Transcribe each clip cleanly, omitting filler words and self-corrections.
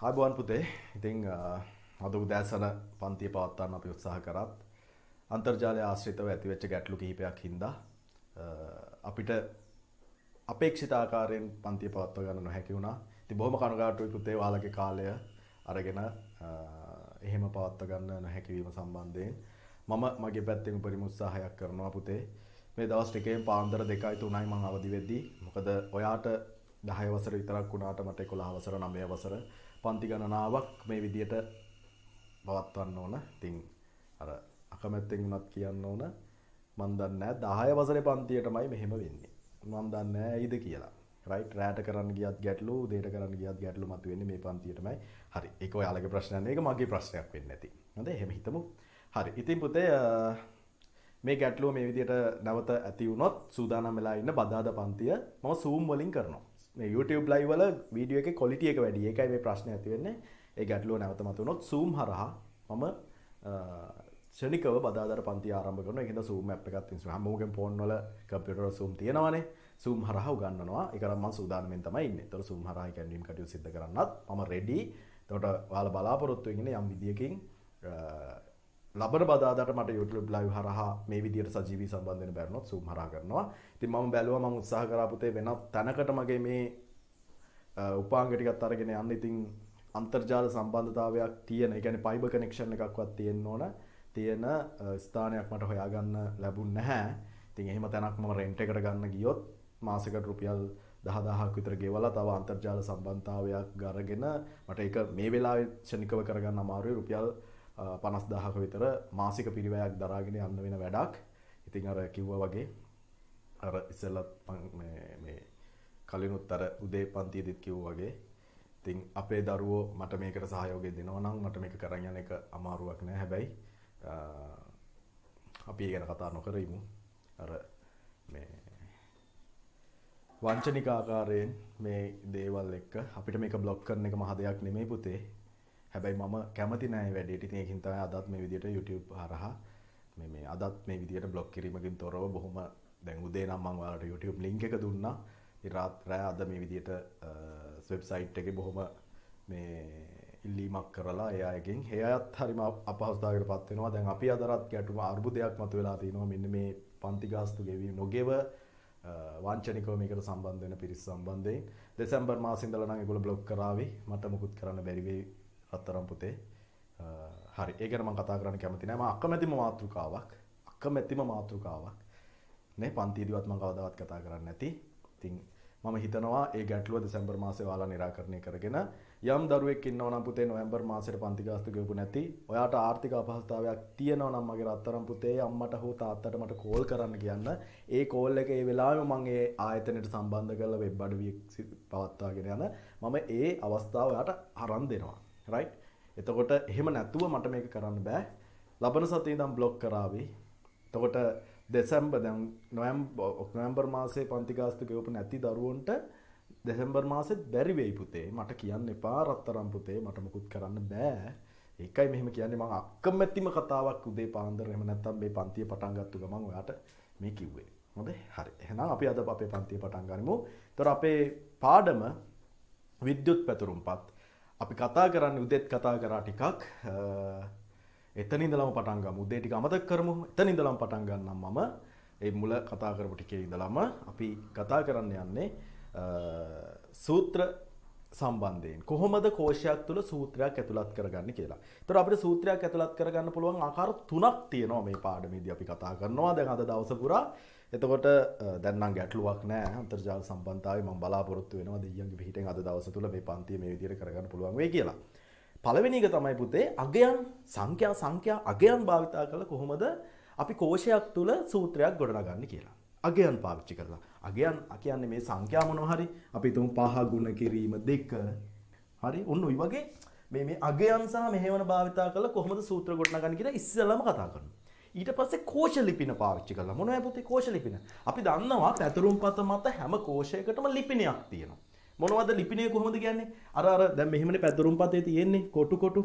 ආයුබෝවන් පුතේ. ඉතින් අද උදෑසන පන්තිය පවත්වන්න අපි උත්සාහ කරත් අන්තර්ජාලය ආශ්‍රිතව ඇතිවෙච්ච ගැටලු කිහිපයක් හින්දා අපිට අපේක්ෂිත ආකාරයෙන් පන්තිය පවත්ව ගන්න නොහැකි වුණා. ඉතින් බොහොම කනගාටුයි පුතේ ඔයාලගේ කාලය අරගෙන එහෙම පවත්ව ගන්න නොහැකි වීම සම්බන්ධයෙන් මම මගේ පැත්තෙන් උපරිම උත්සාහයක් කරනවා පුතේ. මේ දවස් ටිකෙන් පාන්දර 2යි 3යි මම අවදි වෙද්දී මොකද ඔයාට 10 වසර විතරක් වුණාට මට 11 වසර 9 වසර පන්ති ගණනාවක් මේ විදියට පවත්වන්න ඕන. ඉතින් අර අකමැත්තෙන් උනත් කියන්න ඕන මන් දන්නේ නැහැ 10 වසරේ පන්තියටමයි මෙහෙම වෙන්නේ. මන් දන්නේ නැහැ ඇයිද කියලා. රයිට් රැට කරන්න ගියත් ගැටලු, උදේට කරන්න ගියත් ගැටලු මතුවෙන්නේ මේ පන්තියටමයි. හරි. ඒක ඔයාලගේ ප්‍රශ්නයක් නෙවෙයි. ඒක මගේ ප්‍රශ්නයක් වෙන්නේ නැති. හොඳයි එහෙම හිතමු. හරි. ඉතින් පුතේ මේ ගැටලුව මේ විදියට නැවත ඇති වුණොත් සූදානම් වෙලා ඉන්න බදාදා පන්තිය මම Zoom වලින් කරනවා. මේ YouTube live වල වීඩියෝ එකේ quality එක වැඩි. ඒකයි මේ ප්‍රශ්නේ ඇති වෙන්නේ. ඒ ගැටලුව නැවත මතුනොත් Zoom හරහා මම ශනිකව බදාදාට පන්තිය ආරම්භ කරනවා. ඒකෙන්ද Zoom app එකක් තියෙනවා. හැමෝගෙම ෆෝන් වල කම්පියුටර් වල Zoom තියෙනවානේ. Zoom හරහා උගන්වනවා. ඒක නම් මම සූදානම්ෙන් තමයි ඉන්නේ. ඒතකොට Zoom හරහා ඉගෙනීම් කටයුතු සිදු කරන්නත් මම ready. ඒතකොට ඔයාලා බලාපොරොත්තු වෙන්නේ යම් විදියකින් ලබන බදාදාට මට YouTube live හරහා මේ විදියට සජීවී සම්බන්ධ වෙන්න බැරිනොත් Zoom හරහා කරනවා. ඉතින් මම බැලුවා මම උත්සාහ කරා පුතේ වෙනත් තැනකට මගේ මේ උපාංග ටිකත් අරගෙන යන්න. ඉතින් අන්තර්ජාල සම්බන්ධතාවයක් තියෙන, ඒ කියන්නේ fiber connection එකක්වත් තියෙන්න ඕන. තියෙන ස්ථානයක් මට හොයාගන්න ලැබුණ නැහැ. ඉතින් එහෙම තැනක් මම රෙන්ට් එකට ගන්න ගියොත් මාසෙකට රුපියල් 10000ක් විතර ගෙවලා තව අන්තර්ජාල සම්බන්ධතාවයක් අරගෙන මට ඒක මේ වෙලාවේ ක්ෂණිකව කරගන්න අමාරුයි. රුපියල් 50000ක විතර මාසික පිරිවැයක් දරාගෙන යන්න වෙන වැඩක්. ඉතින් අර කිව්වා වගේ අර ඉස්සෙල්ලත් මේ කලිනුත් අර උදේ පන්තියේදීත් කිව්වා වගේ ඉතින් අපේ දරුවෝ මට මේකට සහයෝගය දෙනවා නම් මට මේක කරන් යන එක අමාරුවක් නෑ. හැබැයි අපි ඒ ගැන කතා නොකරමු. අර මේ වංචනික ආකාරයෙන් මේ දේවල් එක්ක අපිට මේක බ්ලොක් කරන එක මහ දෙයක් නෙමෙයි පුතේ. හැබැයි මම කැමති නෑ මේ වැඩේට. ඉතින් ඒකින් තමයි අදත් මේ විදියට YouTube හරහා මේ අදත් මේ විදියට බ්ලොක් කිරීමකින් තොරව බොහොම දැන් උදේ නම් මම ඔයාලට YouTube link එක දුන්නා. ඉතින් රාත්‍රී අද මේ විදියට වෙබ්සයිට් එකේ බොහොම මේ ඉල්ලීමක් කරලා ඒ අයගෙන් ඒ අයත් හරිම අපහසුතාවයකටපත් වෙනවා. දැන් අපි අදරත් ගැටුම අර්බුදයක් මතුවලා තිනවා. මෙන්න මේ පන්ති ගාස්තු ගෙවීම නොගෙව වංචනිකව මේකට සම්බන්ධ වෙන පිරිස් සම්බන්ධයෙන් දෙසැම්බර් මාසෙ ඉඳලා නම් ඒගොල්ලෝ බ්ලොක් කරાવી. මට මුකුත් කරන්න බැරි වෙයි අතරම් පුතේ. හරි. ඒක ගැන මම කතා කරන්න කැමති නෑ. මම අකමැතිම මාතෘකාවක් නේ පන්තියේදීවත් මම කවදාවත් කතා කරන්නේ නැති. ඉතින් මම හිතනවා ඒ ගැටලුව දෙසැම්බර් මාසේ ඔයාලා निराකරණය කරගෙන යම් දරුවෙක් ඉන්නවා නම් පුතේ නොවැම්බර් මාසෙට පන්ති ගාස්තු ගෙවපු නැති ඔයාට ආර්ථික අපහසුතාවයක් තියෙනවා නම් මගේ රත්තරන් පුතේ අම්මට හෝ තාත්තට මට කෝල් කරන්න කියන්න. ඒ කෝල් එක ඒ වෙලාවෙම මම ඒ ආයතනයට සම්බන්ධ කරලා වෙබ් අඩවියක් පවත්වාගෙන යන මම ඒ අවස්ථාව ඔයාට අරන් දෙනවා. රයිට්. එතකොට එහෙම නැතුව මට මේක කරන්න බෑ. ලබන සතියේ ඉඳන් බ්ලොක් කරાવી. එතකොට දෙසැම්බර් දැන් නොවැම්බර් මාසේ පන්ති ගාස්තු ගෙවපු නැති දරුවන්ට දෙසැම්බර් මාසෙත් බැරි වෙයි පුතේ. මට කියන්න එපා රත්තරන් පුතේ මට මුකුත් කරන්න බෑ. ඒකයි මෙහෙම කියන්නේ මම අකමැතිම කතාවක් උදේ පාන්දර එහෙම නැත්තම් මේ පන්තිය පටන් ගත්ත ගමන් ඔයාට මේ කිව්වේ. හොඳයි? හරි. එහෙනම් අපි අද අපේ පන්තිය පටන් ගනිමු. ඒතර අපේ පාඩම විද්‍යුත් පැතුරුම්පත් අපි කතා කරන්නේ උදේත් කතා කරා ටිකක් එතන ඉඳලම පටන් ගමු. උදේ ටික අමතක කරමු. එතන ඉඳලම පටන් ගන්නම් මම. ඒ මුල කතා කරපු ටිකේ ඉඳලම අපි කතා කරන්න යන්නේ සූත්‍ර සම්බන්ධයෙන්. කොහොමද කෝෂයක් තුල සූත්‍රයක් ඇතුළත් කරගන්නේ කියලා. ඒතර අපිට සූත්‍රයක් ඇතුළත් කරගන්න පුළුවන් ආකාර 3ක් තියෙනවා මේ පාඩමේදී අපි කතා කරනවා. දැන් අද දවස පුරා. එතකොට දැන් නම් ගැටලුවක් නැහැ. අන්තර්ජාල සම්බන්ධතාවය මම බලාපොරොත්තු වෙනවා දෙයියන්ගේ පිටින් අද දවස තුල මේ පන්තිය මේ විදිහට කරගන්න පුළුවන් වෙයි කියලා. පළවෙනි එක තමයි පුතේ අගයන් සංඛ්‍යා අගයන් භාවිතා කරලා කොහොමද අපි කෝෂයක් තුල සූත්‍රයක් ගොඩනගන්නේ කියලා. අගයන් පාවිච්චි කරලා. අගයන් කියන්නේ මේ සංඛ්‍යා මොනවා හරි අපි තුන් 5 ගුණ කිරීම 2 හරි ඔන්න ඔය වගේ මේ අගයන් සහ මෙහෙවන භාවිතා කරලා කොහොමද සූත්‍ර ගොඩනගන්නේ කියලා ඉස්සෙල්ලාම කතා කරනවා. ඊට පස්සේ කෝෂ ලිපින පාවිච්චි කරලා මොනවයි පුතේ කෝෂ ලිපින? අපි දන්නවා පැතුරුම්පත මත හැම කෝෂයකටම ලිපිනයක් තියෙනවා. මොනවද ලිපිනේ කොහොමද කියන්නේ? අර දැන් මෙහෙමනේ පැතුරුම්පතේ තියෙන්නේ කොටු.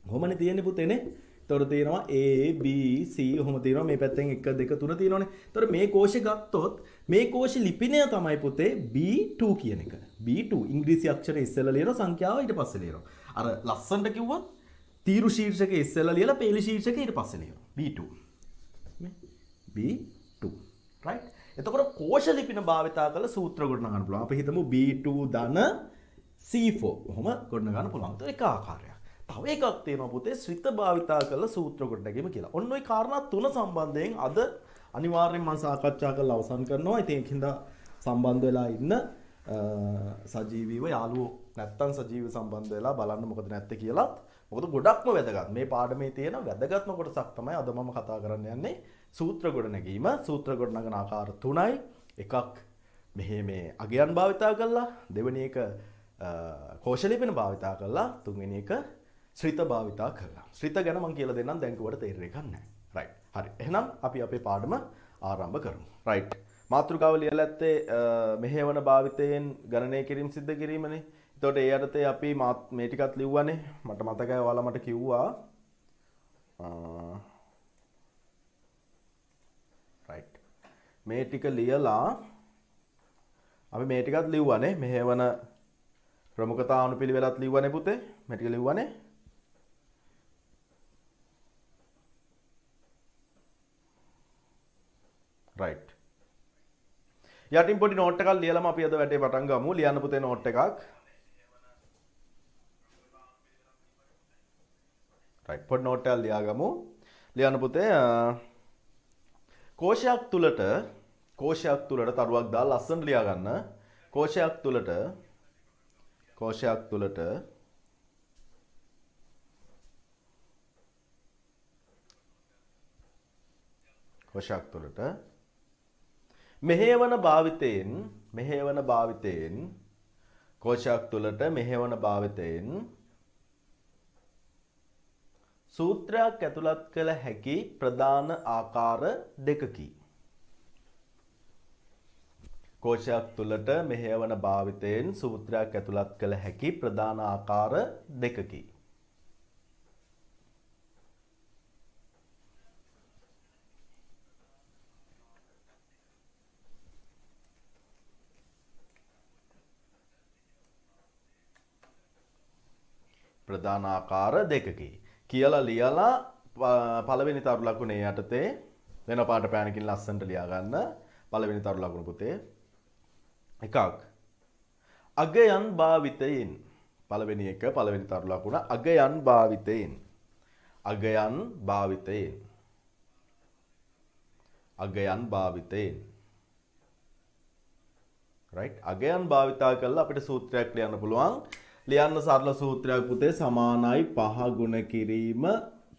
කොහොමනේ තියෙන්නේ පුතේනේ? එතකොට තියෙනවා A B C ඔහොම තියෙනවා මේ පැත්තෙන් 1 2 3 තියෙනවානේ. එතකොට මේ කෝෂේ ගත්තොත් මේ කෝෂ ලිපිනය තමයි පුතේ B2 කියන එක. B2 ඉංග්‍රීසි අක්ෂරය ඉස්සෙල්ලා ලියනවා සංඛ්‍යාව ඊට පස්සේ ලියනවා. අර ලස්සනට කිව්වොත් තීරු ශීර්ෂකයේ ඉස්සෙල්ලා ලියලා පේලි ශීර්ෂකයේ ඊට පස්සේ ලියනවා. B2. B2. right? එතකොට කෝෂ ලිපින භාවිතා කරලා සූත්‍ර ගොඩනගන්න පුළුවන්. අපි හිතමු B2 ධන C4. ඔහොම ගොඩනගන්න පුළුවන්. ඒක ආකාරයක්. තව එකක් තියෙනවා පුතේ ශ්‍රිත භාවිතා කරලා සූත්‍ර ගොඩනැගීම කියලා. ඔන්න ඔය කාරණා තුන සම්බන්ධයෙන් අද අනිවාර්යෙන් මම සාකච්ඡා කරලා අවසන් කරනවා. ඉතින් ඒකින්ද සම්බන්ධ වෙලා ඉන්න සජීවීව යාළුවෝ නැත්තම් සජීවීව සම්බන්ධ වෙලා බලන්න මොකද නැත්තේ කියලාත්. මොකද ගොඩක්ම වැදගත්. මේ පාඩමේ තියෙන වැදගත්ම කොටසක් තමයි අද මම කතා කරන්න යන්නේ. සූත්‍ර ගොඩනැගීම. සූත්‍ර ගොඩනගන ආකාර තුනයි. එකක් මේ අගයන් භාවිතා කරලා, දෙවෙනි එක කෝෂ ලිපින භාවිතා කරලා, තුන්වෙනි එක ශ්‍රිත භාවිතා කරලා. ශ්‍රිත ගැන මම කියලා දෙන්නම් දැන් කිව්වට තේරෙන්නේ නැහැ. right. හරි. එහෙනම් අපි අපේ පාඩම ආරම්භ කරමු. right. මාතෘකාව ලියලා ඇත්තේ මෙහෙවන භාවිතයෙන් ගණනය කිරීම සිද්ධ කිරීමනේ. එතකොට ඒ යටතේ අපි මේ ටිකත් ලිව්වනේ. මට මතකයි ඔයාලා මට කිව්වා. right. මේ ටික ලියලා අපි මේ ටිකත් ලිව්වනේ. මෙහෙවන ප්‍රමුඛතා අනුපිළිවෙලත් ලිව්වනේ පුතේ. මේ ටික ලිව්වනේ. right. යටින් පොඩි නෝට් එකක් ලියලාම අපි අද වැඩේ පටන් ගමු. ලියන්න පුතේ නෝට් එකක්. right. පොඩි නෝට් එකක් ලියාගමු. ලියන්න පුතේ කෝෂයක් තුලට තරුවක් දාලා ලස්සනට ලියා ගන්න. කෝෂයක් තුලට මෙහෙවන භාවිතයෙන් කෝෂයක් තුලට මෙහෙවන භාවිතයෙන් සූත්‍රයක් ඇතුළත් කළ හැකි ප්‍රධාන ආකාර දෙකකි. කෝෂයක් තුලට මෙහෙවන භාවිතයෙන් සූත්‍රයක් ඇතුළත් කළ හැකි ප්‍රධාන ආකාර දෙකකි. ප්‍රධාන ආකාර දෙකකි. කියලා ලියලා පළවෙනි තරු ලකුණේ යටතේ වෙන පාට පෑනකින් ලස්සනට ලියා ගන්න. පළවෙනි තරු ලකුණ පුතේ. එකක්. අගයන් භාවිතයෙන්. පළවෙනි තරු ලකුණ අගයන් භාවිතයෙන්. right. අගයන් භාවිතා කරලා අපිට සූත්‍රයක් ලියන්න පුළුවන්. ලියන්න සරල සූත්‍රයක් පුතේ සමානයි 5 ගුණ කිරීම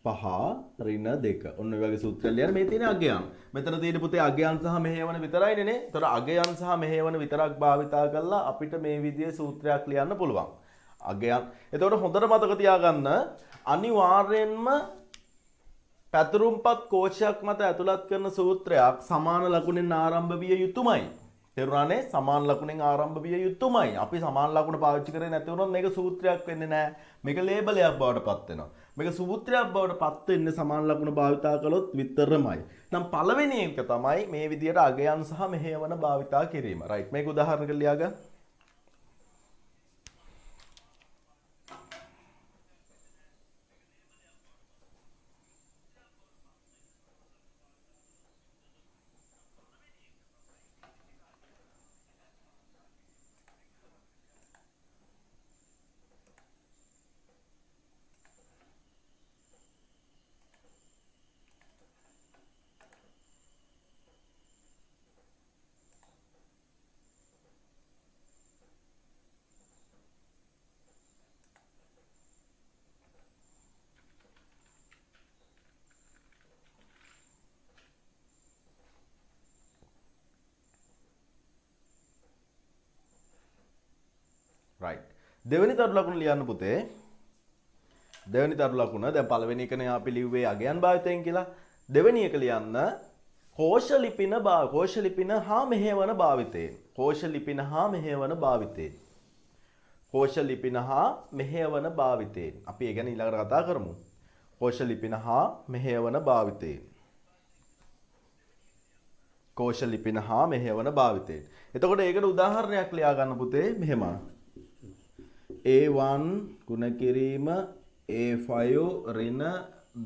5 ඍණ 2. ඔන්න ඔය වගේ සූත්‍රයක් ලියන්න මේ තියෙන අගයන්. මෙතන තියෙන පුතේ අගයන් සහ මෙහෙයවන විතරයිනේ නේ. ඒතර අගයන් සහ මෙහෙයවන විතරක් භාවිතා කරලා අපිට මේ විදිහේ සූත්‍රයක් ලියන්න පුළුවන්. අගයන්. එතකොට හොඳට මතක තියාගන්න අනිවාර්යෙන්ම පැතුරුම්පත් කෝෂයක් මත ඇතුළත් කරන සූත්‍රයක් සමාන ලකුණෙන් ආරම්භ විය යුතුමයි. තේරුණානේ? සමාන ලකුණෙන් ආරම්භ විය යුතුමයි. අපි සමාන ලකුණ පාවිච්චි කරේ නැති වුණොත් මේක සූත්‍රයක් වෙන්නේ නැහැ. මේක ලේබලයක් බවට පත් වෙනවා. මේක සූත්‍රයක් බවට පත් වෙන්නේ සමාන ලකුණ භාවිතා කළොත් විතරමයි. නම් පළවෙනි එක තමයි මේ විදියට අගයන් සහ මෙහෙයවන භාවිතා කිරීම. රයිට්. මේක උදාහරණයක් ලියාගන්න. right. දෙවෙනි තරු ලකුණ ලියන්න පුතේ. දෙවෙනි තරු ලකුණ දැන් පළවෙනි එකනේ අපි ලිව්වේ අගයන් භාවිතයෙන් කියලා. දෙවෙනි එක ලියන්න කෝෂ ලිපින හා මෙහෙවන භාවිතයෙන්. කෝෂ ලිපින හා මෙහෙවන භාවිතයෙන්. අපි ඒ ගැන ඊළඟට කතා කරමු. කෝෂ ලිපින හා මෙහෙයවන භාවිතයෙන්. කෝෂ ලිපින හා මෙහෙයවන භාවිතයෙන්. එතකොට ඒකට උදාහරණයක් ලියා ගන්න පුතේ මෙහෙම. A1 ගුණ කිරීම A5 ඍණ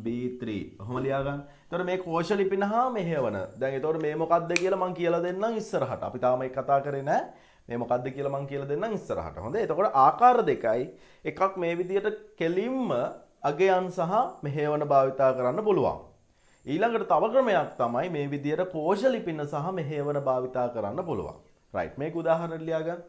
B3. ඔහොම ලියා ගන්න. එතකොට මේ කෝෂ ලිපින හා මෙහෙයවන. දැන් එතකොට මේ මොකක්ද කියලා මම කියලා දෙන්නම් ඉස්සරහට. අපි තාම ඒක කතා කරේ නැහැ. මේ මොකක්ද කියලා මම කියලා දෙන්නම් ඉස්සරහට. හොඳයි. එතකොට ආකාර දෙකයි. එකක් මේ විදියට කෙලින්ම අගයන් සහ මෙහෙයවන භාවිතා කරන්න පුළුවන්. ඊළඟට තව ක්‍රමයක් තමයි මේ විදියට කෝෂ ලිපින සහ මෙහෙයවන භාවිතා කරන්න පුළුවන්. රයිට්. මේක උදාහරණ ලියා ගන්න.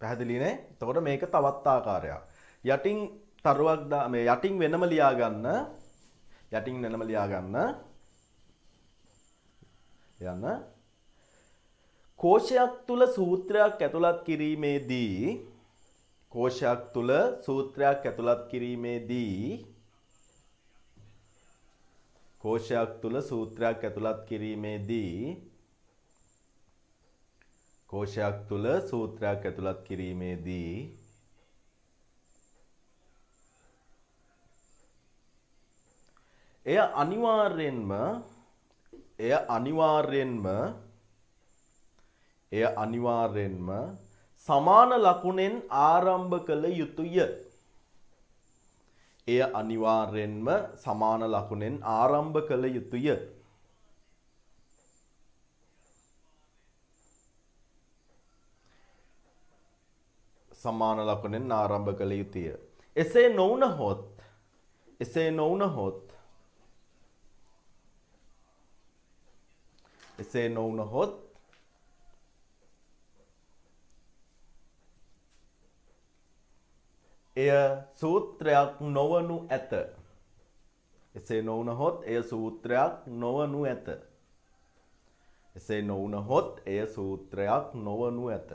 පැහැදිලිනේ? එතකොට මේක තවත් ආකාරයක්. යටින් තරුවක් මේ යටින් වෙනම ලියා ගන්න. යටින් වෙනම ලියා ගන්න. යන්න. කෝෂයක් තුල සූත්‍රයක් ඇතුළත් කිරීමේදී කෝෂයක් තුල සූත්‍රයක් ඇතුළත් කිරීමේදී කෝෂයක් තුල සූත්‍රයක් ඇතුළත් කිරීමේදී කෝෂයක් තුල සූත්‍රයක් ඇතුළත් කිරීමේදී එය අනිවාර්යෙන්ම සමාන ලකුණෙන් ආරම්භ කළ යුතුය. එය අනිවාර්යෙන්ම සමාන ලකුණෙන් ආරම්භ කළ යුතුය. සමාන ලකුණෙන් ආරම්භ කළ යුතුය. එසේ නොවුනහොත් එය සූත්‍රයක් නොවනු ඇත. එසේ නොවුනහොත් එය සූත්‍රයක් නොවනු ඇත. එසේ නොවුනහොත් එය සූත්‍රයක් නොවනු ඇත.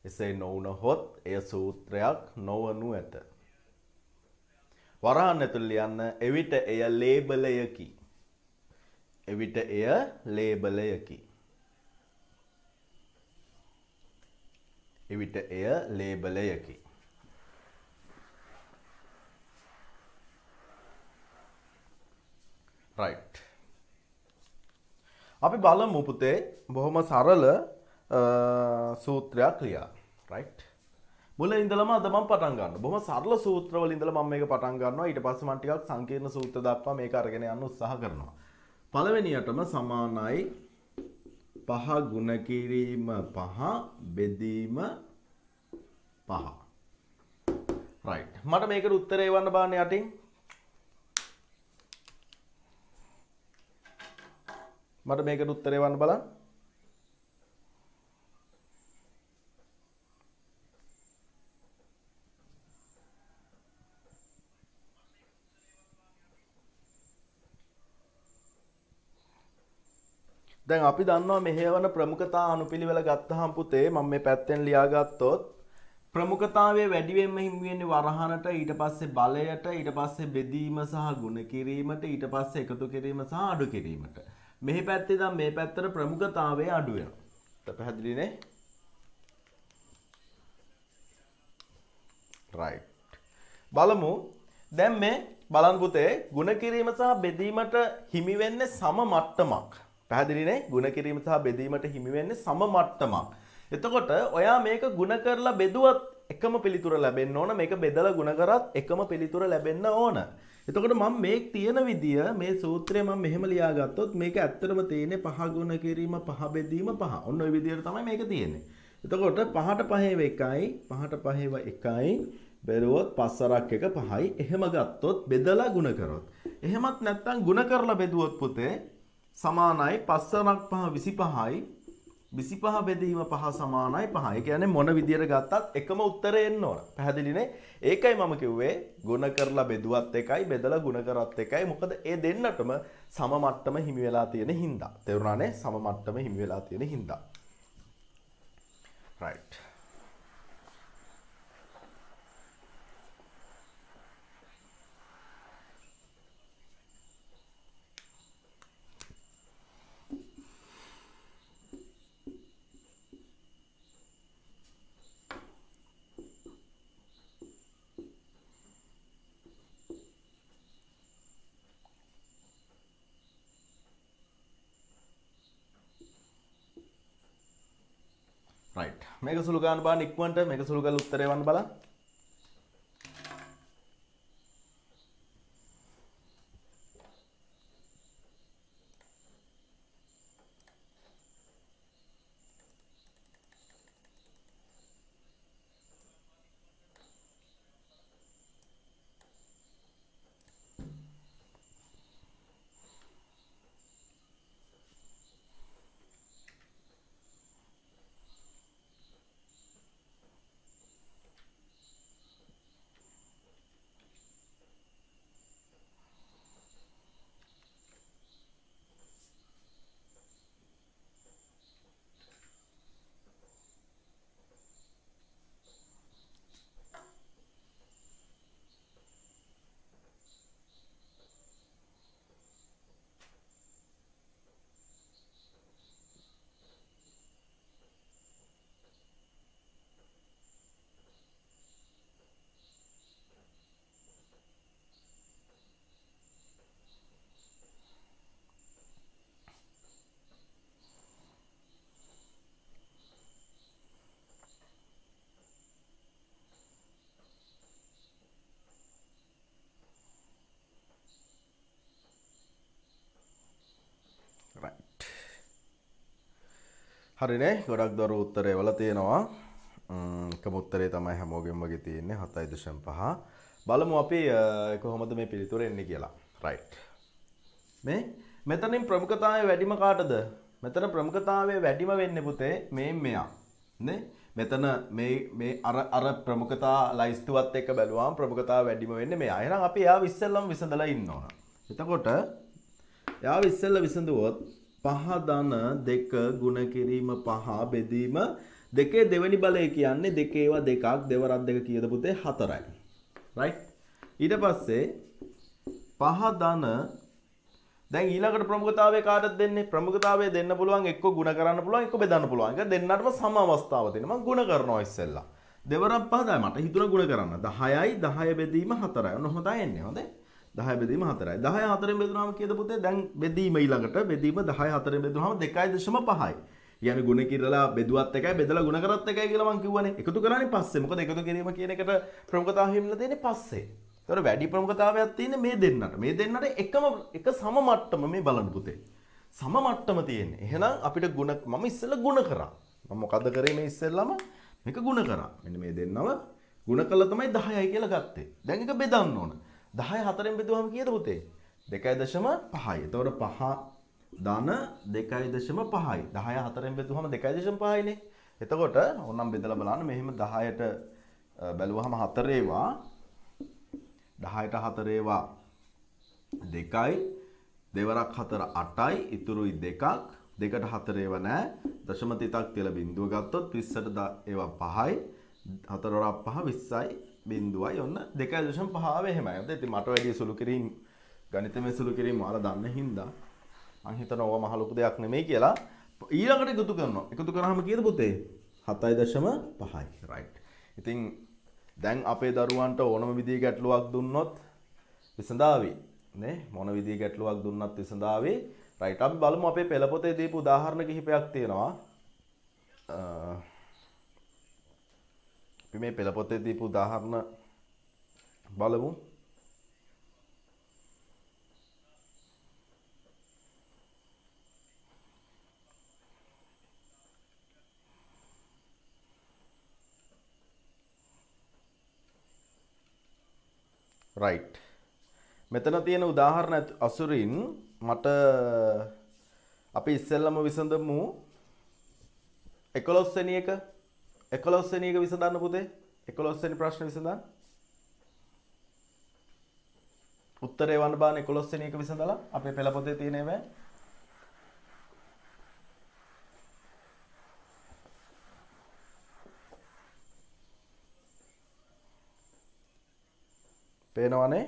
එසේ නොවුනහොත් එය සූත්‍රයක් නොවනු ඇත. වරහන් ඇතුළේ ලියන්න. එවිට එය ලේබලයකි. එවිට එය ලේබලයකි. එවිට එය ලේබලයකි. right. අපි බලමු පුතේ බොහොම සරල සූත්‍රයක් ලියා. right. මුල ඉඳලම අද මම පටන් ගන්නවා. බොහොම සරල සූත්‍ර වල ඉඳලා මම මේක පටන් ගන්නවා. ඊට පස්සේ මම ටිකක් සංකීර්ණ සූත්‍ර දක්වා මේක අරගෙන යන්න උත්සාහ කරනවා. පළවෙනියටම සමානයි 5 ගුණ කිරීම 5 බෙදීම 5. right. මට මේකට උත්තරේ එවන්න බාන්න යටින්. මට මේකට උත්තරේ එවන්න බලන්න. දැන් අපි දන්නවා මෙහෙවන ප්‍රමුඛතා අනුපිළිවෙල ගත්තාම පුතේ මම මේ පැත්තෙන් ලියාගත්තොත් ප්‍රමුඛතාවයේ වැඩිවෙන්ම හිමි වෙන්නේ වරහනට, ඊට පස්සේ බලයට, ඊට පස්සේ බෙදීම සහ ගුණ කිරීමට, ඊට පස්සේ එකතු කිරීම සහ අඩු කිරීමට. මෙහි පැත්තේ ඉඳන් මේ පැත්තට ප්‍රමුඛතාවය අඩු වෙනවා. පැහැදිලිනේ? right. බලමු. දැන් මේ බලන්න පුතේ ගුණ කිරීම සහ බෙදීමට හිමි වෙන්නේ සම මට්ටමක්. පැහැදිලිනේ? ගුණ කිරීම සහ බෙදීමට හිමි වෙන්නේ සම මට්ටමක්. එතකොට ඔයා මේක ගුණ කරලා බෙදුවත් එකම පිළිතුර ලැබෙන්න ඕන. මේක බෙදලා ගුණ කරත් එකම පිළිතුර ලැබෙන්න ඕන. එතකොට මම මේ තියෙන විදිය මේ සූත්‍රය මම මෙහෙම ලියාගත්තොත් මේක ඇත්තටම තියෙන්නේ 5 ගුණ කිරීම 5 බෙදීම 5. ඔන්න ඔය විදියට තමයි මේක තියෙන්නේ. එතකොට 5ට 5 1යි 5ට 5 1යි බෙරුවොත් 5 අරක් 1 5යි. එහෙම ගත්තොත් බෙදලා ගුණ කරොත්. එහෙමත් නැත්නම් ගුණ කරලා බෙදුවොත් පුතේ සමානයි 5 අරක් 5 25යි 25 බෙදීම 5 සමානයි 5. ඒ කියන්නේ මොන විදියට ගත්තත් එකම උත්තරේ එන්න ඕන. පැහැදිලිනේ? ඒකයි මම කිව්වේ ගුණ කරලා බෙදුවත් එකයි බෙදලා ගුණ කරත් එකයි. මොකද ඒ දෙන්නටම සම මට්ටම හිමි වෙලා තියෙන හින්දා. තේරුණානේ? සම මට්ටම හිමි වෙලා තියෙන හින්දා. right. right. මේක සුළු ගන්න බලන්න ඉක්මනට මේක සුළු කරලා උත්තරේ වන්න බලන්න. හරිනේ ගොඩක් දොර උත්තරේ වල තියෙනවා එකම උත්තරේ තමයි හැමෝගෙම වගේ තියෙන්නේ 7.5 බලමු අපි කොහොමද මේ පිළිතුර එන්නේ කියලා right මේ මෙතනින් ප්‍රමුඛතාවය වැඩිම කාටද මෙතන ප්‍රමුඛතාවය වැඩිම වෙන්නේ පුතේ මේ මෙයා නේ මෙතන මේ අර ප්‍රමුඛතා ලයිස්තුවත් එක්ක බැලුවාම ප්‍රමුඛතාවය වැඩිම වෙන්නේ මෙයා එහෙනම් අපි එයාව ඉස්සෙල්ලම විසඳලා ඉන්න ඕන එතකොට එයාව ඉස්සෙල්ලා විසඳුවොත් 5 ධන 2 ගුණ කිරීම 5 බෙදීම දෙකේ දෙවෙනි බලය කියන්නේ දෙකේ ඒවා දෙකක් දෙවරක් දෙක කීයද පුතේ 4යි right ඊට පස්සේ 5 ධන දැන් ඊළඟට ප්‍රමුඛතාවය කාටද දෙන්නේ ප්‍රමුඛතාවය දෙන්න පුළුවන් එක්ක ගුණ කරන්න පුළුවන් එක්ක බෙදන්න පුළුවන් ඒක දෙන්නටම සම අවස්ථාව දෙන්න මම ගුණ කරනවා ඉස්සෙල්ලා දෙවරක් 5යි මට හිතුණා ගුණ කරන්න 10යි 10 බෙදීම 4යි ඔන්න හොඳයි එන්නේ හොඳේ 10 බෙදීම 4යි 10 4ෙන් බෙදුනහම කීයද පුතේ දැන් බෙදීම ඊළඟට බෙදීම 10 4ෙන් බෙදුනහම 2.5යි يعني ගුණ කිරලා බෙදුවත් එකයි බෙදලා ගුණ කරත් එකයි කියලා මම කිව්වනේ එකතු කරන්නේ පස්සේ මොකද එකතු කිරීම කියන එකට ප්‍රමුඛතාවය හිමිලා දෙන්නේ පස්සේ ඒතකොට වැඩි ප්‍රමුඛතාවයක් තියෙන්නේ මේ දෙන්නට එක සම මට්ටම මේ බලන්න පුතේ සම මට්ටම තියෙන්නේ එහෙනම් අපිට ගුණ මම ඉස්සෙල්ලා ගුණ කරා මම මොකද්ද කරේ මේ ඉස්සෙල්ලාම මේක ගුණ කරා මෙන්න මේ දෙන්නව ගුණ කළා තමයි 10යි කියලා ගත්තේ දැන් එක බෙදන්න ඕන 10 4ෙන් බෙදුවම කීයද පුතේ 2.5යි. එතකොට 5 ධන 2.5යි. 10 4ෙන් බෙදුවම 2.5යි නේ. එතකොට ඕනම් බෙදලා බලන්න මෙහෙම 10ට බැලුවහම 4 ඒවා 10ට 4 ඒවා 2යි දෙවරක් 4 8යි ඉතුරුයි 2ක් 2ට 4 ඒවා නෑ දශම තිතක් තියලා බිඳුව ගත්තොත් 20ට ඒවා 5යි 4 වරක් 5 20යි බිඳුවයි ඔන්න 2.5 ආවේ එහෙමයි. හරිද? ඉතින් මට වැඩි සුළු කිරීම ගණිතමය සුළු කිරීම ඔයාලා දන්න හින්දා මම හිතනවා ඕවා මහ ලොකු දෙයක් නෙමෙයි කියලා. ඊළඟට එකතු කරනවා. එකතු කරාම කීයද පුතේ? 7.5යි. right. ඉතින් දැන් අපේ දරුවන්ට ඕනම විදිහේ ගැටලුවක් දුන්නොත් විසඳාවි. නේ? මොන විදිහේ ගැටලුවක් දුන්නත් විසඳාවි. right. අපි බලමු අපේ පෙළ පොතේ දීපු උදාහරණ කිහිපයක් තියෙනවා. අපි මේ පෙළ පොතේ දීපු උදාහරණ බලමු. right. මෙතන තියෙන උදාහරණ අසුරින් මට අපි ඉස්සෙල්ලම විසඳමු 11 වෙනි එක 11 වෙනි එක විසඳන්න පුතේ 11 වෙනි ප්‍රශ්න විසඳන්න උත්තරේ වන්න බාන 11 වෙනි එක විසඳලා අපේ පෙළ පොතේ තියෙන ඒවා පේනවනේ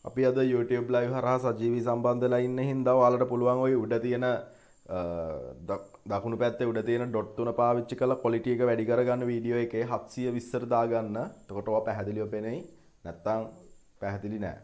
අපි අද YouTube live හරහා සජීවී සම්බන්ධ වෙලා ඉන්න හින්දා ඔයාලට පුළුවන් ওই උඩ තියෙන දකුණු පැත්තේ උඩ තියෙන ඩොට් තුන පාවිච්චි කරලා ක්වොලිටි එක වැඩි කරගන්න වීඩියෝ එකේ 720ට දාගන්න. එතකොට ඔයා පැහැදිලිව පේනයි. නැත්තම් පැහැදිලි නෑ.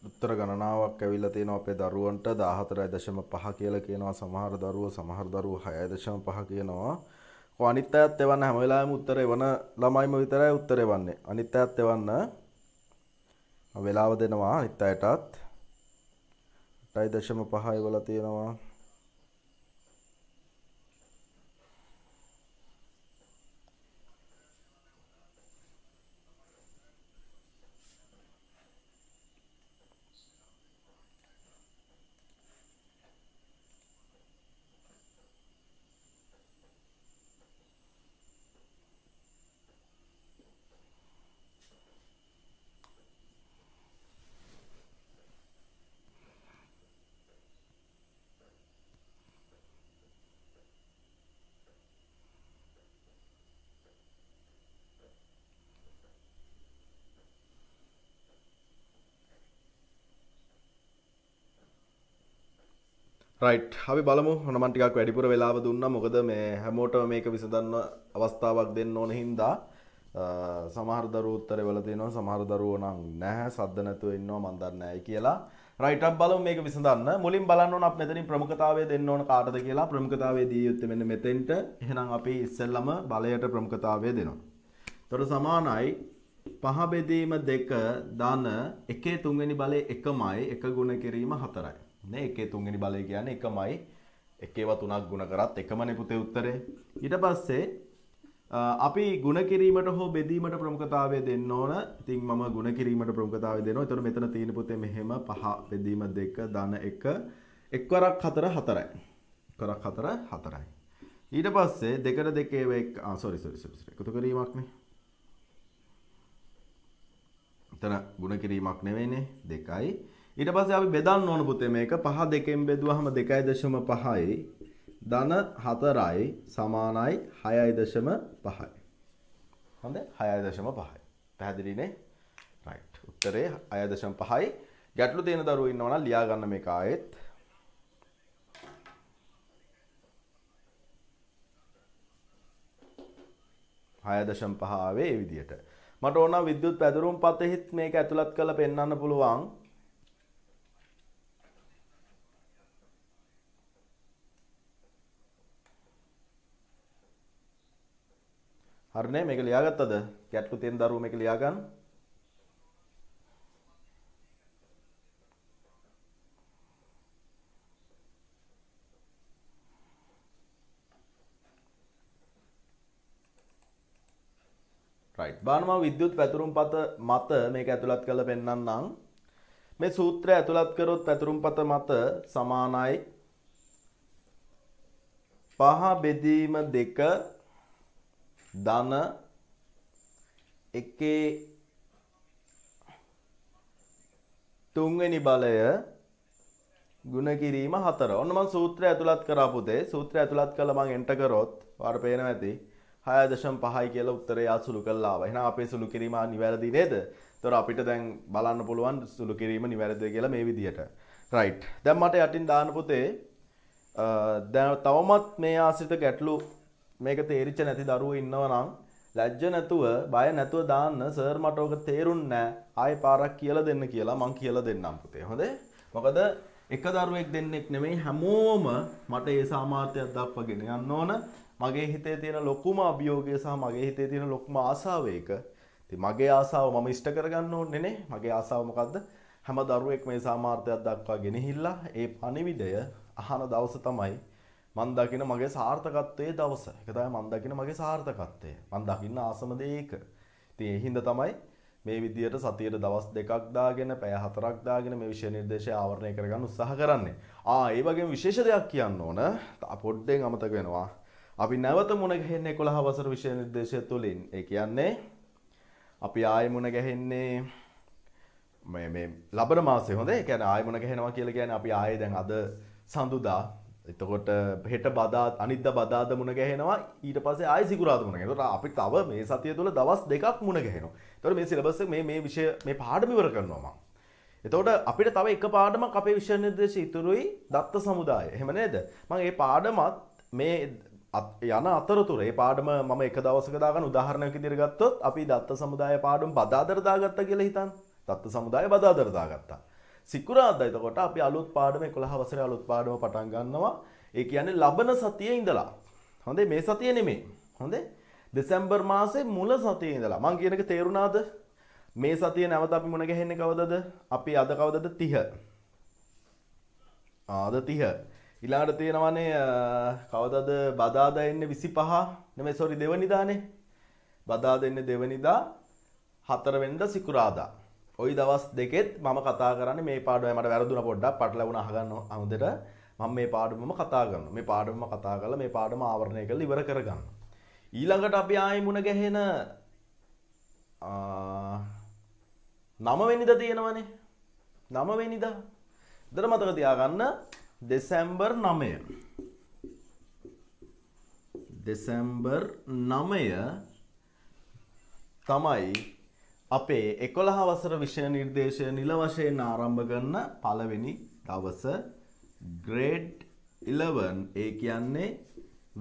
උත්තර ගණනාවක් ඇවිල්ලා තියෙනවා අපේ දරුවන්ට 14.5 කියලා කියනවා සමහර දරුවෝ 6.5 කියනවා. කො අනිත් අයත් එවන්න හැම වෙලාවෙම උත්තර එවන ළමයිම විතරයි උත්තර එවන්නේ. අනිත් අයත් එවන්න වෙලාව දෙනවා අනිත් අයටත් 8.5 එවලා තියෙනවා. රයිට් අපි බලමු ඔන්න මම ටිකක් වැඩිපුර වෙලාව දුන්නා මොකද මේ හැමෝටම මේක විසඳන්න අවස්ථාවක් දෙන්න ඕන හින්දා සමහර දරුවෝ උත්තරේ වල දෙනවා සමහර දරුවෝ නම් නැහැ සද්ද නැතුව ඉන්නවා මන් දන්නේ නැයි කියලා රයිට් අපි බලමු මේක විසඳන්න මුලින් බලන්න ඕන අපි මෙතනින් ප්‍රමුඛතාවය දෙන්න ඕන කාටද කියලා ප්‍රමුඛතාවය දී යුත්තේ මෙන්න මෙතෙන්ට එහෙනම් අපි ඉස්සෙල්ලම බලයට ප්‍රමුඛතාවය දෙනවා එතකොට සමානයි 5 බෙදීම 2 ධන 1 3 බලය 1යි 1 ගුණ කිරීම 4යි නේ 1 3 බලය කියන්නේ 1යි 1ව 3ක් ගුණ කරත් එකමනේ පුතේ උත්තරේ ඊට පස්සේ අපි ගුණ කිරීමට හෝ බෙදීමට ප්‍රමුඛතාවය දෙන්න ඕන. ඉතින් මම ගුණ කිරීමට ප්‍රමුඛතාවය දෙනවා. එතකොට මෙතන තියෙන පුතේ මෙහෙම 5 බෙදීම 2 ධන 1 එක්වරක් 4 4යි. එක්වරක් 4 4යි. ඊට පස්සේ දෙකට දෙකේ වේ සෝරි එකතු කිරීමක් නේ. එතන ගුණ කිරීමක් නෙවෙයිනේ 2යි. ඊට පස්සේ අපි බෙදන්න ඕන පුතේ මේක 5 2කින් බෙදුවහම 2.5යි ධන 4යි සමානයි 6.5යි. හොඳයි 6.5යි. පැහැදිලිනේ? රයිට්. උත්තරේ 6.5යි. ගැටලු තියෙන දරුවෝ ඉන්නවා නම් ලියා ගන්න මේක ආයෙත්. 6.5 ආවේ ඒ විදිහට. මට ඕන විද්‍යුත් පැදුරුම් පතෙහිත් මේක ඇතුළත් කරලා පෙන්වන්න පුළුවන්. හරිනේ මේක ලියාගත්තද? ගැටලු තියෙන දරුවෝ මේක ලියා ගන්න. රයිට්. බලන්න මම විද්‍යුත් පැතුරුම්පත මත මේක ඇතුළත් කරලා පෙන්නන්නම්. මේ සූත්‍රය ඇතුළත් කරොත් පැතුරුම්පත මත සමානයි 5 බෙදීම 2 ධන 1 තුන්වෙනි බලය ගුණ කිරීම 4. ඔන්න මම සූත්‍රය ඇතුළත් කරා පුතේ. සූත්‍රය ඇතුළත් කළා මම එන්ටර් කරොත් ඔයාලට පේනවා ඇති 6.5යි කියලා උත්තරය ආසුළු කළා ආවා. එහෙනම් අපේ සුළු කිරීම නිවැරදි නේද? ඒතර අපිට දැන් බලන්න පුළුවන් සුළු කිරීම නිවැරදිද කියලා මේ විදිහට. රයිට්. දැන් මට යටින් දාන්න පුතේ දැන් තවමත් මේ ආශ්‍රිත ගැටලු මේක තේරිච්ච නැති දරුවෝ ඉන්නවා නම් ලැජ්ජ නැතුව බය නැතුව දාන්න සර් මට ඔක තේරුන්නේ නැහැ. ආයෙ පාරක් කියලා දෙන්න කියලා මං කියලා දෙන්නම් පුතේ. හොඳේ? මොකද එක දරුවෙක් දෙන්නෙක් නෙමෙයි හැමෝම මට ඒ සාමාර්ථයක් දක්වගෙන යන්න ඕන. මගේ හිතේ තියෙන ලොකුම අභියෝගය සහ මගේ හිතේ තියෙන ලොකුම ආසාව ඒක. ඉතින් මගේ ආසාව මම ඉෂ්ට කරගන්න ඕනේ නේ. මගේ ආසාව මොකද්ද? හැම දරුවෙක් මේ සාමාර්ථයක් දක්වා ගෙනහිල්ලා ඒ පණිවිඩය අහන දවස තමයි මන් දකින මගේ සාර්ථකත්වයේ දවස. ඒක තමයි මන් දකින මගේ සාර්ථකත්වය. මන් දකින්න ආසම දේ ඒක. ඉතින් ඒ හින්දා තමයි මේ විදියට සතියේ දවස් දෙකක් දාගෙන පැය 4ක් දාගෙන මේ විෂය නිර්දේශය ආවරණය කරගන්න උත්සාහ කරන්නේ. ඒ වගේම විශේෂ දෙයක් කියන්න ඕන. පොඩ්ඩෙන් අමතක වෙනවා. අපි නැවත මුණ ගැහෙන්නේ 11 වසර විෂය නිර්දේශය තුලින්. ඒ කියන්නේ අපි ආයෙ මුණ ගැහෙන්නේ මේ ලබන මාසේ. හොඳේ. ඒ කියන්නේ ආයෙ මුණ ගැහෙනවා කියලා කියන්නේ අපි ආයෙ දැන් අද සඳුදා එතකොට හෙට බදා අනිද්දා බදාද මුණ ගැහෙනවා ඊට පස්සේ ආයෙ සිකුරාදා මුණ ගැහෙනවා. ඒතකොට අපි තව මේ සතිය තුල දවස් දෙකක් මුණ ගැහෙනවා. ඒතකොට මේ සිලබස් එක මේ විෂය මේ පාඩම ඉවර කරනවා මම. එතකොට අපිට තව එක පාඩමක් අපේ විෂය නිර්දේශය ඉතුරුයි දත්ත සමුදාය. එහෙම නේද? මම මේ පාඩමත් මේ යන අතරතුර මේ පාඩම මම එක දවසක දාගන්න උදාහරණයක් විදිහට ගත්තොත් අපි දත්ත සමුදාය පාඩම බදාදර දාගත්තා කියලා හිතන්න. දත්ත සමුදාය බදාදර දාගත්තා. සිකුරාදා එතකොට අපි අලුත් පාඩම 11 වසරේ අලුත් පාඩම පටන් ගන්නවා. ඒ කියන්නේ ලබන සතියේ ඉඳලා. හොඳේ මේ සතියේ නෙමෙයි. හොඳේ දෙසැම්බර් මාසේ මුල සතියේ ඉඳලා. මං කියන එක තේරුණාද? මේ සතියේ නැවත අපි මුණ ගැහෙන්නේ කවදද? අපි අද කවදද 30. අද 30. ඊළඟට තියෙනවානේ කවදද බදාදා එන්නේ 25. නෙමෙයි සෝරි දෙවනිදානේ. බදාදා එන්නේ දෙවනිදා 4 වෙනිදා සිකුරාදා. ওই දවස් දෙකෙත් මම කතා කරන්නේ මේ පාඩම මට වැරදුනා පොඩ්ඩක් පටලවුණා අහගන්න අමුදෙට මම මේ පාඩමම කතා කරනවා. මේ පාඩමම කතා කරලා මේ පාඩම ආවරණය කරලා ඉවර කරගන්න. ඊළඟට අපි ආයෙ මුණ ගැහෙන 9 වෙනිදා තියෙනවනේ. 9 වෙනිදා. ඉතින් මතක තියාගන්න දෙසැම්බර් 9. දෙසැම්බර් 9 තමයි අපේ 11 වසර විෂය නිර්දේශය නිල වශයෙන් ආරම්භ කරන පළවෙනි දවස grade 11 ඒ කියන්නේ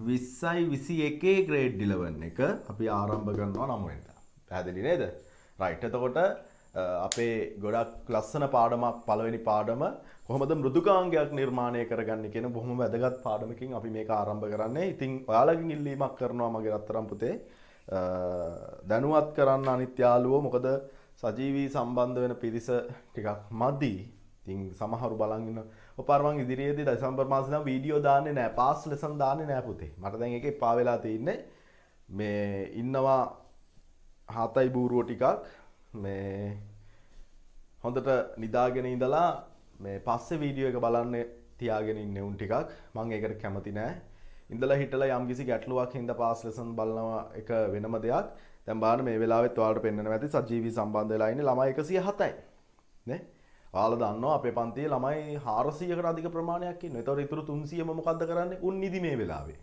20යි 21 grade 11 එක අපි ආරම්භ කරනවා 9 වෙනිදා. පැහැදිලි නේද? right. එතකොට අපේ ගොඩක් ලස්සන පාඩමක් පළවෙනි පාඩම කොහොමද මෘදුකාංගයක් නිර්මාණය කරගන්නේ කියන බොහොම වැදගත් පාඩමකින් අපි මේක ආරම්භ කරන්නේ. ඉතින් ඔයාලගෙන් ඉල්ලීමක් කරනවා මගේ රත්තරන් පුතේ දැනුවත් කරන්න අනිත් යාළුවෝ මොකද සජීවී සම්බන්ධ වෙන පිරිස ටිකක් මදි. ඉතින් සමහරු බලන් ඉන්න ඔපාර මං ඉදිරියේදී දෙසැම්බර් මාසේ නම් වීඩියෝ දාන්නේ නැහැ. පාස් ලෙසන් දාන්නේ නැහැ පුතේ. මට දැන් ඒක එපා වෙලා තින්නේ. මේ ඉන්නවා හතයි බූරුවෝ ටිකක් මේ හොඳට නිදාගෙන ඉඳලා මේ පස්සේ වීඩියෝ එක බලන්න තියාගෙන ඉන්නේ උන් ටිකක්. මං ඒකට කැමති නැහැ. ඉඳලා හිටලා යම්කිසි ගැටලුවක් හින්දා පාස් ලෙසන් බලනවා එක වෙනම දෙයක්. දැන් බලන්න මේ වෙලාවෙත් ඔයාලට පෙන්වනවා ඇති සජීවී සම්බන්ධ වෙලා ඉන්නේ ළමයි 107යි. නේ? ඔයාලා දන්නවා අපේ පන්තියේ ළමයි 400කට අධික ප්‍රමාණයක් ඉන්නවා. ඒතකොට ඊටු 300ම මොකද්ද කරන්නේ? උන් නිදි මේ වෙලාවේ.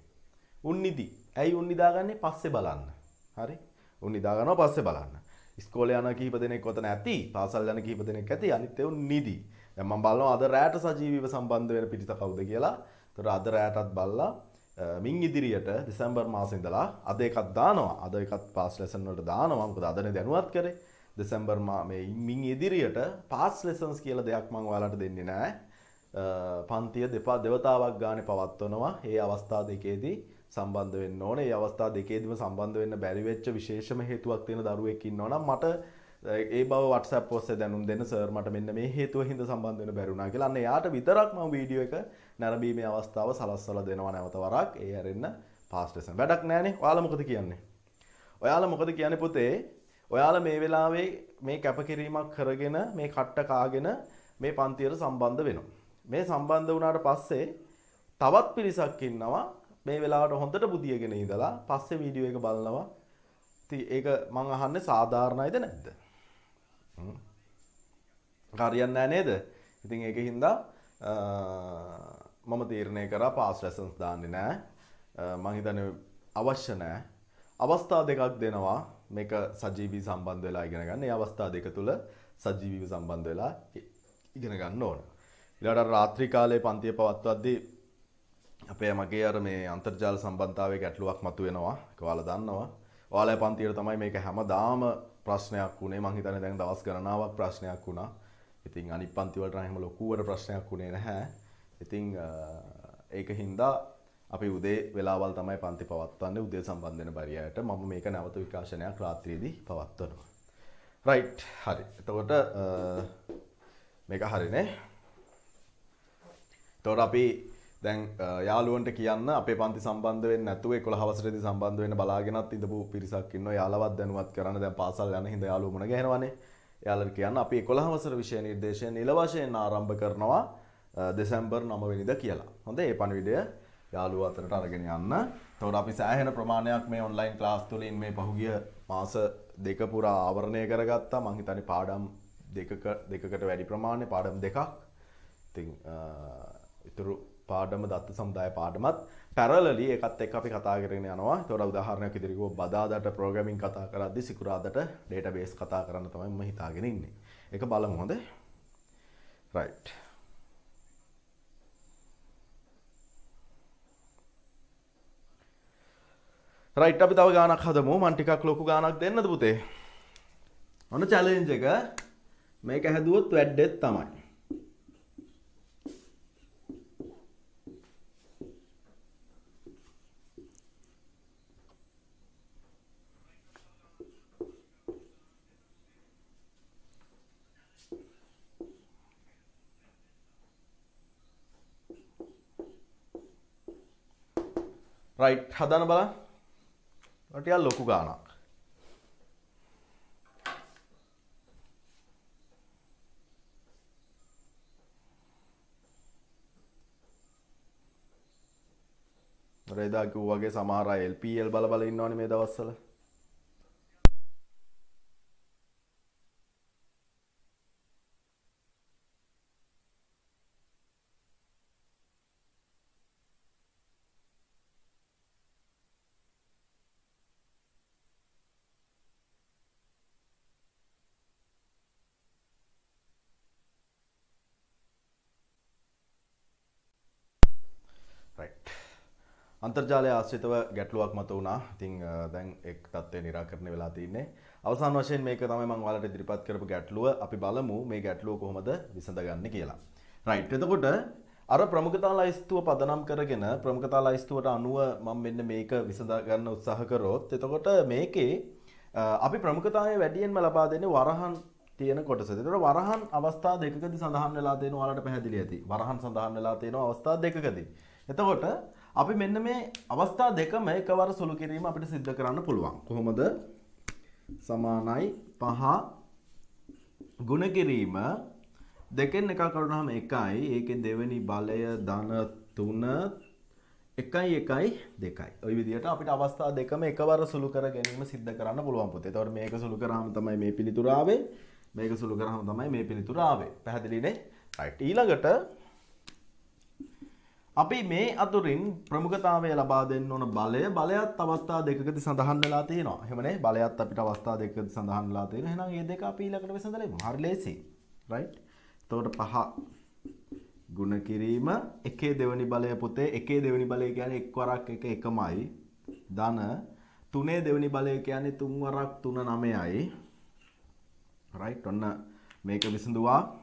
උන් නිදි. ඇයි උන් නිදාගන්නේ? පස්සේ බලන්න. හරි? උන් නිදා ගන්නවා පස්සේ බලන්න. ඉස්කෝලේ යන කීප දෙනෙක් ඔතන ඇති. පාසල් යන කීප දෙනෙක් ඇති. අනිත් ඒවා නිදි. දැන් මම බලනවා අද රැට සජීවීව සම්බන්ධ වෙන පිරිස කවුද කියලා. ඒතකොට අද රැටත් බලලා මින් ඉදිරියට දෙසැම්බර් මාසේ ඉඳලා අද එකක් දානවා. අද එකත් පාස් ලෙසන් වලට දානවා. මොකද අදනේ දැනුවත් කරේ. දෙසැම්බර් මේ මින් ඉදිරියට පාස් ලෙසන්ස් කියලා දෙයක් මම ඔයාලට දෙන්නේ නැහැ. පන්තිය දෙවතාවක් ගානේ පවත්වනවා. ඒ අවස්ථා දෙකේදී සම්බන්ධ වෙන්න ඕනේ. ඒ අවස්ථා දෙකේදීම සම්බන්ධ වෙන්න බැරි වෙච්ච විශේෂම හේතුවක් තියෙන දරුවෙක් ඉන්නවා නම් මට ඒ බව WhatsApp ඔස්සේ දැනුම් දෙන්න සර් මට මෙන්න මේ හේතුව හින්දා සම්බන්ධ වෙන්න බැරි වුණා කියලා. අන්න එයාට විතරක් මම වීඩියෝ එක නැරඹීමේ අවස්ථාව සලස්වලා දෙනවා නැවත වරක්. ඒ හැරෙන්න පාස් ලෙසන්. වැඩක් නැහනේ. ඔයාලා මොකද කියන්නේ? ඔයාලා මොකද කියන්නේ පුතේ? ඔයාලා මේ වෙලාවේ මේ කැපකිරීමක් කරගෙන මේ කට්ට කාගෙන මේ පන්තියට සම්බන්ධ වෙනවා. මේ සම්බන්ධ වුණාට පස්සේ තවත් පිරිසක් ඉන්නවා මේ වෙලාවට හොඳට බුදියගෙන ඉඳලා පස්සේ වීඩියෝ එක බලනවා. ඉතින් ඒක මං අහන්නේ සාධාරණයිද නැද්ද? හරියන්නේ නැහැ නේද? ඉතින් ඒකින්ද මම තීරණය කරා පාස් ලෙසන්ස් දාන්නේ නැහැ. මං හිතන්නේ අවශ්‍ය නැහැ. අවස්ථා දෙකක් දෙනවා මේක සජීවී සම්බන්ධ වෙලා ඉගෙන ගන්න. ඒ අවස්ථා දෙක තුල සජීවීව සම්බන්ධ වෙලා ඉගෙන ගන්න ඕන. ඊළඟට රාත්‍රී කාලයේ පන්තිය පවත්වද්දී අපේ මගේ අර මේ අන්තර්ජාල සම්බන්ධතාවයේ ගැටලුවක් මතුවෙනවා. ඒක ඔයාලා දන්නවා. ඔයාලගේ පන්තියේ තමයි මේක හැමදාම ප්‍රශ්නයක් වුණේ. මං හිතන්නේ දැන් දවස් ගණනාවක් ප්‍රශ්නයක් වුණා. ඉතින් අනිත් පන්ති වලට නම් එහෙම ලොකුවට ප්‍රශ්නයක් වුණේ නැහැ. ඉතින් ඒකින්ද අපි උදේ වෙලාවල් තමයි පන්ති පවත්වන්නේ. උදේ සම්බන්ධ වෙන බරියට මම මේක නැවත විකාශනයක් රාත්‍රියේදී පවත්වනවා. රයිට්. හරි. එතකොට මේක හරිනේ. එතකොට අපි දැන් යාළුවන්ට කියන්න අපේ පන්ති සම්බන්ධ වෙන්නේ නැතුව 11 වසරේදී සම්බන්ධ වෙන්න බලාගෙනත් ඉඳපු පිරිසක් ඉන්නවා. යාළුවත් දැනුවත් කරන්න දැන් පාසල් යන හින්දා යාළුවෝ මුණ ගැහෙනවානේ. යාළුවන්ට කියන්න අපි 11 වසර විෂය නිර්දේශය නිල වශයෙන් ආරම්භ කරනවා දෙසැම්බර් 9 වෙනිදා කියලා. හොඳයි. මේ පණිවිඩය යාළුවෝ අතරට අරගෙන යන්න. එතකොට අපි සෑහෙන ප්‍රමාණයක් මේ ඔන්ලයින් ක්ලාස් තුලින් මේ පහුගිය මාස දෙක පුරා ආවරණය කරගත්තා. මං හිතන්නේ පාඩම් දෙකකට වැඩි ප්‍රමාණය පාඩම් දෙකක්. ඉතින් ඊටු පාඩම දත්ත සමුදාය පාඩමත් පැරලලි ඒකත් එක්ක අපි කතා කරගෙන යනවා. ඒතකොට උදාහරණයක් විදිහට කිව්වොත් බදාදාට ප්‍රෝග්‍රෑමින් කතා කරද්දි සිකුරාදාට ඩේටාබේස් කතා කරන්න තමයි මම හිතාගෙන ඉන්නේ. ඒක බලමු හොඳ. රයිට්. රයිට් අපි තව ගානක් හදමු. මම ටිකක් ලොකු ගානක් දෙන්නද පුතේ? ඔන්න චැලෙන්ජ් එක. මේක හැදුවොත් වැඩෙත් තමයි. රයිට් හදන්න බලන්න. ටිකක් ලොකු ගානක්. රේදා කිව්වාගේ සමහර අය LPL බල ඉන්නවනේ මේ දවස්වල. අන්තර්ජාලය ආශ්‍රිතව ගැටලුවක් මත වුණා. ඉතින් දැන් එක් තත්ත්වය निराකරණය වෙලා තින්නේ. අවසාන වශයෙන් මේක තමයි මම ඔයාලට ඉදිරිපත් කරපු ගැටලුව. අපි බලමු මේ ගැටලුව කොහොමද විසඳගන්නේ කියලා. රයිට්. එතකොට අර ප්‍රමුඛතා ලයිස්තුව පදනම් කරගෙන ප්‍රමුඛතා ලයිස්තුවට අනුව මම මෙන්න මේක විසඳ ගන්න උත්සාහ කරොත් එතකොට මේකේ අපි ප්‍රමුඛතාවය වැඩියෙන්ම ලබා දෙන්නේ වරහන් තියෙන කොටස. එතකොට වරහන් අවස්ථා දෙකකදී සඳහන් වෙලා තියෙන ඔයාලට පැහැදිලි ඇති. වරහන් සඳහන් වෙලා තියෙනවා අවස්ථා දෙකකදී. එතකොට අපි මෙන්න මේ අවස්ථා දෙකම එකවර සුළු කිරීම අපිට සිද්ධ කරන්න පුළුවන්. කොහොමද? සමානයි 5 ගුණ කිරීම දෙකෙන් එකක් කරුණාම 1යි. ඒකේ දෙවෙනි බලය ධන 3 1යි 1යි 2යි. ওই විදිහට අපිට අවස්ථා දෙකම එකවර සුළු කර ගැනීම සිද්ධ කරන්න පුළුවන් පුතේ. ඒතකොට මේක සුළු කරාම තමයි මේ පිළිතුර ආවේ. මේක සුළු කරාම තමයි මේ පිළිතුර ආවේ. පැහැදිලිනේ? රයිට්. ඊළඟට අපි මේ අතුරින් ප්‍රමුඛතාවය ලබා දෙන්න ඕන බලයත් අවස්ථා දෙකකදී සඳහන් වෙලා තියෙනවා. එහෙමනේ බලයත් අපිට අවස්ථා දෙකකදී සඳහන් වෙලා තියෙනවා. එහෙනම් මේ දෙක අපි ඊළඟට විසඳලෙමු. හරි ලේසි. රයිට්. එතකොට 5 ගුණ කිරීම එකේ දෙවෙනි බලය පුතේ එකේ දෙවෙනි බලය කියන්නේ එක් වරක් එක එකමයි. ධන 3 දෙවෙනි බලය කියන්නේ 3 වරක් 3 9යි. රයිට්. ඔන්න මේක විසඳුවා.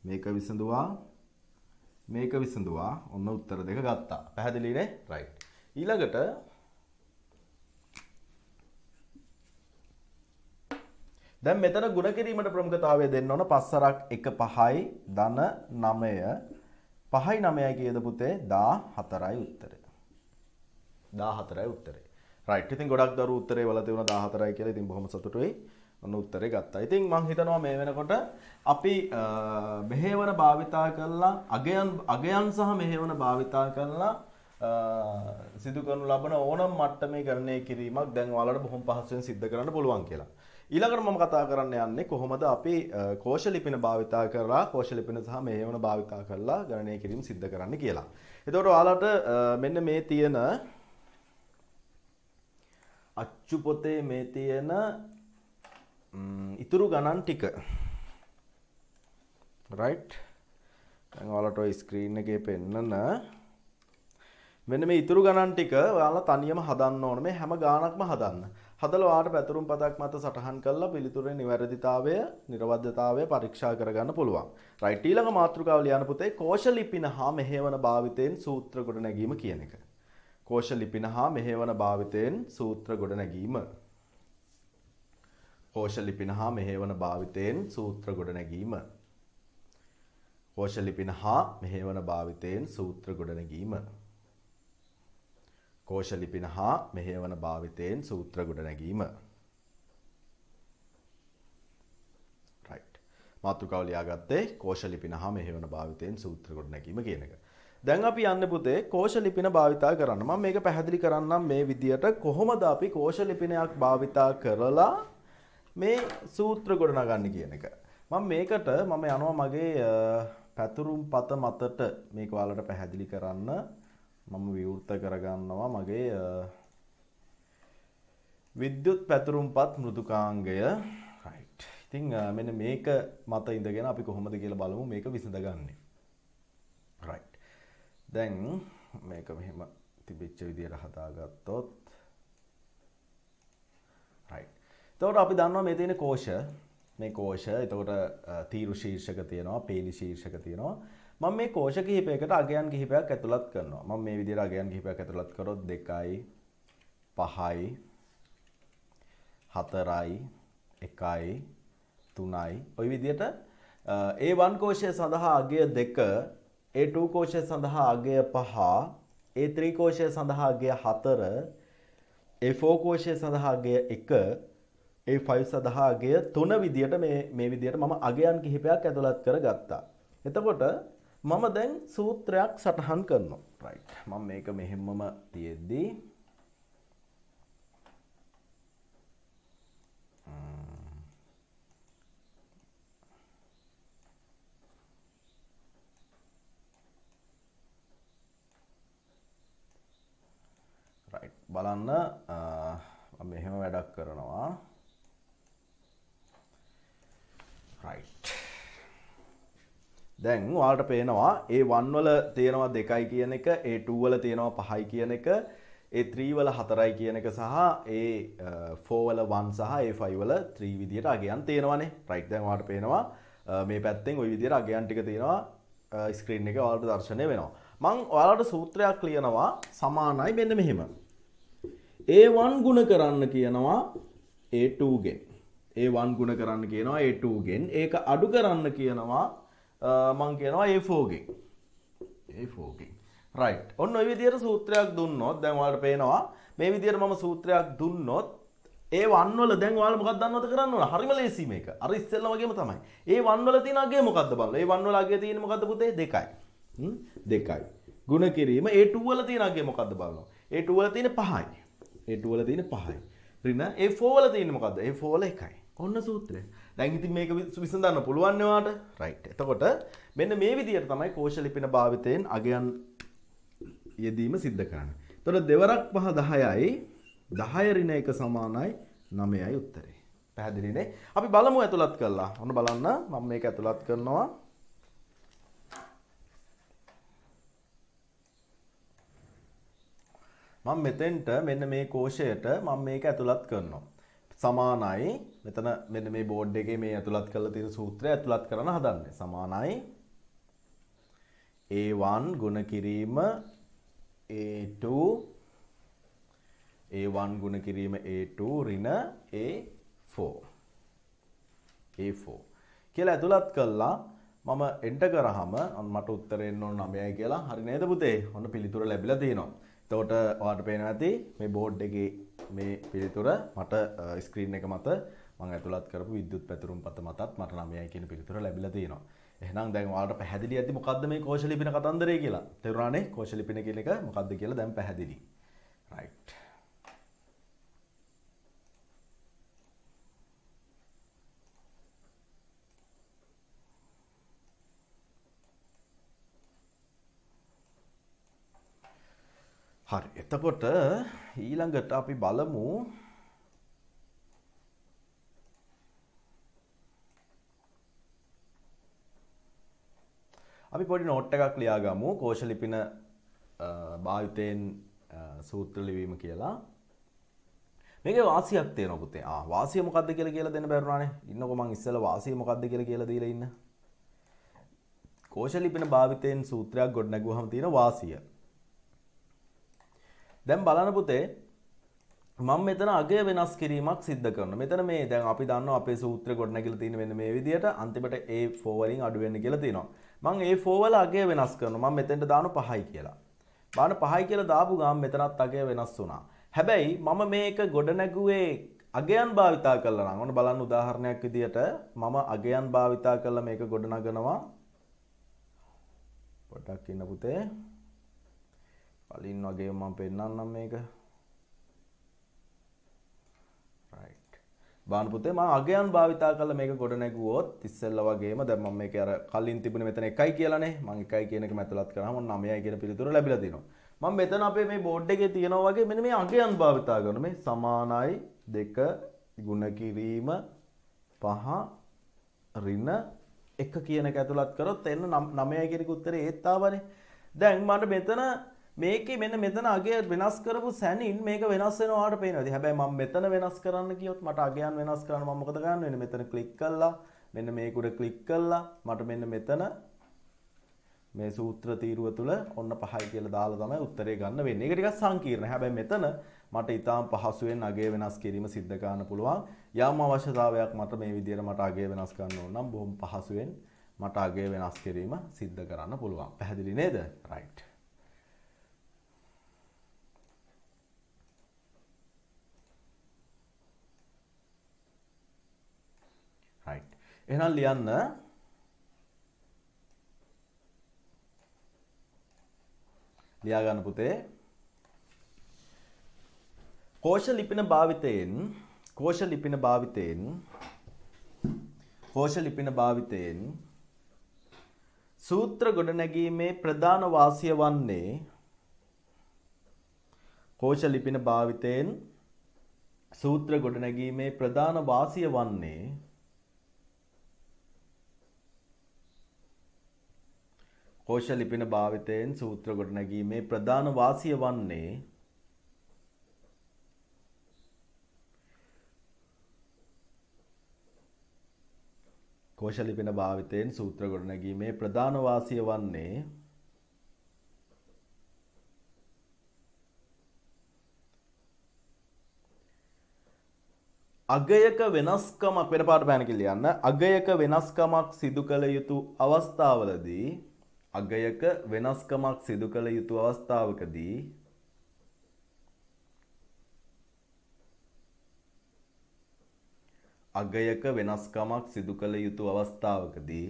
මේක විසඳුවා ඔන්න උත්තර දෙක ගත්තා. පැහැදිලිනේ? රයිට්. ඊළඟට දැන් මෙතන ගුණ කිරීමට ප්‍රමුඛතාවය දෙන්න ඕන 5 වරක් 1 5යි ධන 9 5යි 9යි කීයද පුතේ 14යි උත්තරය. 14යි උත්තරේ. රයිට්. ඉතින් ගොඩක් දරු උත්තරේ වල තිබුණා 14යි කියලා. ඉතින් බොහොම සතුටුයි. ඔන්න උත්තරේ ගත්තා. ඉතින් මම හිතනවා මේ වෙනකොට අපි මෙහෙවන භාවිතා කරලා අගයන් සහ මෙහෙවන භාවිතා කරලා සිදු කරනු ලබන ඕනම මට්ටමේ ගණනය කිරීමක් දැන් ඔයාලට බොහොම පහසුවෙන් සිද්ධ කරන්න පුළුවන් කියලා. ඊළඟට මම කතා කරන්න යන්නේ කොහොමද අපි කෝෂ ලිපින භාවිතා කරලා කෝෂ ලිපින සහ මෙහෙවන භාවිතා කරලා ගණනය කිරීම සිද්ධ කරන්න කියලා. එතකොට ඔයාලට මෙන්න මේ තියෙන අච්චු පොතේ මේ තියෙන ඉතුරු ගණන් ටික right දැන් ඔයාලට ඔය ස්ක්‍රීන් එකේ පෙන්නන මෙන්න මේ ඉතුරු ගණන් ටික ඔයාලා තනියම හදන්න ඕන මේ හැම ගානක්ම හදන්න. හදලා ඔයාලට පැතුරුම් පතක් මත සටහන් කරලා පිළිතුරේ නිවැරදිතාවය, නිර්වද්‍යතාවය පරීක්ෂා කරගන්න පුළුවන්. right ඊළඟ මාතෘකාව ලියන්න පුතේ කෝෂ ලිපින හා මෙහෙවන භාවිතයෙන් සූත්‍ර ගොඩනැගීම කියන එක. කෝෂ ලිපින හා මෙහෙවන භාවිතයෙන් සූත්‍ර ගොඩනැගීම. කෝෂ ලිපින හා මෙහෙවන භාවිතයෙන් සූත්‍ර ගොඩනැගීම. කෝෂ ලිපින හා මෙහෙවන භාවිතයෙන් සූත්‍ර ගොඩනැගීම. කෝෂ ලිපින හා මෙහෙවන භාවිතයෙන් සූත්‍ර ගොඩනැගීම. right මාතෘකාව ලියාගත්තේ කෝෂ ලිපින හා මෙහෙවන භාවිතයෙන් සූත්‍ර ගොඩනැගීම කියන එක. දැන් අපි යන්නේ පුතේ කෝෂ ලිපින භාවිතා කරන්න. මම මේක පැහැදිලි කරන්නම් මේ විදියට කොහොමද අපි කෝෂ ලිපිනයක් භාවිතා කරලා මේ සූත්‍ර ගොඩනගන්නේ කියන එක. මම මේකට යනවා මගේ පැතුරුම් පත මතට මේක ඔයාලට පැහැදිලි කරන්න. මම විවෘත කරගන්නවා මගේ විද්‍යුත් පැතුරුම්පත් මෘදුකාංගය. right. ඉතින් මෙන්න මේක මත ඉඳගෙන අපි කොහොමද කියලා බලමු මේක විසඳගන්නේ. right. දැන් මේක මෙහෙම තිබිච්ච විදියට හදාගත්තොත් right. එතකොට අපි දන්නවා මේ තියෙන කෝෂ මේ කෝෂ එතකොට තීරු ශීර්ෂක තියෙනවා, පේලි ශීර්ෂක තියෙනවා. මම මේ කෝෂ කිහිපයකට අගයන් කිහිපයක් ඇතුළත් කරනවා. මම මේ විදිහට අගයන් කිහිපයක් ඇතුළත් කරොත් 2යි 5යි 4යි 1යි 3යි ඔය විදිහට A1 කෝෂය සඳහා අගය 2, A2 කෝෂය සඳහා අගය 5, A3 කෝෂය සඳහා අගය 4, A4 කෝෂය සඳහා අගය 1, A5 සඳහා අගය 3 විදිහට මේ විදිහට මම අගයන් කිහිපයක් ඇතුළත් කරගත්තා. එතකොට මම දැන් සූත්‍රයක් සටහන් කරනවා. right. මම මේක මෙහෙමම තියෙද්දි right. බලන්න මම මෙහෙම වැඩක් කරනවා. right. දැන් ඔයාලට පේනවා A1 වල තියෙනවා 2යි කියන එක, A2 වල තියෙනවා 5යි කියන එක, A3 වල 4යි කියන එක සහ A4 වල 1 සහ A5 වල 3 විදියට අගයන් තියෙනවානේ. right. දැන් ඔයාලට පේනවා මේ පැත්තෙන් ওই විදියට අගයන් ටික තියෙනවා ස්ක්‍රීන් එකේ ඔයාලට දැర్శණය වෙනවා. මම ඔයාලට සූත්‍රයක් ලියනවා සමානයි මෙන්න මෙහෙම. A1 ගුණ කරන්න කියනවා A2 ගෙන්. A1 ගුණ කරන්න කියනවා A2 ගෙන්. ඒක අඩු කරන්න කියනවා මං කියනවා A4 ගෙන්. A4 ගෙන්. right. ඔන්න ඔය විදියට සූත්‍රයක් දුන්නොත් දැන් ඔයාලට පේනවා මේ විදියට මම සූත්‍රයක් දුන්නොත් A1 වල දැන් ඔයාලා මොකක්ද දන්නවද කරන්න ඕන? හරිම ලේසි මේක. අර ඉස්සෙල්ලා වගේම තමයි. A1 වල තියෙන අගය මොකක්ද බලන්න. A1 වල අගය තියෙන්නේ මොකක්ද පුතේ? 2යි. 2යි. ගුණ කිරීම A2 වල තියෙන අගය මොකක්ද බලන්න. A2 වල තියෙන්නේ 5යි. A2 වල තියෙන්නේ 5යි. ඍණ A4 වල තියෙන්නේ මොකක්ද? A4 වල 1යි. ඔන්න සූත්‍රය. දැන් ඉතින් මේක විසඳන්න පුළුවන් නේ ඔයාලට. right. එතකොට මෙන්න මේ විදිහට තමයි කෝෂ ලිපින භාවිතයෙන් අගයන් යෙදීම සිද්ධ කරන්නේ. එතකොට දෙවරක් 5 10යි 10 ඍණ 1 සමානයි 9යි උත්තරේ. පැහැදිලිනේ? අපි බලමු ඇතුළත් කරලා. ඔන්න බලන්න මම මේක ඇතුළත් කරනවා. මම මෙතෙන්ට මෙන්න මේ කෝෂයට මම මේක ඇතුළත් කරනවා. සමානයි මෙතන මෙන්න මේ බෝඩ් එකේ මේ ඇතුළත් කරලා තියෙන සූත්‍රය ඇතුළත් කරන්න හදන්නේ. සමානයි A1 ගුණ කිරීම A2 A1 ගුණ කිරීම A2 ඍණ A4 කියලා ඇතුළත් කළා. මම එන්ටර් කරාම මට උත්තරේ එන්න ඕන 9යි කියලා. හරි නේද පුතේ? ඔන්න පිළිතුර ලැබිලා තියෙනවා. එතකොට ඔයාලට පේනවා ඇති මේ බෝඩ් එකේ මේ පිළිතුර මට ස්ක්‍රීන් එක මත මම ඇතුළත් කරපු විද්‍යුත් පැතුරුම් පත මතත් මට 9යි කියන පිළිතුර ලැබිලා තියෙනවා. එහෙනම් දැන් ඔයාලට පැහැදිලි ඇති මොකද්ද මේ කෝෂ ලිපින කතන්දරය කියලා. තේරුණානේ කෝෂ ලිපින කියන එක මොකද්ද කියලා දැන් පැහැදිලි. right. හරි. එතකොට ඊළඟට අපි බලමු අපි පොඩි නෝට් එකක් ලියාගමු කෝෂ ලිපින භාවිතයෙන් සූත්‍ර ලිවීම කියලා. මේකේ වාසියක් තියෙනවා පුතේ. වාසිය මොකද්ද කියලා දෙන්න බැරුණානේ. ඉන්නකො මං ඉස්සෙල්ලා වාසිය මොකද්ද කියලා දීලා ඉන්න. කෝෂ ලිපින භාවිතයෙන් සූත්‍රයක් ගොඩනගුවාම තියෙන වාසිය. දැන් බලන්න පුතේ මම මෙතන අගය වෙනස් කිරීමක් සිද්ධ කරනවා. මෙතන මේ දැන් අපි දන්නවා අපේ සූත්‍රය ගොඩනැගිලා තියෙන මෙන්න මේ විදිහට අන්තිමට A4 වලින් අඩු වෙන්න කියලා තියෙනවා. මම A4 වල අගය වෙනස් කරනවා. මම මෙතෙන්ට දානවා 5යි කියලා. බලන්න 5යි කියලා දාපු ගාම මෙතනත් අගය වෙනස් වුණා. හැබැයි මම මේක ගොඩනැගුවේ අගයන් භාවිතා කරලා නම් ඔන්න බලන්න උදාහරණයක් විදිහට මම අගයන් භාවිතා කරලා මේක ගොඩනගනවා. පොඩ්ඩක් ඉන්න පුතේ. කලින් වගේ මම පෙන්නන්නම් මේක. right. බලන්න පුතේ මම අගයන් භාවිතා කරලා මේක ගොඩ නැගුවොත් ඉස්සෙල්ලා වගේම දැන් මම මේක අර කලින් තිබුණේ මෙතන 1යි කියලානේ. මම 1යි කියන එක මැතුලත් කරාම ඔන්න 9යි කියන පිළිතුර ලැබිලා තිනවා. මම මෙතන අපේ මේ බෝඩ් එකේ තියෙනවා වගේ මෙන්න මේ අගයන් භාවිතා කරන මේ සමානයි 2 ගුණ කිරීම 5 ඍණ 1 කියන එක ඇතුළත් කරොත් එන්න 9යි කියන එක උත්තරේ ඒත් ආවනේ. දැන් මට මෙතන මේකේ මෙන්න මෙතන අගය වෙනස් කරපු සැනින් මේක වෙනස් වෙනවා ඔයාලට පේනවා. ඉතින් හැබැයි මම මෙතන වෙනස් කරන්න කියොත් මට අගයන් වෙනස් කරන්න මම මොකද කරන්න වෙන්නේ? මෙතන ක්ලික් කළා මෙන්න මේක උඩ ක්ලික් කළා මට මෙන්න මෙතන මේ සූත්‍ර තීරුව තුල ඔන්න 5යි කියලා දාලා තමයි උත්තරේ ගන්න වෙන්නේ. ඒක ටිකක් සංකීර්ණයි. හැබැයි මෙතන මට ඊටාම් පහසුවෙන් අගය වෙනස් කිරීම සිද්ධ කරන්න පුළුවන්. යම් අවශ්‍යතාවයක් මට මේ විදිහට මට අගය වෙනස් කරන්න ඕන නම් බොහොම පහසුවෙන් මට අගය වෙනස් කිරීම සිද්ධ කරන්න පුළුවන්. පැහැදිලි නේද? right. right. එහෙනම් ලියන්න ලියා ගන්න පුතේ. කෝෂ ලිපින භාවිතයෙන් සූත්‍ර ගොඩනැගීමේ ප්‍රධාන වාසිය වන්නේ කෝෂ ලිපින භාවිතයෙන් සූත්‍ර ගොඩනැගීමේ ප්‍රධාන වාසිය වන්නේ කෝෂ ලිපින භාවිතයෙන් සූත්‍ර ගොඩනැගීමේ ප්‍රධාන වාසිය වන්නේ කෝෂ ලිපින භාවිතයෙන් සූත්‍ර ගොඩනැගීමේ ප්‍රධාන වාසිය වන්නේ අගයක වෙනස්කමක් වෙන පාඩ බෑනකින් ලියන්න. අගයක වෙනස්කමක් සිදු කළ යුතු අවස්ථාවලදී අගයක වෙනස්කමක් සිදු කළ යුතු අවස්ථාවකදී අගයක වෙනස්කමක් සිදු කළ යුතු අවස්ථාවකදී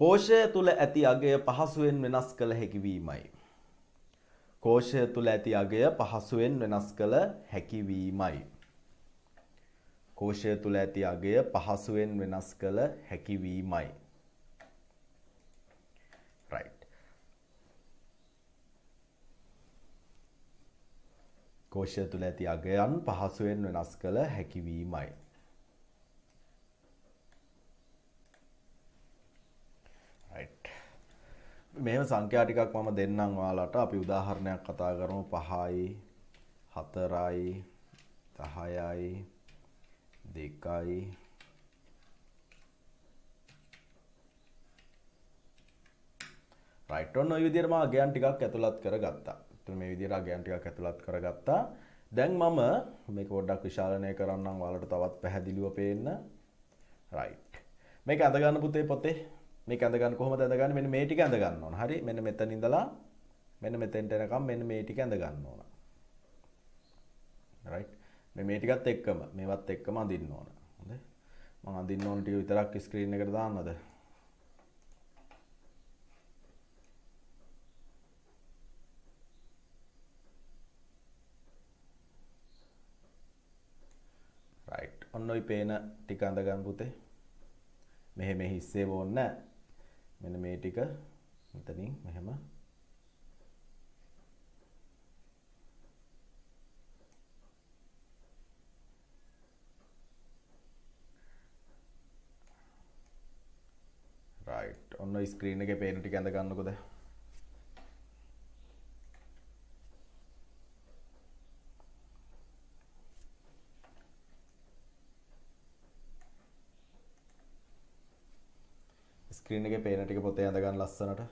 කෝෂය තුල ඇති අගය පහසුවෙන් වෙනස් කළ හැකි වීමයි. කෝෂය තුල ඇති අගය පහසුවෙන් වෙනස් කළ හැකි වීමයි. කෝෂය තුල ඇති අගය පහසුවෙන් වෙනස් කළ හැකි වීමයි. right. කෝෂය තුල ඇති අගයන් පහසුවෙන් වෙනස් කළ හැකි වීමයි. මේව සංඛ්‍යා ටිකක් මම දෙන්නම් ඔයාලට. අපි උදාහරණයක් කතා කරමු. 5යි 4යි 10යි 2යි right. ඔන්න ඔය විදිහට මම අගයන් ටිකක් ඇතුළත් කරගත්තා. එතන මේ විදිහට අගයන් ටිකක් ඇතුළත් කරගත්තා. දැන් මම මේක පොඩ්ඩක් විශාලනය කරන්නම් ඔයාලට තවත් පැහැදිලිව පේන්න. රයිට්. මේක ඇඳ ගන්න පුතේ පොතේ. මේක ඇඳ ගන්න කොහොමද ඇඳ ගන්න? මෙන්න මේ ටික ඇඳ ගන්න ඕන. හරි. මෙන්න මෙතන ඉඳලා මෙන්න මෙතෙන්ට එනකම් මෙන්න මේ ටික ඇඳ ගන්න ඕන. රයිට්. මේ ටිකත් එක්කම මේවත් එක්කම අඳින්න ඕන. හොඳයි. මම අඳින්න ඕන ටික විතරක් ස්ක්‍රීන් එකට දාන්නද? රයිට්. ඔන්න ඔය පේන ටික අඳ ගන්න පුතේ. මෙහෙම හිස්සේ ඕනේ නැහැ. මෙන්න මේ ටික මෙතනින් මෙහෙම රයිට්. ඔන්න ඔය ස්ක්‍රීන් එකේ පේන ටික ඇඳ ගන්නකොද? ස්ක්‍රීන් එකේ පේන ටික පොතේ ඇඳ ගන්න ලස්සනට.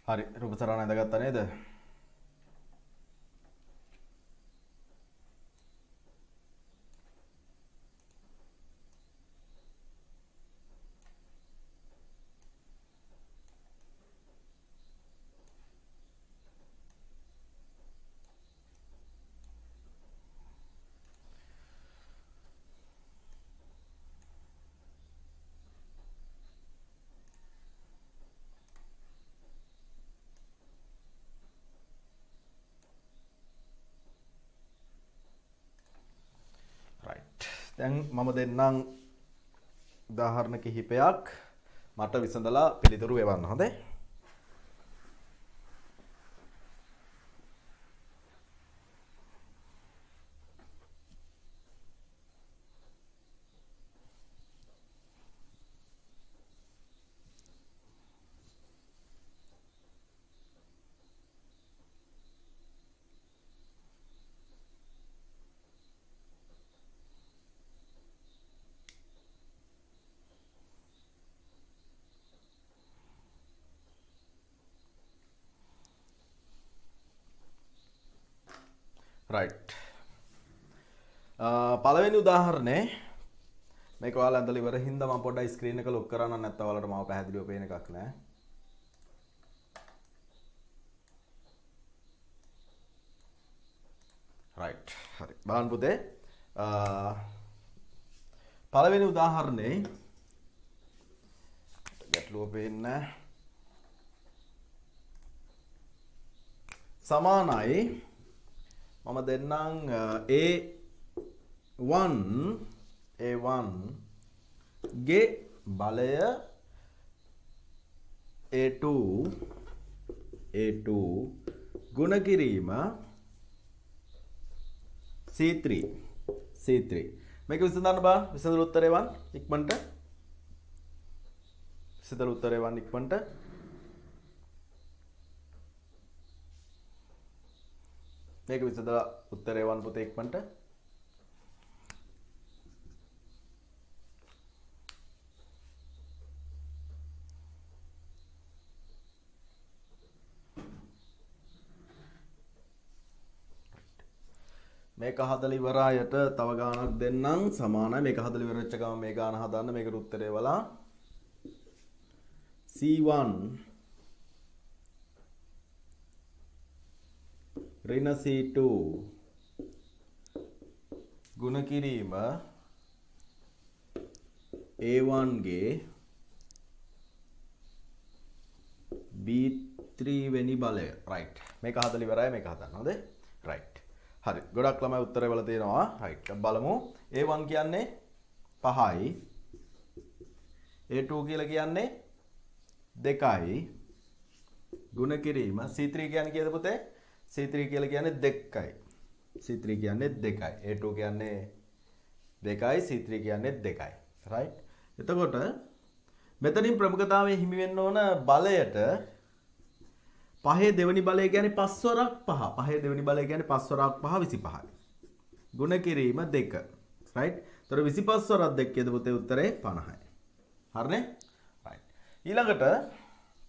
හරි. රූප සරණ ඇඳගත්තා නේද? දැන් මම දෙන්නම් උදාහරණ කිහිපයක් මට විසඳලා පිළිතුරු එවන්න. හොඳයි. රයිට්. පළවෙනි උදාහරණේ මේක ඔයාලා ඇඳලා ඉවර හින්දා මම පොඩ්ඩක් ස්ක්‍රීන් එක ලොක් කරා නම් නැත්නම් ඔයාලට මාව පැහැදිලිව පේන එකක් නෑ. right හරි බලන්න පුතේ පළවෙනි උදාහරණේ ගැටලුව පේන්නේ සමානයි මම දෙන්නම් A1 ගේ බලය A2 ගුණ කිරීම C3 මේක විසඳන්න බා විසඳන උත්තරේ වන් ඉක්මනට විසඳන උත්තරේ වන් ඉක්මනට මේක විසඳලා උත්තරේ වන් පුතේ ඉක්මනට මේක හදලා ඉවරායට තව ගානක් දෙන්නම් සමානයි මේක හදලා ඉවර වෙච්ච ගමන් මේ ගාන හදන්න මේකට උත්තරේ වලා C1 ඍණ C2 ගුණ කිරීම A1 ගේ B3 වෙනි බලය right මේක හදලා ඉවරයි මේක හදන්න හොඳේ right හරි ගොඩක් ළමයි උත්තරේ වල තියෙනවා right බලමු A1 කියන්නේ 5යි A2 කියලා කියන්නේ 2යි ගුණ කිරීම C3 කියන්නේ කීයද පුතේ C3 කියලා කියන්නේ 2යි C3 කියන්නේ 2යි A2 කියන්නේ 2යි C3 කියන්නේ 2යි right එතකොට මෙතනින් ප්‍රමුඛතාවයේ හිමි වෙන්න ඕන බලයට පහේ දෙවෙනි බලය කියන්නේ 5 වරක් 5 පහේ දෙවෙනි බලය කියන්නේ 5 වරක් 5 25යි ගුණ කිරීම 2 right ତොර 25 වරක් 2 කියද පුතේ උත්තරේ 50යි හරිනේ right ඊළඟට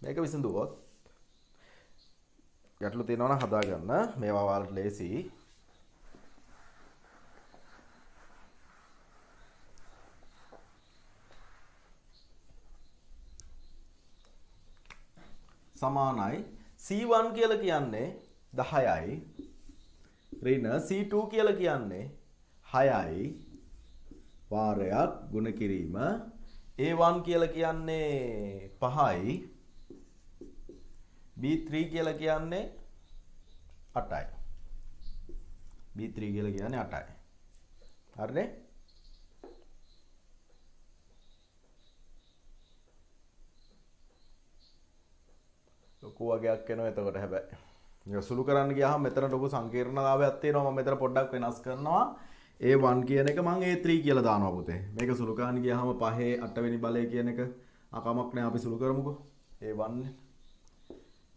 මේක විසඳුවොත් ගැටලු තියෙනවා නම් හදාගන්න මේවා ඔයාලට ලේසි සමානයි C1 කියලා කියන්නේ 10යි ඍණ C2 කියලා කියන්නේ 6යි වාරයක් ගුණ කිරීම A1 කියලා කියන්නේ 5යි B3 කියලා කියන්නේ 8යි B3 කියලා කියන්නේ 8යි හරිනේ ලොකු වගේක් එනවා එතකොට හැබැයි. මේක සුළු කරන්න ගියාම මෙතන ලොකු සංකීර්ණතාවයක් තියෙනවා. මම මෙතන පොඩ්ඩක් වෙනස් කරනවා. A1 කියන එක මම A3 කියලා දානවා පුතේ. මේක සුළු කරන්න ගියාම 5 8 වෙනි බලය කියන එක අකමක් නෑ අපි සුළු කරමුකෝ. A1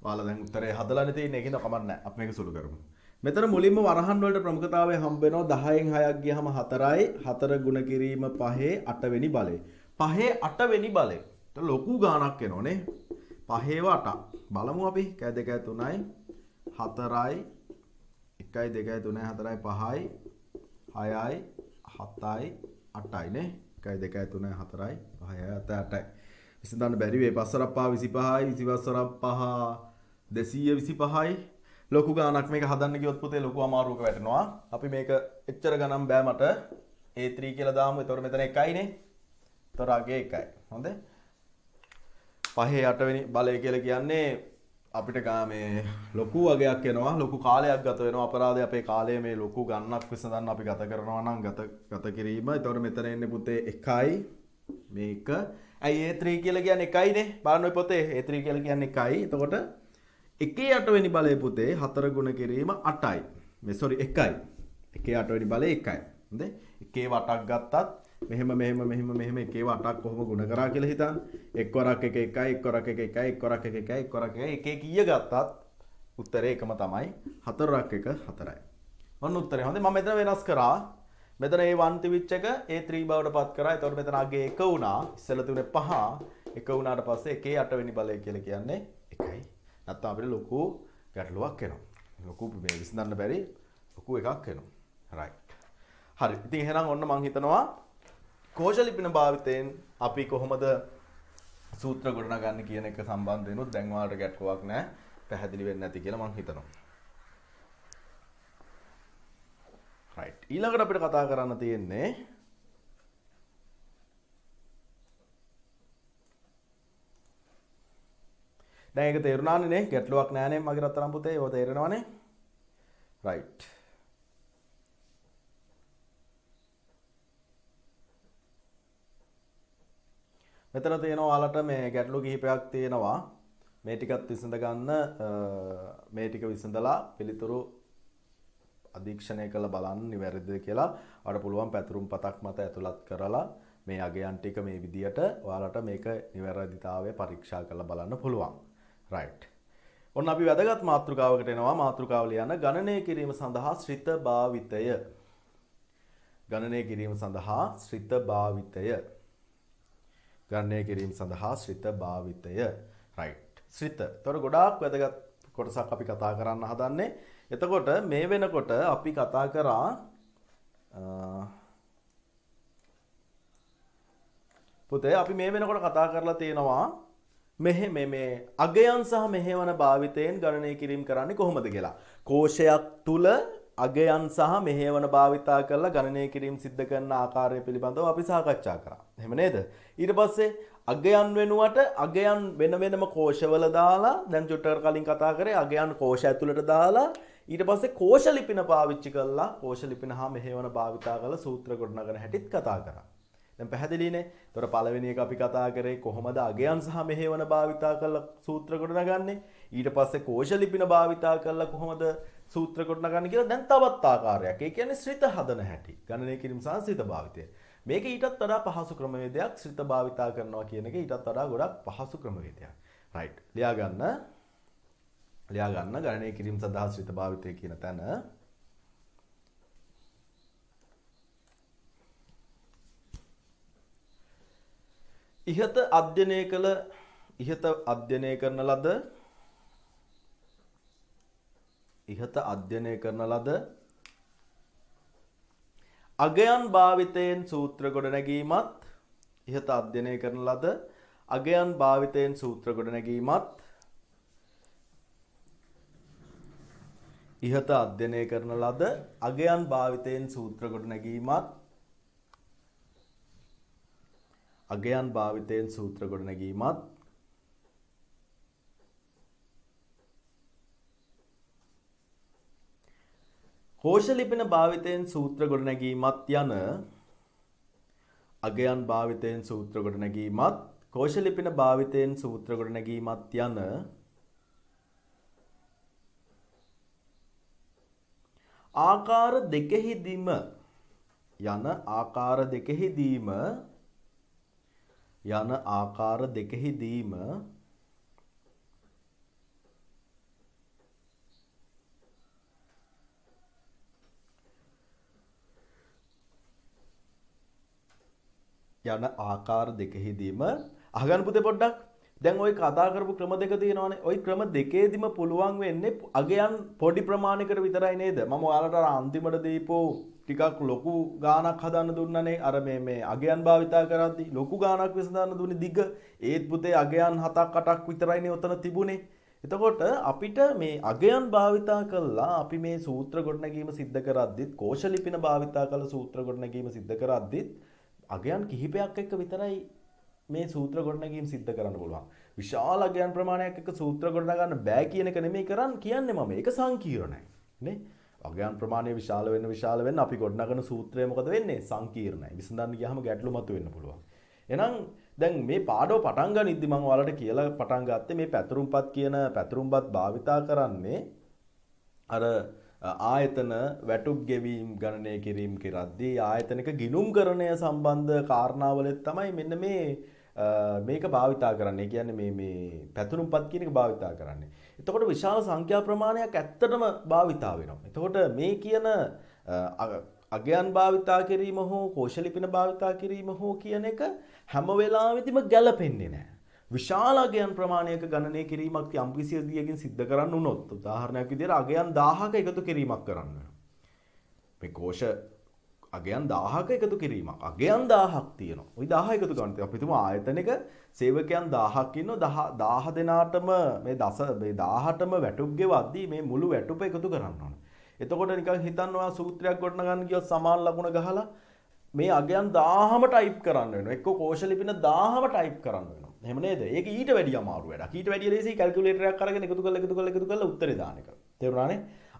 ඔයාලා දැන් උත්තරේ හදලානේ තියෙන්නේ. ඒකින්ද කමක් නෑ. අපි මේක සුළු කරමු. මෙතන මුලින්ම වරහන් වලට ප්‍රමුඛතාවය හම්බ වෙනවා 10න් 6ක් ගියාම 4යි 4 ගුණ කිරීම 5 8 වෙනි බලය. 5 8 වෙනි බලය. ඒක ලොකු ගාණක් එනෝනේ. 5 8 බලමු අපි කෑ 2 3යි 4යි 1යි 2යි 3යි 4යි 5යි 6යි 7යි 8යි නේ 1යි 2යි 3යි 4යි 5යි 7යි 8යි විසඳන්න බැරි වේ 5 වරක් 5 25යි 25 වරක් 5 225යි ලොකු ගාණක් මේක හදන්න ගියොත් පුතේ ලොකු අමාරුවක වැටෙනවා අපි මේක එච්චර ගණන් බෑ මට A3 කියලා දාමු එතකොට මෙතන 1යි නේ එතකොට අගේ 1යි හොඳේ 5 8 වෙනි බලය කියලා කියන්නේ අපිට මේ ලොකු වගයක් එනවා ලොකු කාලයක් ගත වෙනවා අපරාධය අපේ කාලය මේ ලොකු ගණනක් විසඳන්න අපි ගත කරනවා නම් ගත කිරීම එතකොට මෙතන එන්නේ පුතේ 1යි මේක ඇයි A3 කියලා කියන්නේ 1යි නේ බලන්න ඔය පොතේ A3 කියලා කියන්නේ 1යි එතකොට 1 8 වෙනි බලය පුතේ 4 ගුණ කිරීම 8යි මේ sorry 1යි 1 8 වෙනි බලය 1යි හොඳේ 1 වටක් ගත්තත් මෙහෙම එකේ වටක් කොහොම ගුණ කරා කියලා හිතන්න එක් වරක් 1 1යි එක් වරක් 1 1යි එක් වරක් 1 1යි එක් වරක් 1 එකේ කීය ගත්තත් උත්තරේ එකම තමයි 4ක් 1 4යි ඔන්න උත්තරේ හොඳයි මම මෙතන වෙනස් කරා මෙතන A1 තිබිච්ච එක A3 බවට පත් කරා එතකොට මෙතන අගේ 1 වුණා ඉස්සෙල්ලා තිබුණේ 5 1 වුණාට පස්සේ එකේ 8 වෙනි බලය කියලා කියන්නේ 1යි නැත්නම් අපිට ලොකු ගැටලුවක් එනවා ලොකු මේ විසඳන්න බැරි ලොකු එකක් එනවා right හරි ඉතින් එහෙනම් ඔන්න මම හිතනවා කෝෂ ලිපින භාවිතයෙන් අපි කොහොමද සූත්‍ර ගොඩනගන්නේ කියන එක සම්බන්ධ වෙනුත් දැන් ඔයාලට ගැටලුවක් නැහැ. පැහැදිලි වෙන්නේ නැති කියලා මම හිතනවා. right. ඊළඟට අපිට කතා කරන්න තියෙන්නේ දැන් ඒක තේරුණානේ නේ? ගැටලුවක් නැහැ නේ මගේ රත්තරන් පුතේ. ඒක තේරෙනවනේ? right. මෙතන තියෙනවා ඔයාලට මේ ගැටලු කිහිපයක් තියෙනවා. මේ ටිකත් විසඳ ගන්න මේ ටික විසඳලා පිළිතුරු අධීක්ෂණය කරලා බලන්න නිවැරදිද කියලා ඔයාලට පුළුවන් පැතුරුම් පතක් මත ඇතුළත් කරලා මේ අගයන් ටික මේ විදියට ඔයාලට මේක නිවැරදිතාවය පරීක්ෂා කරලා බලන්න පුළුවන්. right. ඔන්න අපි වැදගත් මාතෘකාවකට එනවා. මාතෘකාව ලියන්න ගණනය කිරීම සඳහා ශ්‍රිත භාවිතය. ගණනය කිරීම සඳහා ශ්‍රිත භාවිතය. ගණනය කිරීම සඳහා ශ්‍රිත භාවිතය. right. ශ්‍රිත. ඒතර ගොඩාක් වැදගත් කොටසක් අපි කතා කරන්න හදන්නේ. එතකොට මේ වෙනකොට අපි කතා කරා පුතේ අපි මේ වෙනකොට කතා කරලා තියෙනවා මේ අගයන් සහ මෙහෙවන භාවිතයෙන් ගණනය කිරීම කරන්නේ කොහොමද කියලා. කෝෂයක් තුල අගයන් සහ මෙහෙවන භාවිතා කරලා ගණනය කිරීම සිද්ධ කරන ආකාරය පිළිබඳව අපි සාකච්ඡා කරා. එහෙම නේද? ඊට පස්සේ අගයන් වෙනුවට අගයන් වෙන වෙනම කෝෂවල දාලා දැන් චුට්ටකට කලින් කතා කරේ අගයන් කෝෂ ඇතුළට දාලා ඊට පස්සේ කෝෂ ලිපින පාවිච්චි කරලා කෝෂ ලිපින හා මෙහෙවන භාවිතා කරලා සූත්‍ර ගොඩනගන හැටිත් කතා කරා. දැන් පැහැදිලිනේ. ඒතර පළවෙනි එක අපි කතා කරේ කොහොමද අගයන් සහ මෙහෙවන භාවිතා කරලා සූත්‍ර ගොඩනගන්නේ. ඊට පස්සේ කෝෂ ලිපින භාවිතා කරලා කොහොමද සූත්‍ර ගොඩනගන්නේ කියලා දැන් තවත් ආකාරයක්. ඒ කියන්නේ ශ්‍රිත හදන හැටි. ගණනය කිරීම සහ ශ්‍රිත භාවිතය. මේක ඊටත් වඩා පහසු ක්‍රමවේදයක්. ශ්‍රිත භාවිතා කරනවා කියන එක ඊටත් වඩා ගොඩක් පහසු ක්‍රමවේදයක්. right. ලියා ගන්න ගණනය කිරීම සඳහා ශ්‍රිත භාවිතය කියන තැන ඉහත අධ්‍යයනය කරන ලද අගයන් භාවිතයෙන් සූත්‍ර ගොඩනැගීමත් ඉහත අධ්‍යයනය කරන ලද අගයන් භාවිතයෙන් සූත්‍ර ගොඩනැගීමත් ඉහත අධ්‍යයනය කරන ලද අගයන් භාවිතයෙන් සූත්‍ර ගොඩනැගීමත් අගයන් භාවිතයෙන් සූත්‍ර ගොඩනැගීමත් කෝෂ ලිපින භාවිතයෙන් සූත්‍ර ගොඩනැගීමත් යන අගයන් භාවිතයෙන් සූත්‍ර ගොඩනැගීමත් කෝෂ ලිපින භාවිතයෙන් සූත්‍ර ගොඩනැගීමත් යන ආකාර දෙකෙහිදීම අහගන්න පුතේ පොඩ්ඩක්. දැන් ওই කතා කරපු ක්‍රම දෙක තියෙනවානේ. ওই ක්‍රම දෙකේදීම පුළුවන් වෙන්නේ අගයන් පොඩි ප්‍රමාණයකට විතරයි නේද? මම ඔයාලට අර අන්තිමට දීපෝ ටිකක් ලොකු ගාණක් හදන්න දුන්නනේ. අර මේ අගයන් භාවිතා කරද්දි ලොකු ගාණක් විසඳන්න දුන්නේ දිග. ඒත් පුතේ අගයන් 7ක් 8ක් විතරයිනේ උතන තිබුණේ. එතකොට අපිට මේ අගයන් භාවිතා කළා අපි මේ සූත්‍ර ගොඩනැගීම සිද්ධ කරද්දිත් කෝෂ ලිපින භාවිතා කළ සූත්‍ර ගොඩනැගීම සිද්ධ කරද්දිත් අගයන් කිහිපයක් එක්ක විතරයි මේ සූත්‍ර ගොඩනැගීම සිද්ධ කරන්න පුළුවන්. විශාල අගයන් ප්‍රමාණයක් එක්ක සූත්‍ර ගොඩනගන්න බෑ කියන එක නෙමෙයි කියන්නේ මම. ඒක සංකීර්ණයි. නේ? අගයන් ප්‍රමාණය විශාල වෙන්න අපි ගොඩනගන සූත්‍රය මොකද වෙන්නේ? සංකීර්ණයි. විසඳන්න ගියාම ගැටලු මතුවෙන්න පුළුවන්. එහෙනම් දැන් මේ පාඩම පටන් ගනිද්දි මම ඔයාලට කියලා පටන් ගත්තේ මේ පැතුරුම්පත් කියන පැතුරුම්පත් භාවිතා කරන්නේ අර ආයතන වැටුප් ගෙවීම් ගණනය කිරීම කරද්දී ආයතනික ගිණුම්කරණය සම්බන්ධ කාරණාවලත් තමයි මෙන්න මේක භාවිතා කරන්නේ. කියන්නේ මේ පැතුරුම්පත් කියන එක භාවිතා කරන්නේ. එතකොට විශාල සංඛ්‍යා ප්‍රමාණයක් ඇත්තටම භාවිතා වෙනවා. එතකොට මේ කියන අගයන් භාවිතා කිරීම හෝ කෝෂ ලිපින භාවිතා කිරීම හෝ කියන එක හැම වෙලාවෙදිම ගැලපෙන්නේ නැහැ. විශාල අගයන් ප්‍රමාණයක ගණනය කිරීමක් යම් කිසි දියකින් සිද්ධ කරන්න උනොත් උදාහරණයක් විදිහට අගයන් 1000ක එකතු කිරීමක් කරන්න වෙනවා. මේ කෝෂ අගයන් 1000ක එකතු කිරීමක්. අගයන් 1000ක් තියෙනවා. ওই 1000 එකතු කරනවා. අපි හිතමු ආයතනයක සේවකයන් 1000ක් ඉන්නවා. 1000 දෙනාටම මේ 18ම වැටුප් ගෙවද්දී මේ මුළු වැටුප එකතු කරන්න ඕනේ. එතකොට නිකන් හිතන්න ඔයා සූත්‍රයක් ගොඩනගන්න ගියොත් සමාන ලකුණ ගහලා මේ අගයන් 1000ම ටයිප් කරන්න වෙනවා. එක්ක කෝෂ ලිපින 1000ම ටයිප් කරන්න වෙනවා. එහෙම නේද? ඒක ඊට වැඩිය අමාරු වැඩක්. ඊට වැඩිය ලේසි කැල්කියුලේටරයක් අරගෙන එකතු කරලා උත්තරේ දාන එක. තේරුණානේ?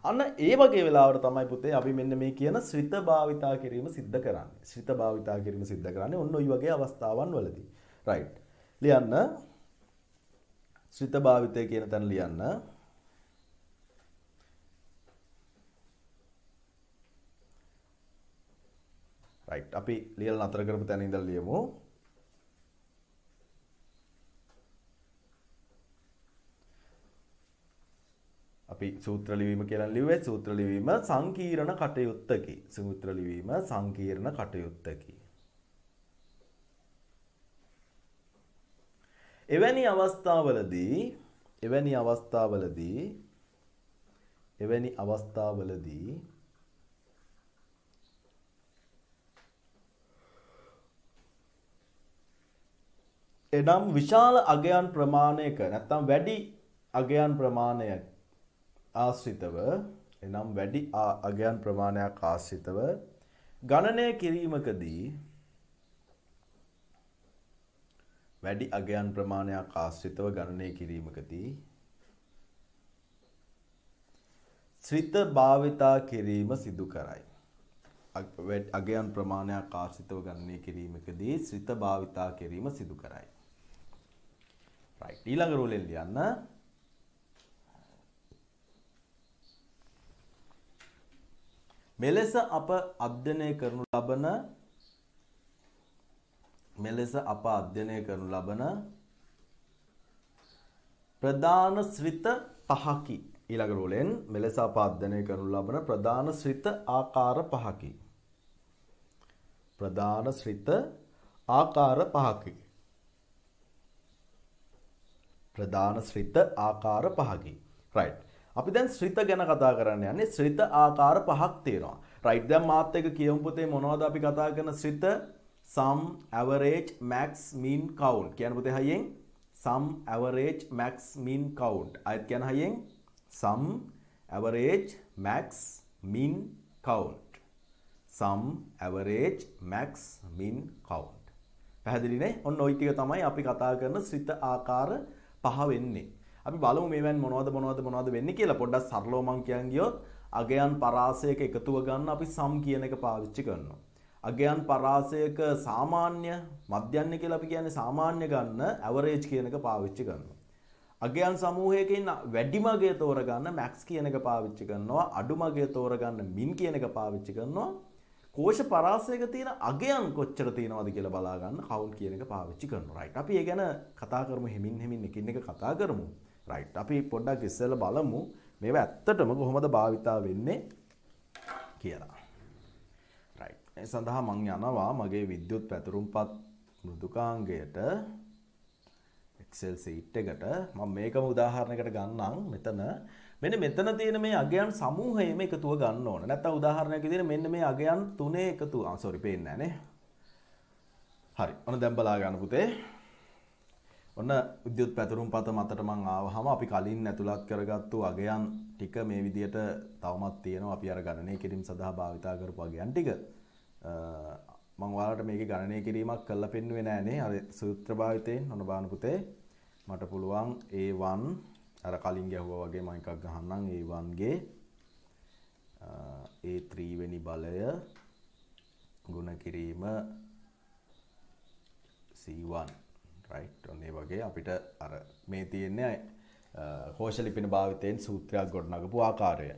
අන්න ඒ වගේ වෙලාවට තමයි පුතේ අපි මෙන්න මේ කියන ශ්‍රිත භාවිතා කිරීම සිද්ධ කරන්නේ. ශ්‍රිත භාවිතා කිරීම සිද්ධ කරන්නේ ඔන්න ඔය වගේ අවස්ථාවන් වලදී. රයිට්. ලියන්න. ශ්‍රිත භාවිතය කියන තැන ලියන්න. රයිට්. අපි ලියලා නතර කරපු තැන ඉඳලා ලියමු. අපි සූත්‍ර ලිවීම කියලා ලිව්වේ සූත්‍ර ලිවීම සංකීර්ණ කටයුත්තකි. සූත්‍ර ලිවීම සංකීර්ණ කටයුත්තකි. එවැනි අවස්ථාවලදී එනම් විශාල අගයන් ප්‍රමාණයක නැත්නම් වැඩි අගයන් ප්‍රමාණයක් ආශ්‍රිතව ගණනය කිරීමකදී ශ්‍රිත භාවිතා කිරීම සිදු කරයි. අගයන් ප්‍රමාණයක් ආශ්‍රිතව ගණනය කිරීමකදී ශ්‍රිත භාවිතා කිරීම සිදු කරයි. රයිට්. ඊළඟ රූලෙන් ලියන්න. මෙලෙස අප අධ්‍යයනය කරනු ලබන ප්‍රධාන ශ්‍රිත පහකි. ඊළඟ රූලෙන් මෙලෙස අප අධ්‍යයනය කරනු ලබන ප්‍රධාන ශ්‍රිත ආකාර පහකි. රයිට්. අපි දැන් ශ්‍රිත ගැන කතා කරන්න යන්නේ. ශ්‍රිත ආකාර පහක් තියෙනවා. රයිට්. දැන් මාත් එක්ක කියමු පුතේ මොනවද අපි කතා කරන ශ්‍රිත? sum, average, max, mean, count. කියන පුතේ හයියෙන් sum, average, max, mean, count. අයත් කියන හයියෙන් sum, average, max, mean, count. sum, average, max, mean, count. පැහැදිලිනේ? ඔන්න ওই ටික තමයි අපි කතා කරන ශ්‍රිත ආකාර පහ වෙන්නේ. අපි බලමු මේවෙන් මොනවද වෙන්නේ කියලා. පොඩ්ඩක් සරලව මං කියන් ගියොත් අගයන් පරාසයක එකතුව ගන්න අපි සම් කියන එක පාවිච්චි කරනවා. අගයන් පරාසයක සාමාන්‍ය මධ්‍යන්‍ය කියලා අපි කියන්නේ සාමාන්‍ය ගන්න ඇවරේජ් කියන එක පාවිච්චි කරනවා. අගයන් සමූහයක ඉන්න වැඩිම අගය තෝරගන්න මැක්ස් කියන එක පාවිච්චි කරනවා. අඩුම අගය තෝරගන්න මින් කියන එක පාවිච්චි කරනවා. කෝෂ පරාසයක තියෙන අගයන් කොච්චර තියෙනවද කියලා බලා ගන්න කවුන්ට් කියන එක පාවිච්චි කරනවා. රයිට්. අපි ඒ ගැන කතා කරමු හෙමින් එකින් එක කතා කරමු. රයිට්. අපි පොඩ්ඩක් ඉස්සෙල්ලා බලමු මේවා ඇත්තටම කොහොමද භාවිතා වෙන්නේ කියලා. රයිට්. ඒ සඳහා මම යනවා මගේ විද්‍යුත් පැතුරුම්පත් මෘදුකාංගයට Excel sheet එකට. මම මේකම උදාහරණයකට ගන්නම්. මෙතන තියෙන මේ අගයන් සමූහයේම එකතුව ගන්න ඕන. නැත්නම් උදාහරණයක් විදිහට මෙන්න මේ අගයන් තුනේ එකතුව. පේන්නේ නැහැ නේ. හරි. ඔන්න දැන් බලා ගන්න පුතේ. ඔන්න විද්‍යුත් පැතුරුම්පත මතට මං ආවහම අපි කලින් ඇතුළත් කරගත්තු අගයන් ටික මේ විදියට තවමත් තියෙනවා. අපි අර ගණනය කිරීම සඳහා භාවිතා කරපු අගයන් ටික. මම ඔයාලට මේකේ ගණනය කිරීමක් කරලා පෙන්නුවේ නෑනේ. අර සූත්‍ර භාවිතයෙන් ඔන්න බලන්න පුතේ. මට පුළුවන් A1 අර කලින් ගැහුවා වගේ මම එකක් ගහන්නම් A1 ගේ A3 වෙනි බලය ගුණ කිරීම C1 right ඔන්න ඒ වගේ අපිට අර මේ තියෙන්නේ කෝෂ ලිපින භාවිතයෙන් සූත්‍රයක් ගොඩනගපු ආකාරය.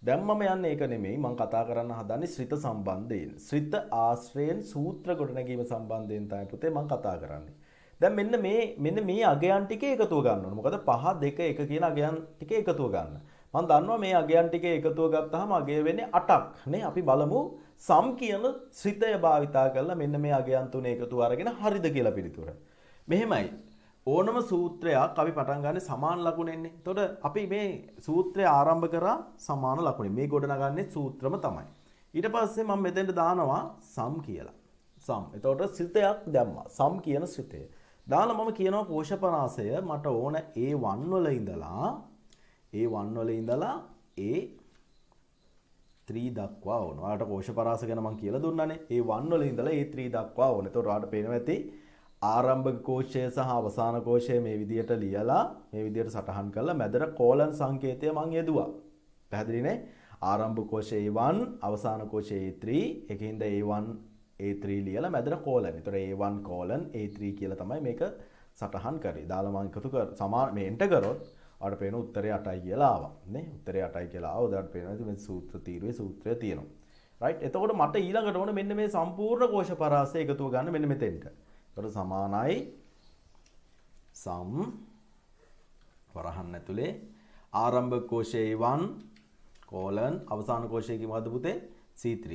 දැන් මම යන්නේ ඒක නෙමෙයි මම කතා කරන්න හදන්නේ ශ්‍රිත සම්බන්ධයෙන්. ශ්‍රිත ආශ්‍රයෙන් සූත්‍ර ගොඩනැගීම සම්බන්ධයෙන් තමයි පුතේ මම කතා කරන්නේ. දැන් මෙන්න මේ අගයන් ටික එකතුව ගන්න ඕනේ. මොකද 5 2 1 කියන අගයන් ටික එකතුව ගන්න. මම දන්නවා මේ අගයන් ටික එකතුව ගත්තාම අගය වෙන්නේ 8ක් නේ. අපි බලමු සම් කියන ශ්‍රිතය භාවිතා කරලා මෙන්න මේ අගයන් තුන එකතුව අරගෙන හරිද කියලා පිළිතුර. මෙහෙමයි. ඕනම සූත්‍රයක් අපි පටන් ගන්න සමාන ලකුණෙන්නේ. එතකොට අපි මේ සූත්‍රය ආරම්භ කරා සමාන ලකුණෙන්. මේ ගොඩ නගන්නේ සූත්‍රම තමයි. ඊට පස්සේ මම මෙතෙන්ට දානවා සම් කියලා. සම්. එතකොට ශ්‍රිතයක් දැම්මා. සම් කියන ශ්‍රිතය. දාලා මම කියනවා කෝෂ පරාසය මට ඕන A1 වල ඉඳලා A3 දක්වා ඕන. ඔයාලට කෝෂ පරාස ගැන මම කියලා දුන්නානේ. A1 වල ඉඳලා A3 දක්වා ඕන. එතකොට ඔයාලට පේනවා ඇති ආරම්භක කෝෂය සහ අවසාන කෝෂය මේ විදිහට ලියලා මේ විදිහට සටහන් කරලා මැදට කෝලන් සංකේතය මම යෙදුවා. පැහැදිලිනේ? ආරම්භ කෝෂය A1 අවසාන කෝෂය A3 එකකින්ද A1 A3 ලියලා මැදට කෝලන්. ඒතර A1 කෝලන් A3 කියලා තමයි මේක සටහන් කරේ. දාලා මම එකතු කර සමාන මේ එන්ටර් කරොත් ඔයාලට පේන උත්තරය 8යි කියලා ආවා. නේ? උත්තරය 8යි කියලා ආවා. ඔයාලට පේනවා මේ සූත්‍ර තීරුවේ සූත්‍රය තියෙනවා. රයිට්? එතකොට මට ඊළඟට ඕන මෙන්න මේ සම්පූර්ණ කෝෂ පරාසය එකතුව ගන්න මෙන්න මෙතෙන්ට. එතකොට සමානයි සම් වරහන් ඇතුලේ ආරම්භක කෝෂය A1 කෝලන් අවසාන කෝෂය කිව්වද පුතේ C3.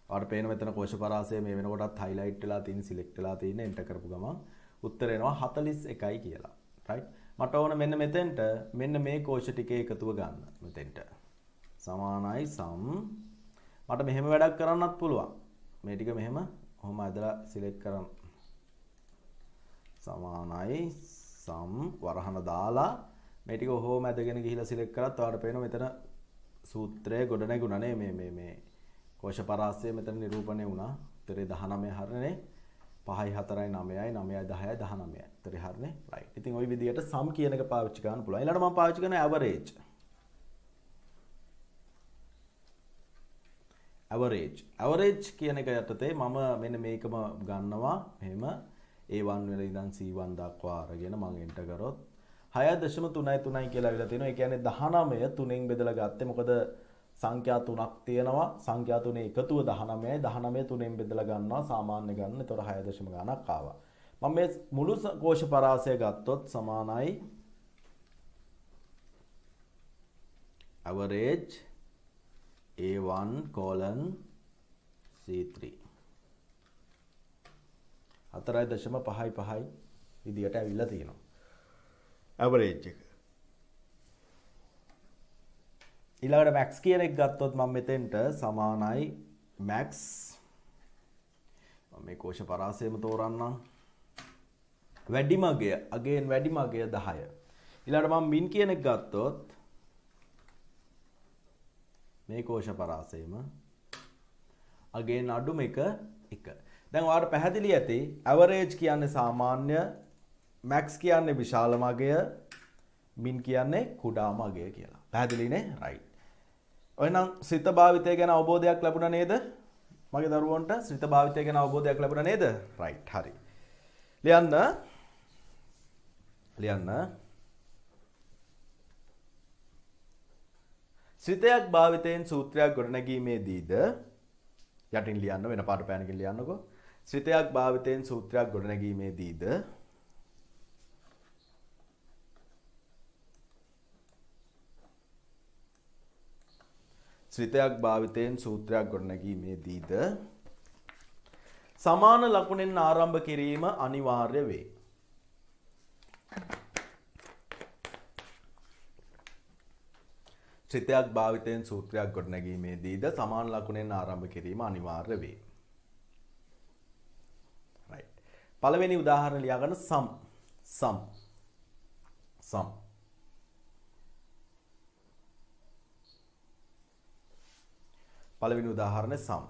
ඔයාලට පේන මෙතන කෝෂ පරාසය මේ වෙනකොටත් highlight වෙලා තියෙන select වෙලා තියෙන enter කරපු ගමන් උත්තර එනවා 41යි කියලා. right? මට ඕන මෙන්න මෙතෙන්ට මෙන්න මේ කෝෂ ටිකේ එකතුව ගන්න මෙතෙන්ට. සමානයි සම් මට මෙහෙම වැඩක් කරන්නත් පුළුවන්. මේ ටික මෙහෙම කොහොම ඇදලා select කරන්න. සමානයි සම් වරහන දාලා මේ ටික කොහොම ඇදගෙන ගිහිලා select කරත් ඔයාලට පේනවා මෙතන සූත්‍රය ගොඩ නැගුණා නේ මේ කෝෂ පරාසය මෙතන නිරූපණය වුණා. උත්තරේ 19 හරිනේ. 5යි 4යි 9යි 9යි 10යි 19යි. උත්තරේ හරිනේ. right. ඉතින් ওই විදිහට sum කියන එක පාවිච්චි කරන්න පුළුවන්. ඊළඟට මම පාවිච්චි කරන average. average කියන එක යටතේ මම මෙන්න මේකම ගන්නවා. මෙහෙම A1 වල ඉඳන් C1 දක්වා අරගෙන මම enter කරොත් 6.33 කියලා අවිලා තියෙනවා. ඒ කියන්නේ 19 3න් බෙදලා ගත්තේ. මොකද සංඛ්‍යා 3ක් තියෙනවා. සංඛ්‍යා 3 එකතුව 19යි. 19 3න් බෙදලා ගන්නවා. සාමාන්‍ය ගන්න. ඒතකොට 6 ගණක් ආවා. මම මේ මුළු කෝෂ පරාසය ගත්තොත් සමානයි average A1 colon C3 4.55 විදියට ඇවිල්ලා තියෙනවා. average එක. ඊළඟට max කියන එක ගත්තොත් මම මෙතෙන්ට සමානයි max මම මේ කෝෂ පරාසයම තෝරන්නම්. වැඩිම අගය අගයෙන් වැඩිම අගය 10. ඊළඟට මම min කියන එක ගත්තොත් මේ කෝෂ පරාසයම අගයෙන් අඩුම එක 1. දැන් ඔයාලට පැහැදිලි ඇති average කියන්නේ සාමාන්‍ය, max කියන්නේ විශාලම අගය, min කියන්නේ කුඩාම අගය කියලා. පැහැදිලිනේ? right. එහෙනම් ශ්‍රිත භාවිතය ගැන අවබෝධයක් ලැබුණා නේද? මගේ දරුවන්ට ශ්‍රිත භාවිතය ගැන අවබෝධයක් ලැබුණා නේද? right. හරි. ලියන්න. ශ්‍රිතයක් භාවිතයෙන් සූත්‍රයක් ගොඩනැගීමේදීද යටින් ලියන්න වෙන පාට පෑනකින් ලියන්නකෝ. ශ්‍රිතයක් භාවිතයෙන් සූත්‍රයක් ගොඩනැගීමේදීද සමාන ලකුණෙන් ආරම්භ කිරීම අනිවාර්ය වේ. ශ්‍රිතයක් භාවිතයෙන් සූත්‍රයක් ගොඩනැගීමේදීද සමාන ලකුණෙන් ආරම්භ කිරීම අනිවාර්ය වේ. right. පළවෙනි උදාහරණ ලියා ගන්න sum. පළවෙනි උදාහරණය sum.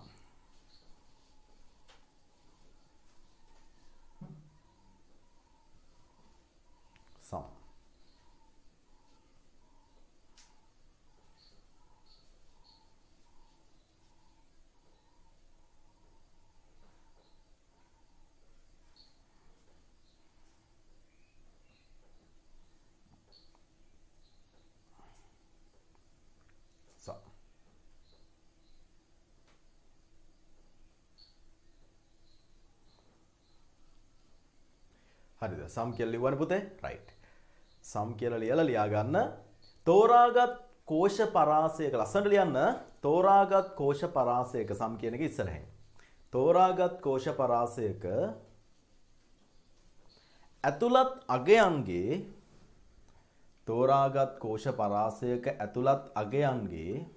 හරිද? sum කියලා ලියවන්න පුතේ. right. sum කියලා ලියා ගන්න. තෝරාගත් කෝෂ පරාසයක ලස්සනට ලියන්න. තෝරාගත් කෝෂ පරාසයක sum කියන එක ඉස්සරහින්. තෝරාගත් කෝෂ පරාසයක ඇතුළත් අගයන්ගේ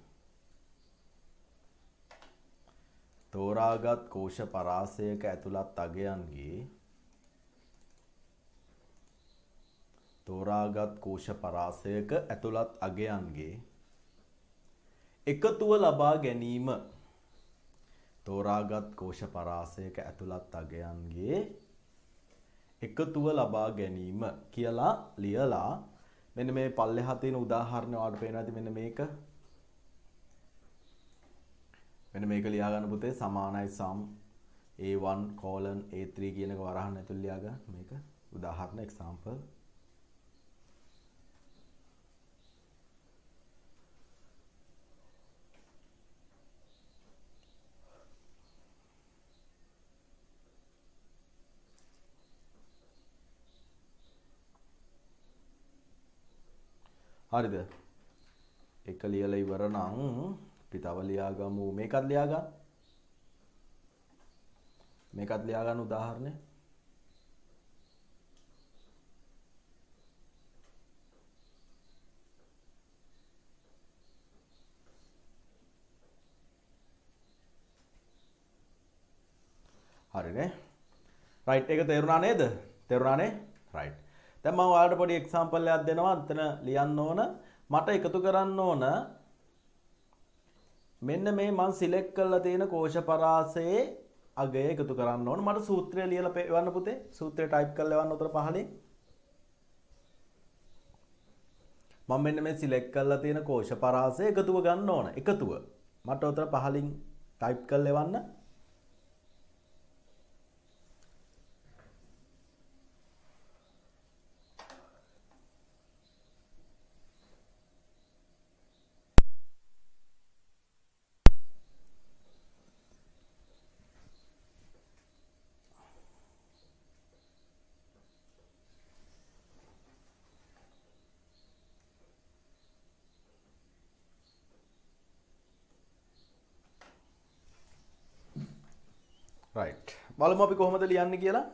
තෝරාගත් කෝෂ පරාසයක ඇතුළත් අගයන්ගේ තෝරාගත් කෝෂ පරාසයක ඇතුළත් අගයන්ගේ එකතුව ලබා ගැනීම තෝරාගත් කෝෂ පරාසයක ඇතුළත් අගයන්ගේ එකතුව ලබා ගැනීම කියලා ලියලා මෙන්න මේ පල්ලෙහා තියෙන උදාහරණ ඔයාලට පේනවා ඇති මෙන්න මේක ලියා ගන්න පුතේ සමානයි sum a1 a3 කියන එක වරහන් ඇතුළේ ලියා ගන්න මේක උදාහරණ example හරිද එක ලියලා ඉවර නම් අපි තව ලියා ගමු මේකත් ලියා ගන්න උදාහරණය හරිනේ රයිට් එක තේරුණා නේද තේරුණානේ රයිට් දැන් මම ඔයාලට පොඩි එක්සැම්පල් එකක් දෙනවා අතන ලියන්න ඕන මට එකතු කරන්න ඕන මෙන්න මේ මම සිලෙක්ට් කරලා තියෙන කෝෂ පරාසයේ අගය එකතු කරන්න ඕන මට සූත්‍රය ලියලා එවන්න පුතේ සූත්‍රය ටයිප් කරලා එවන්න උතර පහලින් මම මෙන්න මේ සිලෙක්ට් කරලා තියෙන කෝෂ පරාසය එකතුව ගන්න ඕන එකතුව මට උතර පහලින් ටයිප් කරලා එවන්න right බලමු අපි කොහොමද ලියන්නේ කියලා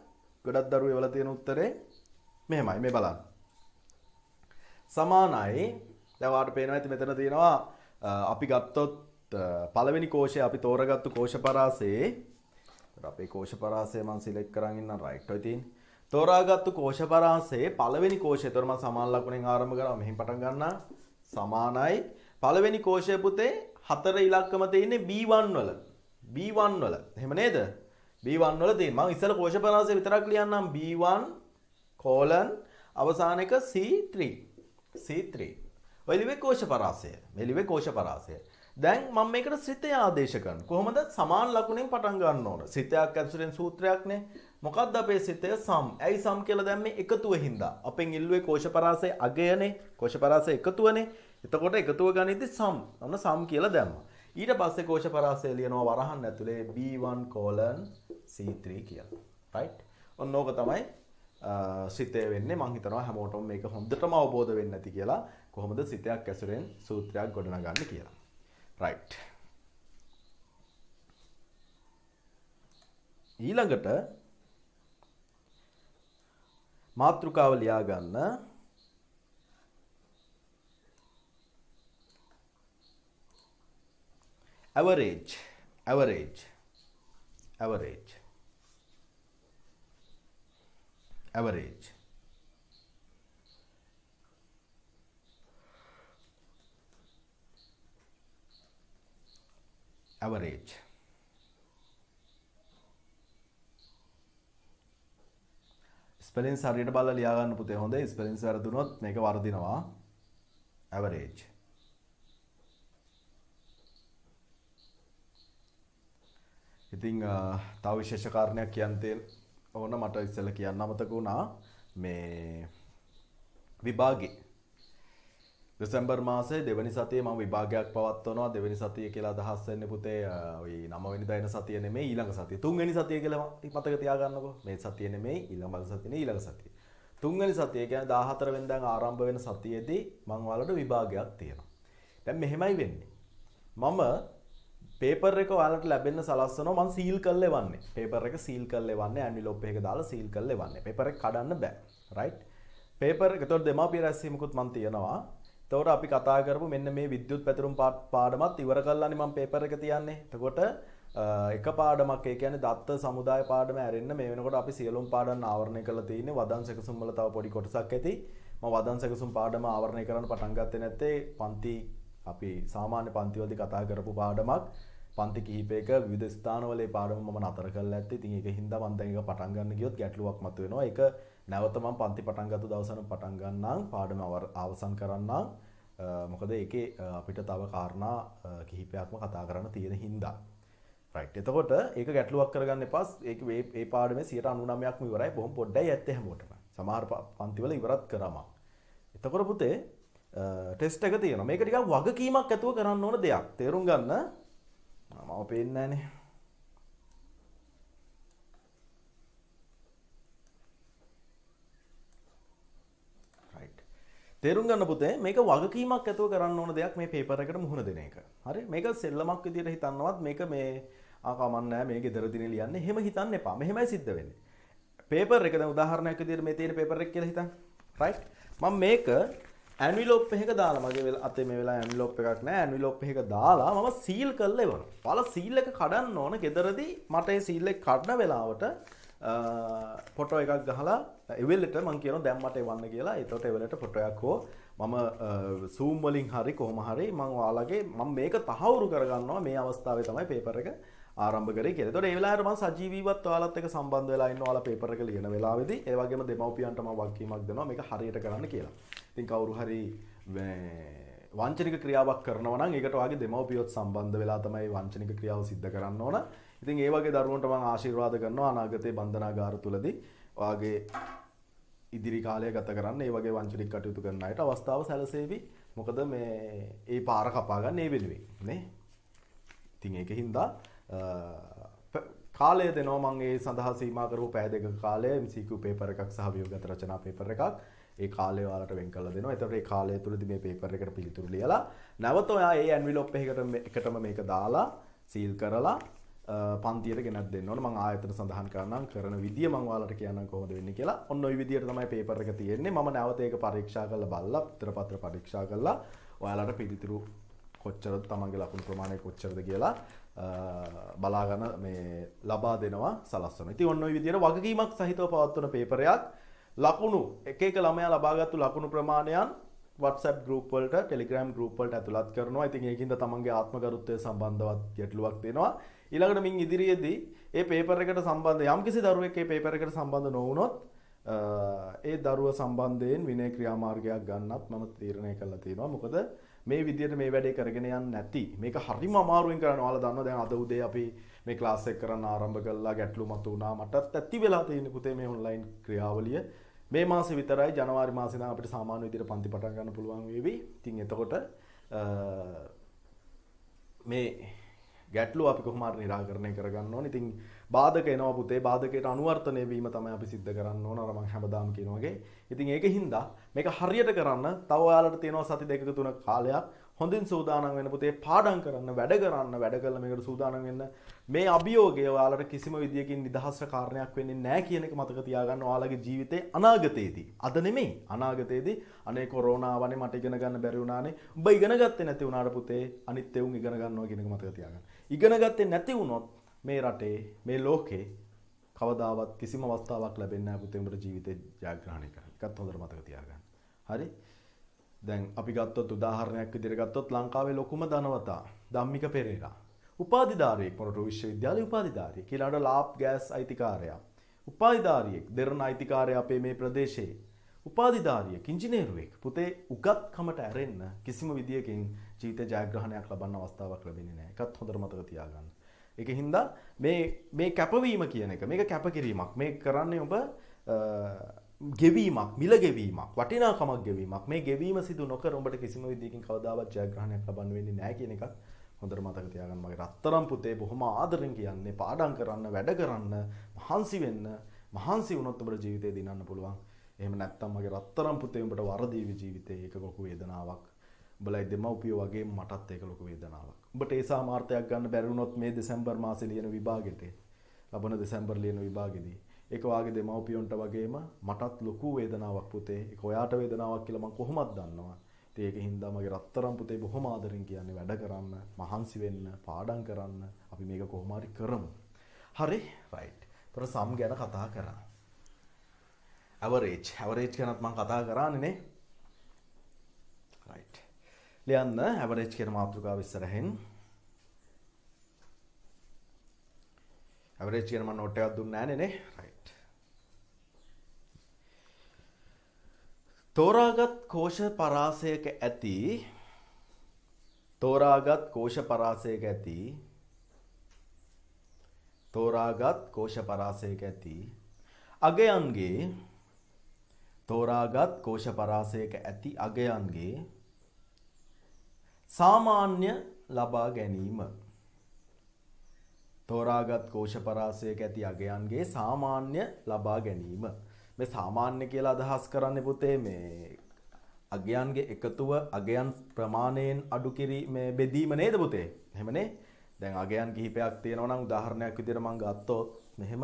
ගොඩක් දරුවෝ එවලා තියෙන උත්තරේ මෙහෙමයි මේ බලන්න සමානයි දැන් ඔයාලට පේනවා ඇති මෙතන තියෙනවා අපි ගත්තොත් පළවෙනි කෝෂය අපි තෝරගත්තු කෝෂ පරාසයේ අපේ කෝෂ පරාසය මම සිලෙක්ට් කරන් ඉන්නම් right ඔය තියෙන්නේ තෝරාගත්තු කෝෂ පරාසයේ පළවෙනි කෝෂය ඒතර මම සමාන ලකුණෙන් ආරම්භ කරනවා මෙහෙන් පටන් ගන්නවා සමානයි පළවෙනි කෝෂය පුතේ 4 ඉලක්කම තියෙන්නේ B1 වල එහෙම නේද B1 වල තියෙන මම ඉස්සෙල්ලා කෝෂ පරාසය විතරක් ලියන්නම් B1 අවසාන එක C3 ඔය ලිවේ කෝෂ පරාසය දැන් මම මේකට ශ්‍රිතය ආදේශ කරනවා කොහොමද සමාන ලකුණෙන් පටන් ගන්න ඕන ශ්‍රිතයක් ඇතුළෙන් සූත්‍රයක් නේ මොකක්ද අපේ ශ්‍රිතය sum ඇයි sum කියලා දැම්මේ එකතුව හින්දා අපෙන් ඉල්ලුවේ කෝෂ පරාසය අගයනේ කෝෂ පරාසය එකතුවනේ එතකොට එකතුව ගනිද්දි sum ඔන්න sum කියලා දැම්මා ඊට පස්සේ කෝෂ පරාසය ලියනවා වරහන් ඇතුලේ B1 C3 කියලා. right? ඔන්න ඕක තමයි සිතේ වෙන්නේ. මම හිතනවා හැමෝටම මේක හොඳටම අවබෝධ වෙන්න ඇති කියලා. කොහොමද සිතයක් ඇසුරෙන් සූත්‍රයක් ගොඩනගන්නේ කියලා. right. ඊළඟට මාතෘකාව ලියා ගන්න average average average average average ස්පෙලින්ස් හරියට බලලා ලියා ගන්න පුතේ හොඳයි ස්පෙලින්ස් වැරදුනොත් මේක වර්ධිනවා average ඉතින් තව විශේෂ කාරණයක් කියන්න ඕන මට ඉස්සෙල්ලා කියන්න අමතක වුණා මේ විභාගේ දෙසැම්බර් මාසයේ දෙවැනි සතියේ මම විභාගයක් පවත්වනවා දෙවැනි සතිය කියලා අදහස් වෙන්නේ පුතේ ওই 9 වෙනිදා එන සතිය නෙමෙයි ඊළඟ සතිය තුන්වෙනි සතිය කියලා මතක තියාගන්නකෝ මේ සතිය නෙමෙයි ඊළඟ සතිය නෙමෙයි ඊළඟ සතිය තුන්වෙනි සතිය කියන්නේ 14 වෙනිදාන් ආරම්භ වෙන සතියේදී මම ඔයාලට විභාගයක් තියෙනවා දැන් මෙහෙමයි වෙන්නේ මම පේපර් එක ඔයාලට ලැබෙන්න සලස්වනවා මම සීල් කරලා එවන්නේ පේපර් එක සීල් කරලා එවන්නේ ඇන්විලොප් එකක දාලා සීල් කරලා එවන්නේ පේපර් එක කඩන්න බෑ රයිට් පේපර් එක ඒතකොට දෙමාපිය රැස්වීමකුත් මම තියනවා එතකොට අපි කතා කරමු මෙන්න මේ විද්‍යුත් පැතිරුම් පාඩමත් ඉවර කළානේ මම පේපර් එක තියන්නේ එතකොට එක පාඩමක් ඒ කියන්නේ දත්ත සමුදාය පාඩම ඇරෙන්න මේ වෙනකොට අපි සියලුම පාඩම් ආවරණය කරලා තියෙන්නේ වදන් සැකසුම් වල තව පොඩි කොටසක් ඇති. මම වදන් සැකසුම් පාඩම ආවරණය කරන්න පටන් ගත්තේ නැත්තේ පන්ති අපි සාමාන්‍ය පන්ති වලදී කතා කරපු පාඩමක් පන්ති කිහිපයක විවිධ ස්ථානවල ඒ පාඩම මම නතර කරලා ඇත්තේ. ඉතින් ඒක හින්දා මම දැන් ඒක පටන් ගන්න ගියොත් ගැටලුවක් මතුවෙනවා. ඒක නැවත මම පන්ති පටන් ගත්ත දවසම පටන් ගන්නම් පාඩම අවසන් කරන්නම්. මොකද ඒකේ අපිට තව කාරණා කිහිපයක්ම කතා කරන්න තියෙන හින්දා. රයිට්. එතකොට ඒක ගැටලුවක් කරගන්න එපා. ඒක මේ පාඩමේ 99%ක්ම ඉවරයි. බොහොම පොඩ්ඩයි ඇත්තේ හැමෝටම. සමහර පන්තිවල ඉවරත් කරාම. එතකොට පුතේ ටෙස්ට් එක තියෙනවා. මේක ටිකක් වගකීමක් ඇතුව කරන්න ඕන දෙයක්. තේරුම් ගන්න. මම පේන්නේ නැහනේ. රයිට්. තේරුම් ගන්න පුතේ මේක වගකීමක් ඇතුව කරන්න ඕන දෙයක් මේ පේපර් එකට මුහුණ දෙන එක. හරි? මේක සෙල්ලමක් විදියට හිතන්නවත් මේක මේ කමන්නේ නැහැ මේ ගෙදරදිනේ ලියන්නේ. එහෙම හිතන්න එපා. මෙහෙමයි සිද්ධ වෙන්නේ. පේපර් එක දැන් උදාහරණයක් විදියට මේ තියෙන පේපර් එක කියලා හිතන්න. රයිට්? මම මේක ඇන්විලෝප් එකක දාලා මගේ අතේ මේ වෙලාවේ ඇන්විලෝප් එකක් නැහැ. ඇන්විලෝප් එකක දාලා මම සීල් කරලා ඉවරයි. පළ සීල් එක කඩන්න ඕන. ගෙදරදී මට ඒ සීල් එක කඩන වෙලාවට ෆොටෝ එකක් ගහලා එවෙලට මම කියනවා දැන් මට එවන්න කියලා. ඒතකොට එවෙලට ෆොටෝ එකක් හෝ මම zoom වලින් හරි කොහොම හරි මම ඔයාලගේ මම මේක තහවුරු කරගන්නවා මේ අවස්ථාවේ තමයි පේපර් එක ආරම්භ කරේ කියලා. ඒතකොට ඒ වෙලාවට මම සජීවීවත් ඔයාලත් එක්ක සම්බන්ධ වෙලා ඉන්න ඔයාලා පේපර් එක ලියන වෙලාවේදී ඒ වගේම දෙමව්පියන්ට මම වගකීමක් දෙනවා මේක හරියට කරන්න කියලා. ඉතින් කවුරු හරි වංචනික ක්‍රියාවක් කරනවා නම් ඒකට ඔයාගේ දෙමව්පියොත් සම්බන්ධ වෙලා තමයි වංචනික ක්‍රියාව සිද්ධ කරන්න ඕන. ඉතින් ඒ වගේ දරුවන්ට මම ආශිර්වාද කරනවා අනාගතයේ බන්ධනාගාර තුලදී ඔයාගේ ඉදිරි කාලය ගත කරන්න ඒ වගේ වංචනික කටයුතු කරන අයට අවස්ථාව සැලසෙවි. මොකද මේ ඒ පාර කපා ගන්න ඒ වෙනුවෙන් නේ. ඉතින් ඒකින්ද කාලය දෙනවා මම ඒ සඳහා සීමා කරපු පැය දෙකක කාලය MCQ පේපර් එකක් සහ ව්‍යුහගත රචනා පේපර් එකක් ඒ කාලය ඔයාලට වෙන් කරලා දෙනවා. ඒතකොට ඒ කාලය තුලදී මේ පේපර් එකට පිළිතුරු ලියලා නැවත ඔයා ඒ ඇන්විලොප් එකටම මේක දාලා සීල් කරලා පන්තියට ගෙනත් දෙන්න ඕන. මම ආයතන සඳහන් කරනම් කරන විදිය මම ඔයාලට කියන්නම් කොහොමද වෙන්නේ කියලා. ඔන්න ඔය විදියට තමයි පේපර් එක තියෙන්නේ. මම නැවත ඒක පරීක්ෂා කරලා බලලා උත්තරපත්‍ර පරීක්ෂා කරලා ඔයාලට පිළිතුරු කොච්චරද තමන්ගේ ලකුණු ප්‍රමාණය කොච්චරද කියලා බලාගෙන මේ ලබා දෙනවා සලස්වනවා. ඉතින් ඔන්න ඔය විදියට වගකීමක් සහිතව පවත්වන පේපරයක් ලකුණු එක එක ළමයා ලබාගත්තු ලකුණු ප්‍රමාණයන් WhatsApp group වලට Telegram group වලට ඇතුළත් කරනවා. ඉතින් ඒකින්ද තමන්ගේ ආත්මගරුත්වය සම්බන්ධවත් ගැටලුවක් දෙනවා. ඊළඟට මින් ඉදිරියේදී මේ පේපර් එකට සම්බන්ධ යම්කිසි දරුවෙක් මේ පේපර් එකට සම්බන්ධ නොවුනොත් ඒ දරුවා සම්බන්ධයෙන් විනය ක්‍රියාමාර්ගයක් ගන්නත් මම තීරණය කළා තියෙනවා. මොකද මේ විදියට මේ වැඩේ කරගෙන යන්නේ නැති මේක හරිම අමාරුවෙන් කරනවා. ඔයාලා දන්නවා දැන් අද උදේ අපි මේ ක්ලාස් එක කරන්න ආරම්භ කළා ගැටලු මතුවුණා. මටත් ඇති වෙලා තියෙන පුතේ මේ ඔන්ලයින් ක්‍රියාවලිය මේ මාසේ විතරයි ජනවාරි මාසේ නම් අපිට සාමාන්‍ය විදියට පන්ති පටන් ගන්න පුළුවන් වේවි. ඉතින් එතකොට මේ ගැටලුව අපි කොහොම හරි निराකරණය කරගන්න ඕනේ. ඉතින් බාධක එනවා පුතේ. බාධකයට අනුවර්තනය වීම තමයි අපි සිද්ධ කරන්න ඕන. අර මම හැමදාම කියන වගේ. ඉතින් ඒකින්ද මේක හරියට කරන්න තව ඔයාලට තියෙනවා සති දෙකක තුනක කාලයක්. හොඳින් සූදානම් වෙන්න පුතේ. පාඩම් කරන්න, වැඩ කරලා මේකට සූදානම් වෙන්න. මේ අභියෝගය ඔයාලට කිසිම විදියකින් නිදහස්ව කාරණයක් වෙන්නේ නැහැ කියන එක මතක තියාගන්න. ඔයාලගේ ජීවිතේ අනාගතයේදී. අද නෙමෙයි. අනාගතයේදී අනේ කොරෝනා වනේ මට ඉගෙන ගන්න බැරි වුණානේ. උඹ ඉගෙන ගත්තේ නැති වුණාට පුතේ අනිත් එවුන් ඉගෙන ගන්නවා කියන එක මතක තියාගන්න. ඉගෙන ගත්තේ නැති වුණොත් මේ රටේ මේ ලෝකේ කවදාවත් කිසිම අවස්ථාවක් ලැබෙන්නේ නැහැ පුතේ උඹට ජීවිතේ ජයග්‍රහණය කරන්න. ඒකත් හොඳට මතක තියාගන්න. හරි? දැන් අපි ගත්තොත් උදාහරණයක් විදිහට ගත්තොත් ලංකාවේ ලොකුම ධනවතා ධම්මික පෙරේරා උපාධිධාරියෙක් මොරටු විශ්වවිද්‍යාලයේ උපාධිධාරියෙක් ඊළඟට ලාප් ගෑස් අයිතිකාරයා උපාධිධාරියෙක් දෙරණ අයිතිකාරයා අපේ මේ ප්‍රදේශයේ උපාධිධාරියෙක් ඉංජිනේරුවෙක් පුතේ උගත්කමට ඇරෙන්න කිසිම විදියකින් ජීවිත ජයග්‍රහණයක් ලබන්න අවස්ථාවක් ලැබෙන්නේ නැහැ. ඒකත් හොඳට මතක තියාගන්න. ඒකින්ද මේ කැපවීම කියන එක මේක කැපකිරීමක්. මේ කරන්නේ ඔබ ගෙවීමක්, මිල ගෙවීමක්, වටිනාකමක් ගෙවීමක්. මේ ගෙවීම සිදු නොකර උඹට කිසිම විදියකින් කවදාවත් ජයග්‍රහණයක් ලබන්න වෙන්නේ නැහැ කියන එකත් හොඳට මතක තියාගන්න. මගේ රත්තරන් පුතේ බොහොම ආදරෙන් කියන්නේ පාඩම් කරන්න, වැඩ කරන්න, මහන්සි වෙන්න. මහන්සි වුණොත් උඹට ජීවිතේ දිනන්න පුළුවන්. එහෙම නැත්නම් මගේ රත්තරන් පුතේ උඹට වරදීවි ජීවිතේ ඒක ලොකු වේදනාවක්. උඹලා දෙමව්පියෝ වගේ මටත් ඒක ලොකු වේදනාවක්. උඹට ඒ සාමාර්ථයක් ගන්න බැරි වුණොත් මේ දෙසැම්බර් මාසේ ලියන විභාගෙට ලබන දෙසැම්බර් ලියන විභාගෙදී ඒක වාගේ දෙමව්පියොන්ට වගේම මටත් ලොකු වේදනාවක් පුතේ. ඒක ඔයාට වේදනාවක් කියලා මම කොහොමද දන්නවා. ඉතින් ඒකෙන් හින්දා මගේ රත්තරන් පුතේ බොහොම ආදරෙන් කියන්නේ වැඩ කරන්න, මහන්සි වෙන්න, පාඩම් කරන්න. අපි මේක කොහොම හරි කරමු. හරි රයිට්. ඒතර සම් ගැන කතා කරා. ඇවරේජ් ගැනත් මම කතා කරානේ නේ. රයිට්. ලියන්න ඇවරේජ් කියන මාතෘකාව ඉස්සරහින්. ඇවරේජ් කියන මම නෝට් එකක් දුන්නේ නැහැ නේ. රයිට්. තෝරාගත් කෝෂ පරාසයක ඇති තෝරාගත් කෝෂ පරාසයක ඇති අගයන්ගේ තෝරාගත් කෝෂ පරාසයක ඇති අගයන්ගේ සාමාන්‍ය ලබා ගැනීම. තෝරාගත් කෝෂ පරාසයක ඇති අගයන්ගේ සාමාන්‍ය ලබා ගැනීම. මේ සාමාන්‍ය කියලා අදහස් කරන්නේ පුතේ මේ අගයන්ගේ එකතුව අගයන් ප්‍රමාණයෙන් අඩු මේ බෙදීම නේද පුතේ? එහෙමනේ. දැන් අගයන් කිහිපයක් තියෙනවා නම් උදාහරණයක් විදිහට මම ගත්තොත් මෙහෙම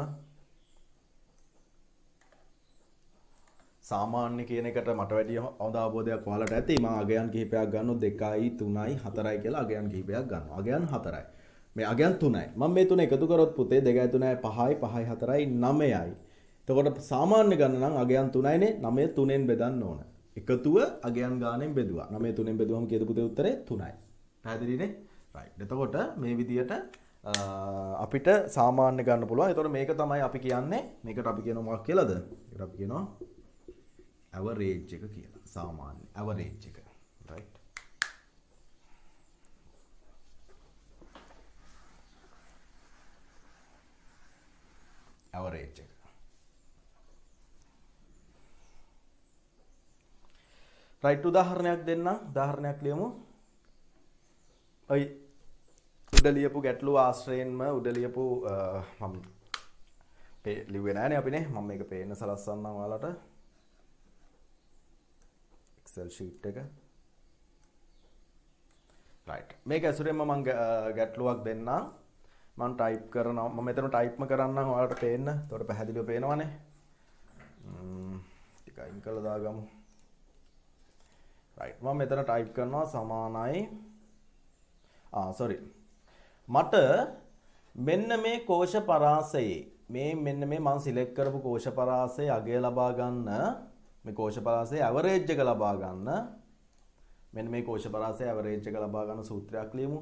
සාමාන්‍ය කියන එකට මට වැඩි හොඳ අවබෝධයක් ඔයාලට ඇති. මම අගයන් කිහිපයක් ගන්නොත් 2යි 3යි 4යි කියලා අගයන් කිහිපයක් ගන්නවා. අගයන් 4යි. මේ අගයන් 3යි. මම මේ තුන එකතු කරොත් පුතේ 2යි 3යි 5යි 5යි 4යි 9යි. එතකොට සාමාන්‍ය ගන්න නම් අගයන් 3යිනේ 9 3ෙන් බෙදන්න ඕන. එකතුව අගයන් ගානෙන් බෙදුවා. 9 3ෙන් බෙදුවම කීයද පුතේ උත්තරේ 3යි. පැහැදිලිනේ? රයිට්. එතකොට මේ විදියට අපිට සාමාන්‍ය ගන්න පුළුවන්. එතකොට මේක තමයි අපි කියන්නේ. මේකට අපි කියනවා මොකක් කියලාද? ඒකට අපි කියනවා ඇවරේජ් එක කියලා. සාමාන්‍ය ඇවරේජ් එක. රයිට්. ඇවරේජ් එක. රයිට් උදාහරණයක් දෙන්නම්. උදාහරණයක් ලියමු. ඔයි උඩ ලියපු ගැටලු ආශ්‍රයෙන්ම උඩ ලියපු මම ලිව්වේ නෑනේ අපිනේ. මම මේක පේන්න සලස්සන්නම් ඔයාලට. Excel sheet එක. රයිට්. මේක ඇසුරෙන්ම මම ගැටලුවක් දෙන්නම්. මම ටයිප් කරනවා. මම මෙතන ටයිප්ම කරන්නම් ඔයාලට පේන්න. එතකොට පැහැදිලිව පේනවනේ. ටික අයින් කරලා දාගමු. රයිට්. මම මෙතන ටයිප් කරනවා සමානයි මට මෙන්න මේ කෝෂ පරාසයේ මෙන්න මේ මම සිලෙක්ට් කරපු කෝෂ පරාසයේ අගය ලබා ගන්න මේ කෝෂ පරාසයේ ඇවරේජ් එක ලබා ගන්න මෙන්න මේ කෝෂ පරාසයේ ඇවරේජ් එක ලබා ගන්න සූත්‍රයක් ලියමු.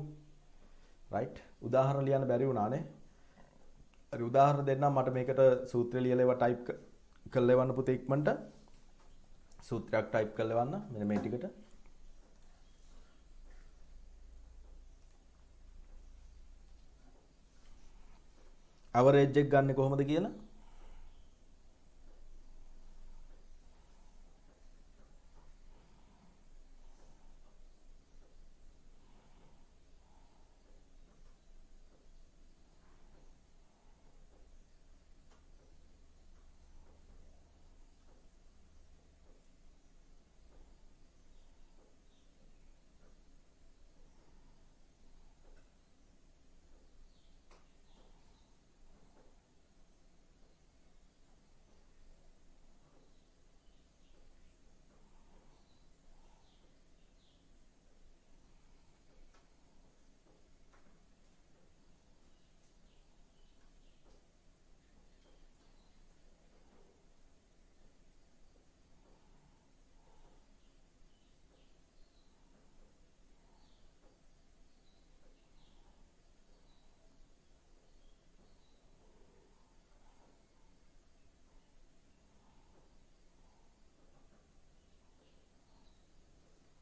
රයිට්. උදාහරණ ලියන්න බැරි වුණානේ. හරි උදාහරණ දෙන්නම් මට මේකට සූත්‍රය ලියලා ඒවා ටයිප් කරලා එවන්න පුතේ ඉක්මනට. සූත්‍රයක් ටයිප් කරලා එවන්න මෙන්න මේ ටිකට. ඇවරේජ් එක ගන්න කොහොමද කියලා?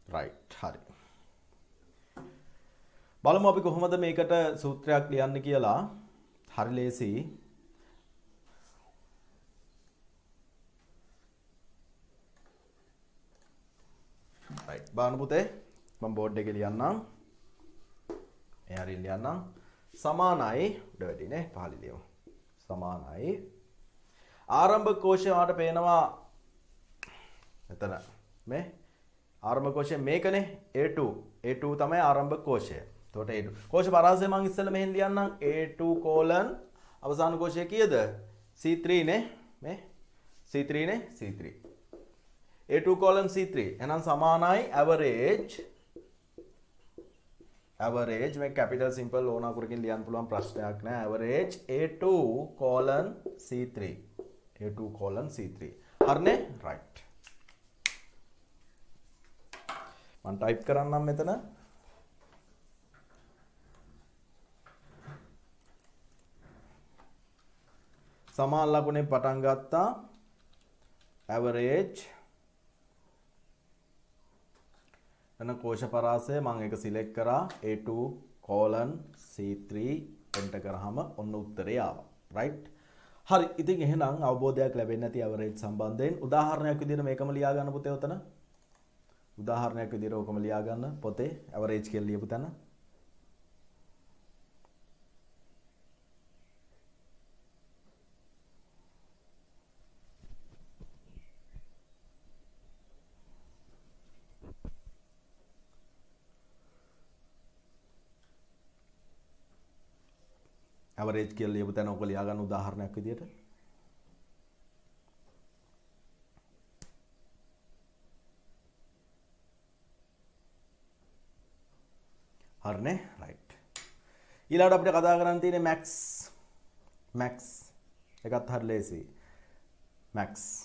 රයිට්. හරි. බලමු අපි කොහොමද මේකට සූත්‍රයක් ලියන්න කියලා. හරි ලේසි. රයිට්. බලන්න පුතේ මම බෝඩ් එකේ ලියන්නම්. හරි ලියන්නම්. සමානයි උඩ වැඩිනේ පහළ ලියමු. සමානයි ආරම්භක කෝෂය මට පේනවා එතන මේ ආරම්භක කෝෂය මේකනේ A2 තමයි ආරම්භක කෝෂය. එතකොට A2 කෝෂ පරාසය මම ඉස්සෙල්ලා මෙහෙන් ලියන්නම් A2 අවසාන කෝෂය කීයද? C3 නේ මේ C3 නේ C3. A2 colon C3 එහෙනම් සමානයි average මේ capital simple ඕන අකුරකින් ලියන්න පුළුවන් ප්‍රශ්නයක් නෑ average A2 colon C3 හරිනේ right මම ටයිප් කරන්නම් මෙතන සමාන ලකුණේ පටන් ගත්තා average එන කෝෂ පරාසය මම ඒක සිලෙක්ට් කරා A2 colon C3 එන්ටර් කරාම ඔන්න උත්තරේ ආවා right හරි ඉතින් එහෙනම් අවබෝධයක් ලැබෙන්නේ නැති average සම්බන්ධයෙන් උදාහරණයක් විදිහට මේකම ලියා ගන්න පුතේ උතන උදාහරණයක් විදිහට ඕකම ලියා ගන්න පොතේ average කියලා ලියපු තැන average කියලා ලියපු තැන ඔක ලියා ගන්න උදාහරණයක් විදිහට හරිනේ right ඊළඟට අපිට කතා කරන්න තියෙන්නේ max එකත් හරි ලේසියි max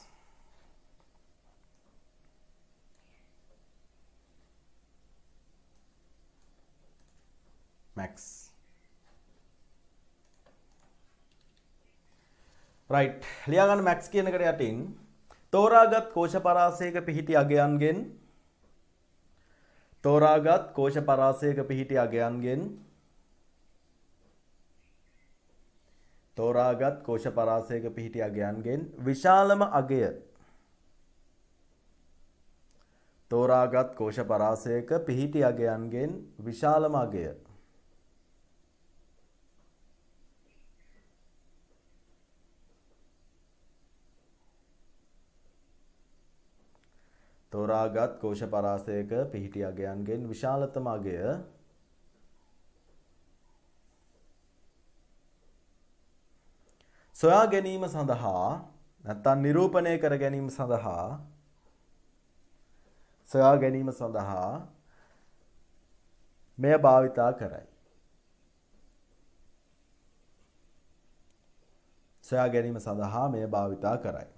right ලියා ගන්න max කියන එකට යටින් තෝරාගත් කෝෂ පරාසයක පිහිටි අගයන්ගෙන් විශාලම අගය තෝරාගත් කෝෂ පරාසයක පිහිටි අගයන්ගෙන් විශාලතම අගය සොයා ගැනීම සඳහා නැත්නම් නිරූපණය කර ගැනීම සඳහා මෙය භාවිතා කරයි. සොයා ගැනීම සඳහා මෙය භාවිතා කරයි.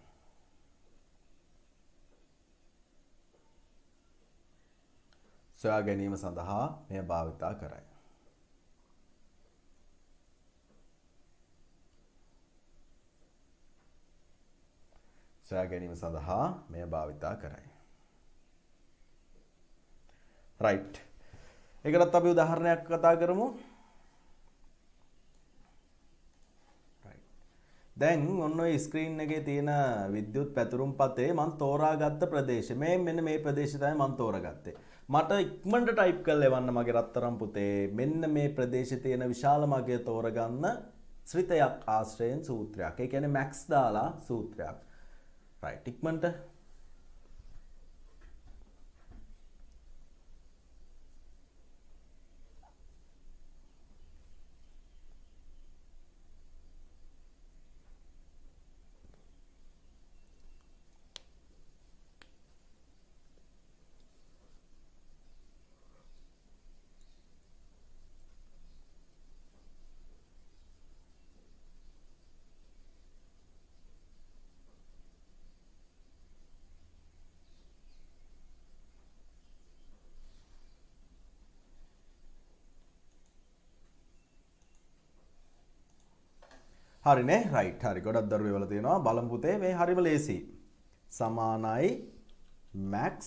සොයා ගැනීම සඳහා මෙය භාවිතා කරයි. සොයා ගැනීම සඳහා මෙය භාවිතා කරයි. right. ඒකටත් අපි උදාහරණයක් කතා කරමු. right. දැන් ඔන්න ඔය ස්ක්‍රීන් එකේ තියෙන විද්‍යුත් පැතුරුම් පතේ මම තෝරාගත්ත ප්‍රදේශය. මෙන්න මේ ප්‍රදේශය තමයි මම තෝරාගත්තේ. මට ඉක්මනට ටයිප් කරලා එවන්න මගේ රත්තරන් පුතේ මෙන්න මේ ප්‍රදේශයේ තියෙන විශාලම අගය තෝරගන්න ශ්‍රිතයක් ආශ්‍රයෙන් සූත්‍රයක්. ඒ කියන්නේ max දාලා සූත්‍රයක්. right ඉක්මනට හරිනේ right හරි ගොඩක් දරුවෝ වල තියෙනවා බලමු පුතේ මේ හරිම ලේසි සමානයි max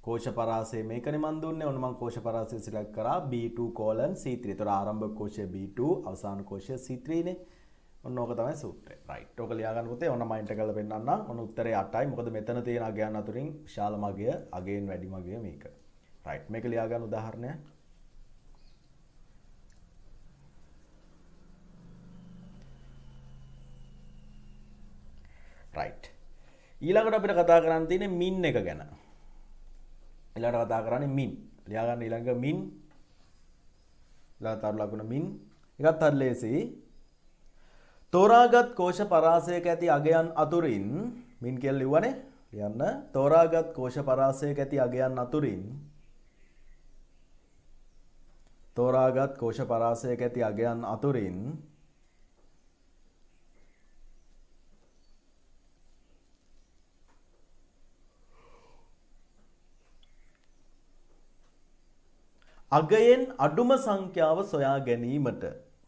කෝෂ පරාසය මේකනේ මන් දුන්නේ ඔන්න මම කෝෂ පරාසය සිලෙක්ට් කරා B2 colon C3 ඒතර ආරම්භක කෝෂය B2 අවසාන කෝෂය C3 නේ ඔන්න ඕක තමයි සූත්‍රය right ඕක ලියා ගන්න පුතේ ඔන්න මම ඉන්ටර් කරලා පෙන්නන්නම් ඔන්න උත්තරේ 8යි මොකද මෙතන තියෙන අගයන් අතරින් විශාලම අගය අගයෙන් වැඩිම අගය මේක right මේක ලියා ගන්න උදාහරණයක් right ඊළඟට අපිට කතා කරන්න තියෙන්නේ min එක ගැන ඊළඟට කතා කරන්නේ min ලියා ගන්න ඊළඟ min ඊළඟ ලකුණ min එකත් හරි ලේසි තෝරාගත් කෝෂ පරාසයක ඇති අගයන් අතුරින් min කියලා ලිව්වනේ ලියන්න තෝරාගත් කෝෂ පරාසයක ඇති අගයන් අතුරින් තෝරාගත් කෝෂ පරාසයක ඇති අගයන් අතුරින් අගයෙන් අඩුම සංඛ්‍යාව සොයා ගැනීමට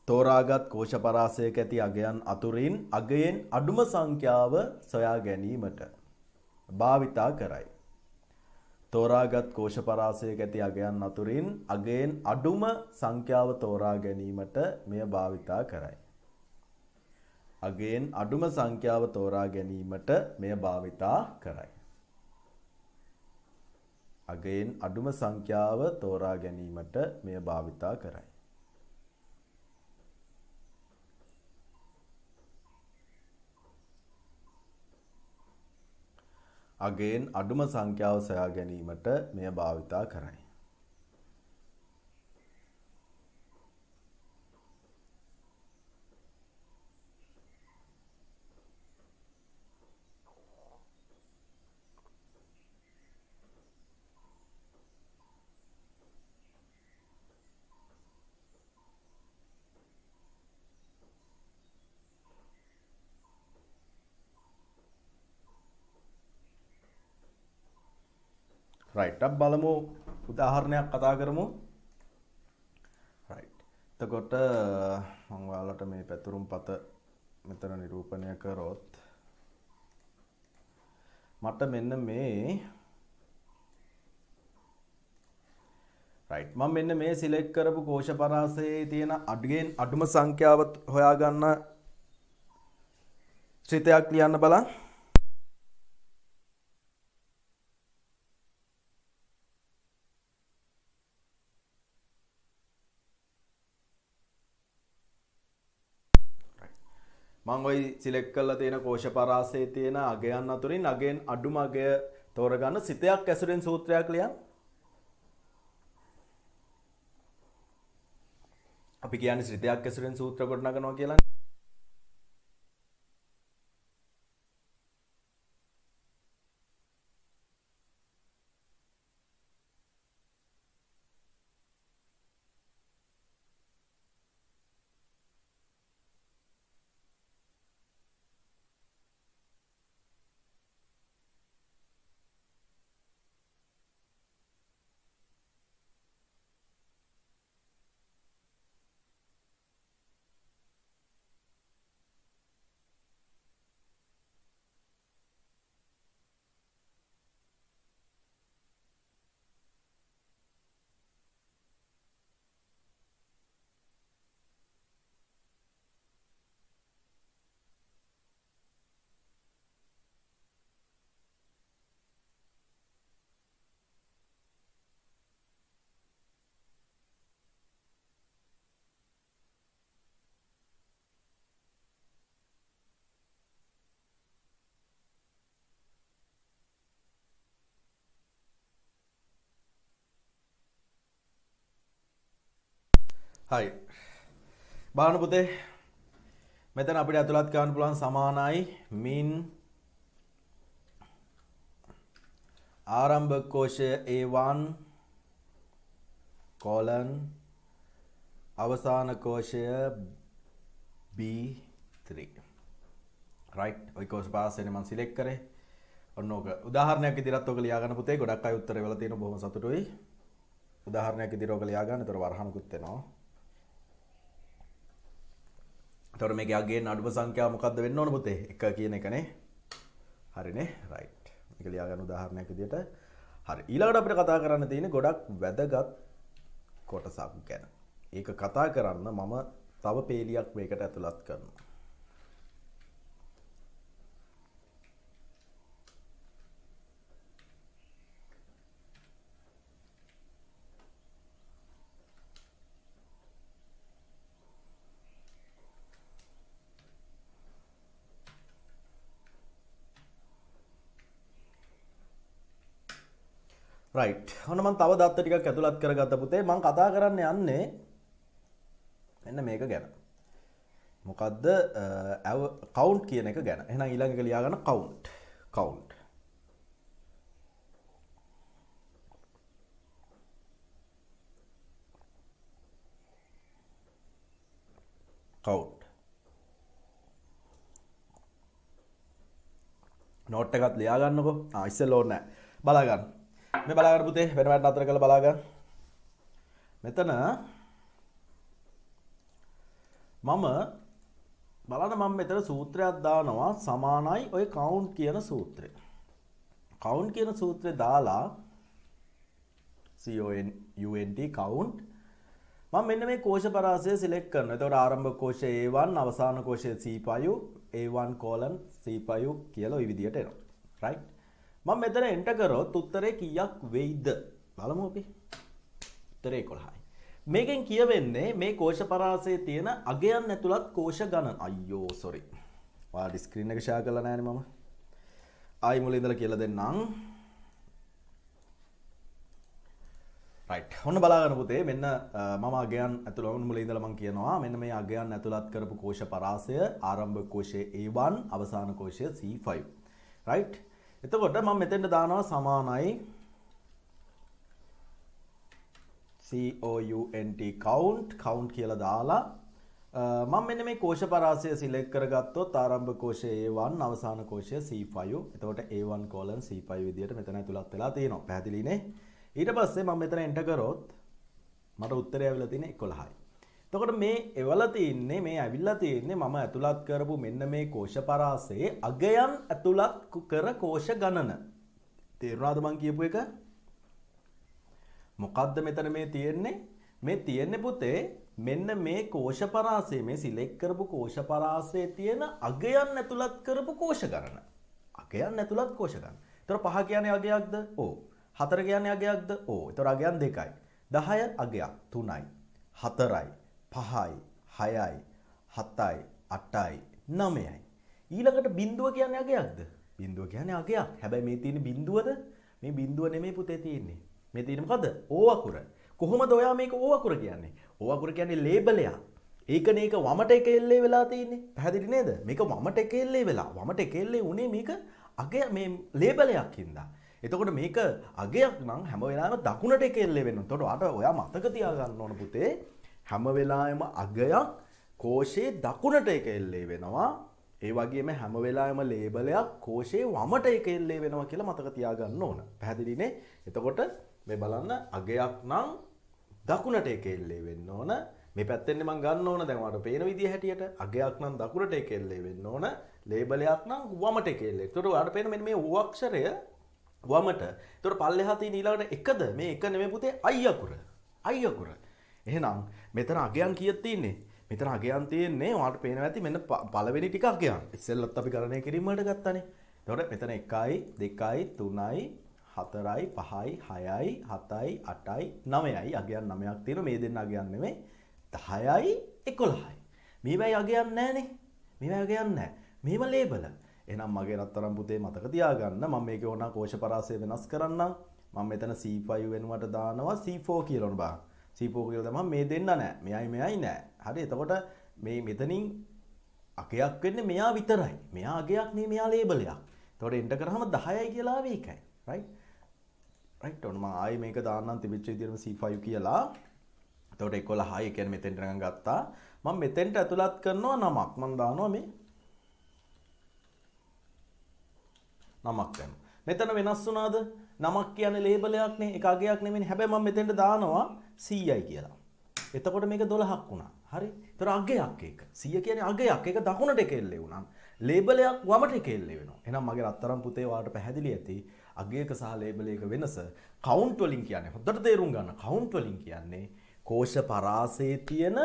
තෝරාගත් කෝෂ පරාසයක ඇති අගයන් අතුරින් අගයෙන් අඩුම සංඛ්‍යාව සොයා ගැනීමට භාවිතා කරයි. තෝරාගත් කෝෂ පරාසයක ඇති අගයන් අතුරින් අගයෙන් අඩුම සංඛ්‍යාව තෝරා ගැනීමට මෙය භාවිතා කරයි. අගයෙන් අඩුම සංඛ්‍යාව තෝරා ගැනීමට මෙය භාවිතා කරයි. අගයෙන් අඩුම සංඛ්‍යාව තෝරා ගැනීමට මෙය භාවිතා කරයි. අගයෙන් අඩුම සංඛ්‍යාව සොයා ගැනීමට මෙය භාවිතා කරයි. right අපි බලමු උදාහරණයක් කතා කරමු. right එතකොට මම ඔයාලට මේ පැතුරුම් පත මෙතන නිරූපණය කරොත් මට මෙන්න මේ right මම මෙන්න මේ සිලෙක්ට් කරපු කෝෂ පරාසයේ තියෙන අඩුවෙන් අඩුම සංඛ්‍යාව හොයාගන්න ශ්‍රිතයක් ලියන්න බලන්න. මම ওই සිලෙක්ට් කරලා තියෙන කෝෂ පරාසයේ තියෙන අගයන් අතුරින් අගයෙන් අඩුම අගය තෝරගන්න සිතයක් ඇසුරෙන් සූත්‍රයක් ලියන්න. අපි කියන්නේ සිතයක් ඇසුරෙන් සූත්‍ර ගොඩනගනවා කියලා. හයි බලන්න පුතේ මෙතන අපිට ඇතුළත් කරන්න පුළුවන් සමානයි මින් ආරම්භක කෝෂය A1 colon අවසාන කෝෂය B3 right ඔය කෝෂ පාසෙනේ මම සිලෙක්ට් කරේ ඔන්න ඕක උදාහරණයක් විදිහට ඔක ලියා ගන්න පුතේ ගොඩක් අය උත්තර වෙලා තියෙන බොහොම සතුටුයි උදාහරණයක් විදිහට ඔක ලියා ගන්න. ඒතර වරහණකුත් එනවා. එතකොට මේකේ අගයෙන් අඩුම සංඛ්‍යාව මොකක්ද වෙන්න ඕන පුතේ? 1 කියන එකනේ. හරිනේ. right. මේක ලියා ගන්න උදාහරණයක් විදිහට. හරි. ඊළඟට අපිට කතා කරන්න තියෙන්නේ ගොඩක් වැදගත් කොටසක් ගැන. ඒක කතා කරන්න මම තව පේලියක් මේකට ඇතුළත් කරනවා. right. ඔන්න මම තව දත්ත ටිකක් ඇතුළත් කරගත්ත පුතේ. මම කතා කරන්න යන්නේ මෙන්න මේක ගැන. මොකද්ද count කියන එක ගැන. එහෙනම් ඊළඟ එක ලියා ගන්න count. count. count. නෝට් එකත් ලියා ගන්නකෝ. ඉස්සෙල්ලා ඕනේ නැහැ. බලා ගන්න. මේ බලා ගන්න පුතේ වෙන වැඩ නතර කරලා බලා ගන්න. මෙතන මම මෙතන සූත්‍රයක් දානවා සමානයි ඔය count කියන සූත්‍රය. count කියන සූත්‍රය දාලා COUNT count මම මෙන්න මේ කෝෂ පරාසය සිලෙක්ට් කරනවා. එතකොට ආරම්භක කෝෂය A1 අවසාන කෝෂය C5 A1 C5 කියලා ওই විදිහට එනවා. right? මම මෙතන එන්ටර් කරොත් උත්තරේ කීයක් වෙයිද? බලමු අපි. උත්තරේ 11යි. මේකෙන් කියවෙන්නේ මේ කෝෂ පරාසයේ තියෙන අගයන් ඇතුළත් කෝෂ ගණන. අයියෝ sorry. ඔයාලා ස්ක්‍රීන් එක ෂෙයා කරලා නැහැනේ මම. ආයි මුලින් ඉඳලා කියලා දෙන්නම්. right. ඔන්න බලා ගන්න පුතේ මෙන්න මම අගයන් ඇතුළත් මුලින් ඉඳලා මම කියනවා මෙන්න මේ අගයන් ඇතුළත් කරපු කෝෂ පරාසය ආරම්භක කෝෂයේ A1 අවසාන කෝෂයේ C5. right. එතකොට මම මෙතෙන්ට දානවා සමානයි count කියලා දාලා මම මෙන්න මේ කෝෂ පරාසය සිලෙක්ට් කරගත්තොත් ආරම්භක කෝෂයේ A1 අවසාන කෝෂයේ C5. එතකොට A1 C5 විදියට මෙතන ඇතුළත් වෙලා තියෙනවා. පැහැදිලිනේ? ඊට පස්සේ මම මෙතන එන්ටර් කරොත් මට උත්තරය ඇවිල්ලා තියෙන්නේ 11යි. එතකොට මේ ඇවිල්ලා තියෙන්නේ මම ඇතුළත් කරපු මෙන්න මේ කෝෂ පරාසයේ අගයන් ඇතුළත් කර කෝෂ ගණන. තේරුණාද මං කියපු එක? මොකද්ද මෙතන මේ තියෙන්නේ? මේ තියෙන්නේ පුතේ මෙන්න මේ කෝෂ පරාසයේ මේ සිලෙක්ට් කරපු කෝෂ පරාසයේ තියෙන අගයන් ඇතුළත් කරපු කෝෂ ගණන. අගයන් ඇතුළත් කෝෂ ගණන. ඒතර 5 කියන්නේ අගයක්ද? ඔව්. 4 කියන්නේ අගයක්ද? ඔව්. ඒතර අගයන් 2යි. 10 අගයක් 3යි. 4යි. 5යි. 6යි. 7යි. 8යි. 9යි. ඊළඟට බිඳුව කියන්නේ අගයක්ද? බිඳුව කියන්නේ අගයක්. හැබැයි මේ තියෙන බිඳුවද? මේ බිඳුව නෙමෙයි පුතේ තියෙන්නේ. මේ තියෙන මොකද? O අකුර. කොහොමද ඔයා මේක O අකුර කියන්නේ? O අකුර කියන්නේ ලේබලයක්. ඒකනේ ඒක වමට එක එල්ලේ වෙලා තියෙන්නේ. පැහැදිලි නේද? මේක වමට එක එල්ලේ වෙලා. වමට එක එල්ලේ උනේ මේක අගය මේ ලේබලයක් හින්දා. එතකොට මේක අගයක් නම් හැම වෙලාවෙම දකුණට එක එල්ලේ වෙනවා. එතකොට ඔයා මතක තියාගන්න ඕන පුතේ හැම වෙලාවෙම අගයක් කෝෂයේ දකුණට එක එල්ලේ වෙනවා. ඒ වගේම හැම වෙලාවෙම ලේබලයක් කෝෂයේ වමට එක එල්ලේ වෙනවා කියලා මතක තියාගන්න ඕන. පැහැදිලිනේ? එතකොට මේ බලන්න අගයක් නම් දකුණට එක එල්ලේ වෙන්න ඕන. මේ පැත්තෙන් මම ගන්න ඕන දැන් ඔයාලට පේන විදිය හැටියට අගයක් නම් දකුණට එක එල්ලේ වෙන්න ඕන. ලේබලයක් නම් වමට එක එල්ලේ. එතකොට ඔයාලට පේන මෙන්න මේ O අක්ෂරය වමට. එතකොට පල්ලෙහා තියෙන ඊළඟට එකද? මේ එක නෙමෙයි පුතේ I අකුර. I අකුර. එහෙනම් මෙතන අගයන් කීයක් තියෙන්නේ? මෙතන අගයන් තියෙන්නේ ඔයාලට පේනවා ඇති මෙන්න පළවෙනි ටික අගයන්. ඉස්සෙල්ලත් අපි ගණනය කිරීම වලට ගත්තානේ. එතකොට මෙතන 1යි 2යි 3යි 4යි 5යි 6යි 7යි 8යි 9යි අගයන් 9ක් තියෙනවා. මේ දෙන්න අගයන් නෙමෙයි 10යි 11යි. මේවයි අගයන් නැහනේ. මේවයි අගයන් නැහැ. මේව ලේබල. එහෙනම් මගේ රත්තරන් පුතේ මතක තියාගන්න මම මේකේ ඕන කෝෂ පරාසය වෙනස් කරන්නම්. මම මෙතන C5 වෙනුවට දානවා C4 කියලා උන බලන්න. C4 කියලා දැම්මම මේ දෙන්න නැහැ. මෙයයි නැහැ. හරි. එතකොට මේ මෙතනින් අගයක් වෙන්නේ මෙයා විතරයි. මෙයා අගයක් නෙමෙයි මෙයා ලේබලයක්. එතකොට එන්ටර් කරාම 10යි කියලා ආවේ ඒකයි. right? right. ඔන්න මම ආයේ මේක දාන්නම් තිබිච්ච විදිහටම C5 කියලා. එතකොට 11යි කියන්නේ මෙතෙන්ට ගණන් ගත්තා. මම මෙතෙන්ට ඇතුළත් කරනවා නමක්. මම දානවා මේ නමක් ගන්න. මෙතන වෙනස් වුණාද? නමක් කියන්නේ ලේබලයක් නේ. ඒක අගයක් නෙමෙයි. හැබැයි මම මෙතෙන්ට දානවා 100යි කියලා. එතකොට මේක 12ක් වුණා. හරි? ඒතර අගයක් ඒක. 100 කියන්නේ අගයක්. ඒක දකුණට එක එල්ලේ වුණා. ලේබලයක් වමට එක එල්ලේ වෙනවා. එහෙනම් මගේ රත්තරන් පුතේ ඔයාලට පැහැදිලි ඇති. අගයක සහ ලේබලයක වෙනස කවුන්ට් වලින් කියන්නේ. හොඳට තේරුම් ගන්න. කවුන්ට් වලින් කියන්නේ කෝෂ පරාසයේ තියෙන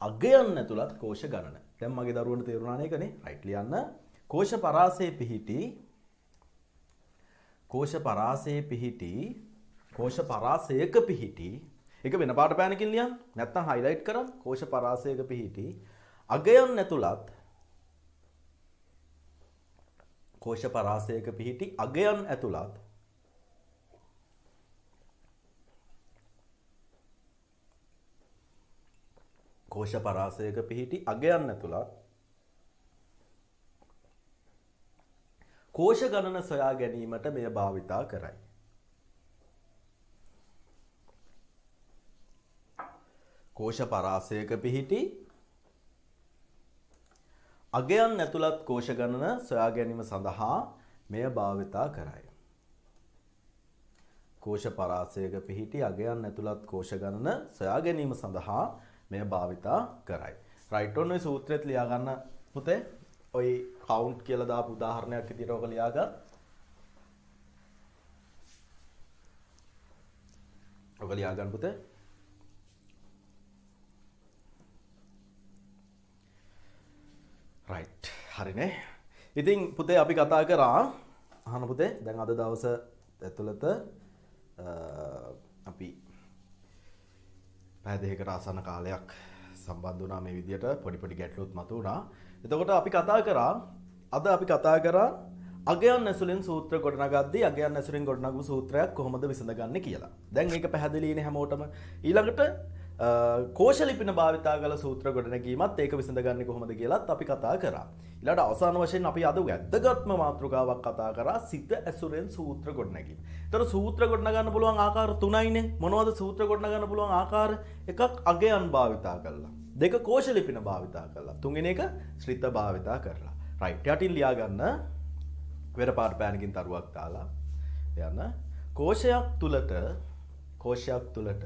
අගයන් ඇතුළත් කෝෂ ගණන. දැන් මගේ දරුවන්ට තේරුණානේ ඒකනේ. රයිට් ලියන්න. කෝෂ පරාසයේ පිහිටි කෝෂ පරාසයක පිහිටි ඒක වෙන පාට පෑනකින් ලියන්න. නැත්නම් හයිලයිට් කරමු. කෝෂ පරාසයක පිහිටි අගයන් ඇතුළත් කෝෂ පරාසයක පිහිටි අගයන් ඇතුළත් කෝෂ පරාසයක පිහිටි අගයන් ඇතුළත් කෝෂ ගණන සොයා ගැනීමට මෙය භාවිතා කරයි. කෝෂ පරාසයක පිහිටි අගයන් ඇතුළත් කෝෂ ගණන සොයා ගැනීම සඳහා මෙය භාවිතා කරයි. කෝෂ පරාසයක පිහිටි අගයන් ඇතුළත් කෝෂ ගණන සොයා ගැනීම සඳහා මෙය භාවිතා කරයි. රයිට් ඔන්න ඔය සූත්‍රෙත් ලියා ගන්න පුතේ. ඔය කවුන්ට් කියලා දාපු උදාහරණයක් විදිහට ඔක ලියා ගන්න. ඔක ලියා ගන්න පුතේ. රයිට්. හරිනේ. ඉතින් පුතේ අපි කතා කරා අහන පුතේ දැන් අද දවස ඇතුළත අපි පැය දෙකකට ආසන්න කාලයක් සම්බන්ධ වුණා මේ විදියට පොඩි පොඩි ගැටලුත් මතුවුණා. එතකොට අපි කතා කරා අගයන් ඇසුරෙන් සූත්‍ර ගොඩනගද්දී අගයන් ඇසුරෙන් ගොඩනගපු සූත්‍රයක් කොහොමද විසඳගන්නේ කියලා. දැන් මේක පැහැදිලිනේ හැමෝටම. ඊළඟට කෝෂ ලිපින භාවිතා කළ සූත්‍ර ගොඩනැගීමත් ඒක විසඳගන්නේ කොහොමද කියලාත් අපි කතා කරා. ඊළඟට අවසාන වශයෙන් අපි අද වැදගත්ම මාතෘකාවක් කතා කරා සිත ඇසුරෙන් සූත්‍ර ගොඩනැගීම. ඒතර සූත්‍ර ගොඩනගන්න පුළුවන් ආකාර තුනයිනේ. මොනවද සූත්‍ර ගොඩනගන්න පුළුවන් ආකාර? එකක් අගයන් භාවිතා කරලා. දෙක කෝෂ ලිපින භාවිතා කරලා. තුන්වෙනි එක ශ්‍රිත භාවිතා කරලා. රයිට්. යටින් ලියා ගන්න වෙර පාට පෑනකින් තරුවක් දාලා යන කෝෂයක් තුලට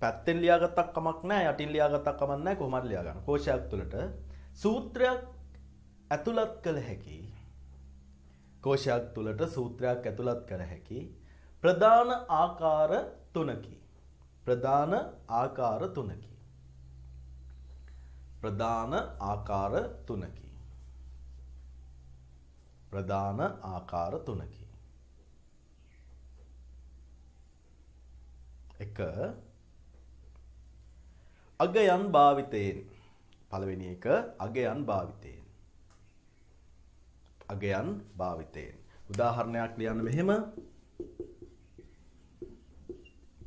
පැත්තෙන් ලියාගත්තක් කමක් නැහැ යටින් ලියාගත්තක් කමක් නැහැ කොහොමද ලියා ගන්න. කෝෂයක් තුලට සූත්‍රයක් ඇතුළත් කළ හැකි කෝෂයක් තුලට සූත්‍රයක් ඇතුළත් කර හැකි ප්‍රධාන ආකාර තුනකි. ප්‍රධාන ආකාර තුනකි. ප්‍රධාන ආකාර තුනකි. ප්‍රධාන ආකාර තුනකි. එක අගයන් භාවිතයෙන්. පළවෙනි එක අගයන් භාවිතයෙන්. අගයන් භාවිතයෙන්. උදාහරණයක් ලියන්න මෙහෙම.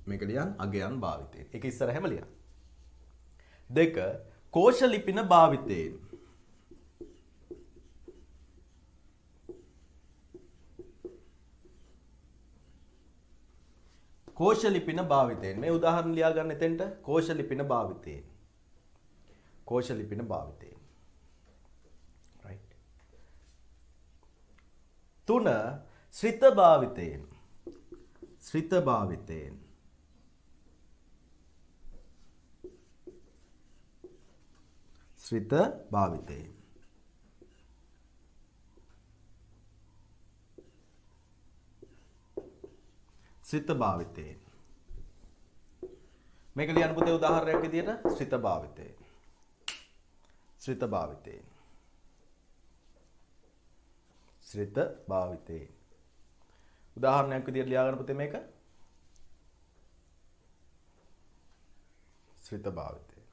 මේක ලියන්න අගයන් භාවිතයෙන්. ඒක ඉස්සරහම ලියන්න. දෙක කෝෂ ලිපින භාවිතයෙන්. කෝෂ ලිපින භාවිතයෙන්. මේ උදාහරණ ලියා ගන්න එතෙන්ට කෝෂ ලිපින භාවිතයෙන්. කෝෂ ලිපින භාවිතයෙන්. right. 3 ශ්‍රිත භාවිතයෙන්. ශ්‍රිත භාවිතයෙන්. ශ්‍රිත භාවිතයෙන්. ශ්‍රිත භාවිතයෙන්. මේක ලියන්න පුතේ උදාහරණයක් විදියට ශ්‍රිත භාවිතයෙන්. ශ්‍රිත භාවිතයෙන්. ශ්‍රිත භාවිතයෙන්. උදාහරණයක් විදියට ලියා ගන්න පුතේ මේක ශ්‍රිත භාවිතයෙන්.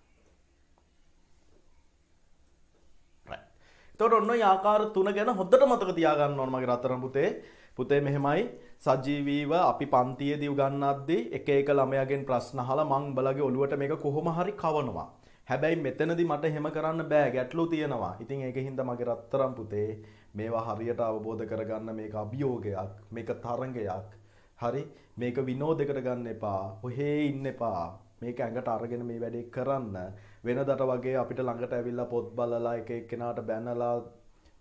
right. එතකොට ඔන්න ඔය ආකාර තුන ගැන හොඳට මතක තියාගන්න ඕන මගේ රත්තරන් පුතේ. පුතේ මෙහෙමයි සජීවීව අපි පන්තියේදී උගන්වද්දී එක එක ළමයාගෙන් ප්‍රශ්න අහලා මං උඹලගේ ඔළුවට මේක කොහොම හරි කවනවා. හැබැයි මෙතනදී මට එහෙම කරන්න බෑ ගැටලු තියෙනවා. ඉතින් ඒකින්ද මගේ රත්තරන් පුතේ මේවා හරියට අවබෝධ කරගන්න මේක අභියෝගයක්, මේක තරංගයක්. හරි? මේක විනෝදයකට ගන්න එපා. ඔහේ ඉන්න එපා. මේක ඇඟට අරගෙන මේ වැඩේ කරන්න. වෙනදට වගේ අපිට ළඟට ඇවිල්ලා පොත් බලලා එක එක්කෙනාට බැනලා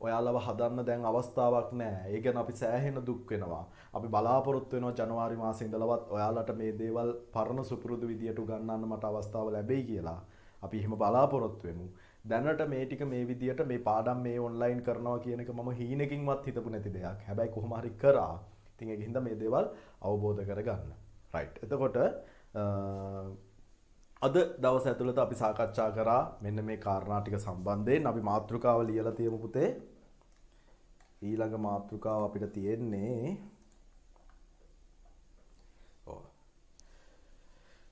ඔයාලව හදන්න දැන් අවස්ථාවක් නැහැ. ඒ ගැන අපි සෑහෙන දුක් වෙනවා. අපි බලාපොරොත්තු වෙනවා ජනවාරි මාසේ ඉඳලවත් ඔයාලට මේ දේවල් පරණ සුපුරුදු විදියට උගන්වන්න මට අවස්ථාව ලැබෙයි කියලා. අපි එහෙම බලාපොරොත්තු වෙමු. දැනට මේ ටික මේ විදියට මේ පාඩම් මේ ඔන්ලයින් කරනවා කියන එක මම හීනකින්වත් හිතපු නැති දෙයක්. හැබැයි කොහොම හරි කරා. ඉතින් ඒකින්ද මේ දේවල් අවබෝධ කරගන්න. රයිට්. එතකොට අද දවස් ඇතුළත අපි සාකච්ඡා කරා මෙන්න මේ කාරණා ටික සම්බන්ධයෙන්. අපි මාතෘකාව ලියලා තියමු පුතේ. ඊළඟ මාතෘකාව අපිට තියෙන්නේ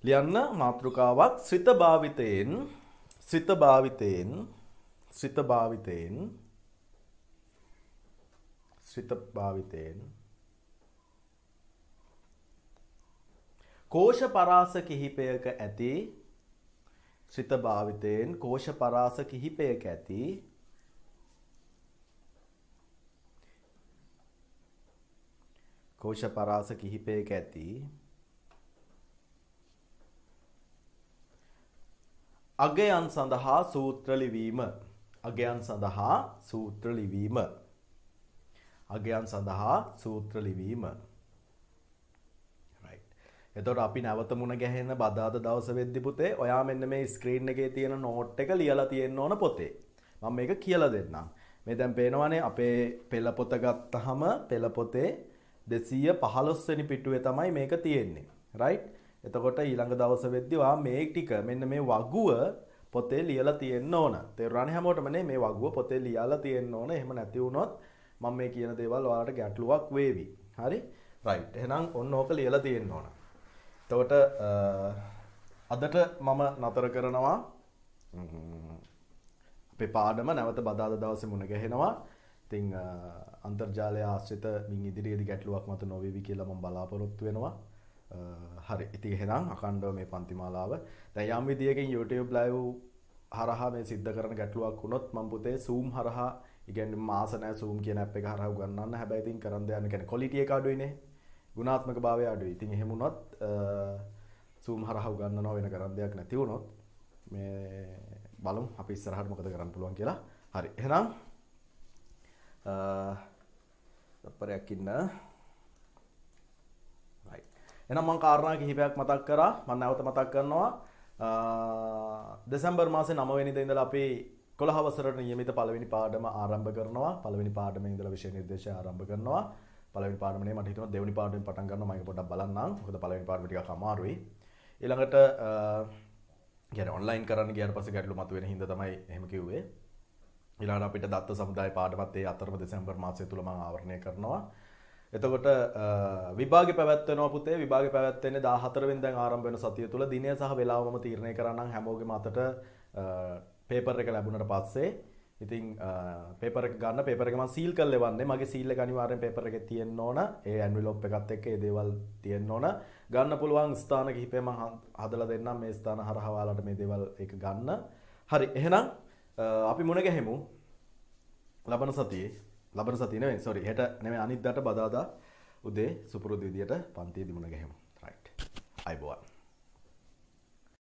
ලියන්න මාතෘකාවක් ශ්‍රිත භාවිතයෙන් කෝෂ පරාස කිහිපයක ඇති ශ්‍රිත භාවිතයෙන් කෝෂ පරාස කිහිපයක ඇති අගයන් සඳහා සූත්‍ර ලිවීම අගයන් සඳහා සූත්‍ර ලිවීම. අගයන් සඳහා සූත්‍ර ලිවීම. right. එතකොට අපි නැවත මුණ ගැහෙන බදාදා දවස වෙද්දි පුතේ ඔයා මෙන්න මේ ස්ක්‍රීන් එකේ තියෙන නෝට් එක ලියලා තියෙන්න ඕන පොතේ. මම මේක කියලා දෙන්නම්. මේ දැන් පේනවනේ අපේ පෙළ පොත ගත්තාම පෙළ පොතේ 215 වෙනි පිටුවේ තමයි මේක තියෙන්නේ. right. එතකොට ඊළඟ දවස වෙද්දි ඔයා මේ ටික මෙන්න මේ වගුව පොතේ ලියලා තියෙන්න ඕන. තේරුණානේ හැමෝටම නේ මේ වගුව පොතේ ලියලා තියෙන්න ඕන. එහෙම නැති වුණොත් මම මේ කියන දේවල් ඔයාලට ගැටලුවක් වේවි. හරි? right. එහෙනම් ඔන්න ඕක ලියලා තියෙන්න ඕන. එතකොට අදට මම නතර කරනවා අපේ පාඩම නැවත බදාදා දවසේ මුණ ගැහෙනවා. ඉතින් අන්තර්ජාලය ආශ්‍රිත මින් ඉදිරියේදී ගැටලුවක් මත නොවේවි කියලා මම බලාපොරොත්තු වෙනවා. හරි. ඉතින් එහෙනම් අඛණ්ඩව මේ පන්ති මාලාව දැන් යම් විදියකින් YouTube live හරහා මේ සිද්ධ කරන ගැටලුවක් වුණොත් මම පුතේ Zoom හරහා ඉගෙන් මාස නැහැ Zoom කියන app එක හරහා උගන්වන්න. හැබැයි ඉතින් කරන් දෙන්න කියන්නේ quality එක අඩුයිනේ. ගුණාත්මක භාවය අඩුයි. ඉතින් එහෙම වුණොත් Zoom හරහා උගන්වනවා වෙන කරන් දෙයක් නැති වුණොත් මේ බලමු අපි ඉස්සරහට මොකද කරන්න පුළුවන් කියලා. හරි. එහෙනම් තත්පරයක් ඉන්න. right. එහෙනම් මම කාරණා කිහිපයක් මතක් කරා. මම නැවත මතක් කරනවා. දෙසැම්බර් මාසේ 9 වෙනිදා ඉඳලා අපි 11 වසරට නියමිත පළවෙනි පාඩම ආරම්භ කරනවා. පළවෙනි පාඩමේ ඉඳලා විෂය නිර්දේශය ආරම්භ කරනවා. පළවෙනි පාඩමනේ මට හිතෙනවා දෙවෙනි පාඩමෙන් පටන් ගන්නවා. මම ඒක පොඩ්ඩක් බලන්නම්. මොකද පළවෙනි පාඩම ටිකක් අමාරුයි. ඊළඟට කියන්නේ ඔන්ලයින් කරන්න ගියාට පස්සේ ගැටලු මතුවෙන හින්දා තමයි එහෙම කිව්වේ. ඊළඟට අපිට දත්ත සමුදාය පාඩමත් ඒ අතරම දෙසැම්බර් මාසය තුල මම ආවරණය කරනවා. එතකොට විභාගෙ පැවැත්වෙනවා පුතේ. විභාගෙ පැවැත්වෙන්නේ 14 වෙනිදාන් ආරම්භ වෙන සතිය තුල දිනය සහ වේලාව මම තීරණය කරන්නම් හැමෝගෙම අතට පේපර් එක ලැබුණාට පස්සේ. ඉතින් පේපර් එක ගන්න පේපර් එක මම සීල් කරලා එවන්නේ. මගේ සීල් එක අනිවාර්යෙන් පේපර් එකේ තියෙන්න ඕන. ඒ ඇන්විලොප් එකත් එක්ක ඒ දේවල් තියෙන්න ඕන. ගන්න පුළුවන් ස්ථාන කිහිපයක් මම හදලා දෙන්නම්. මේ ස්ථාන හරහා ඔයාලට මේ දේවල් එක ගන්න. හරි. එහෙනම් අපි මුණ ගැහෙමු. ලබන සතියේ නෙවෙයි sorry හෙට නෙවෙයි අනිද්දාට බදාදා උදේ සුපුරුදු විදියට පන්තියේදී මුණ ගැහෙමු. right. අයබෝවන්.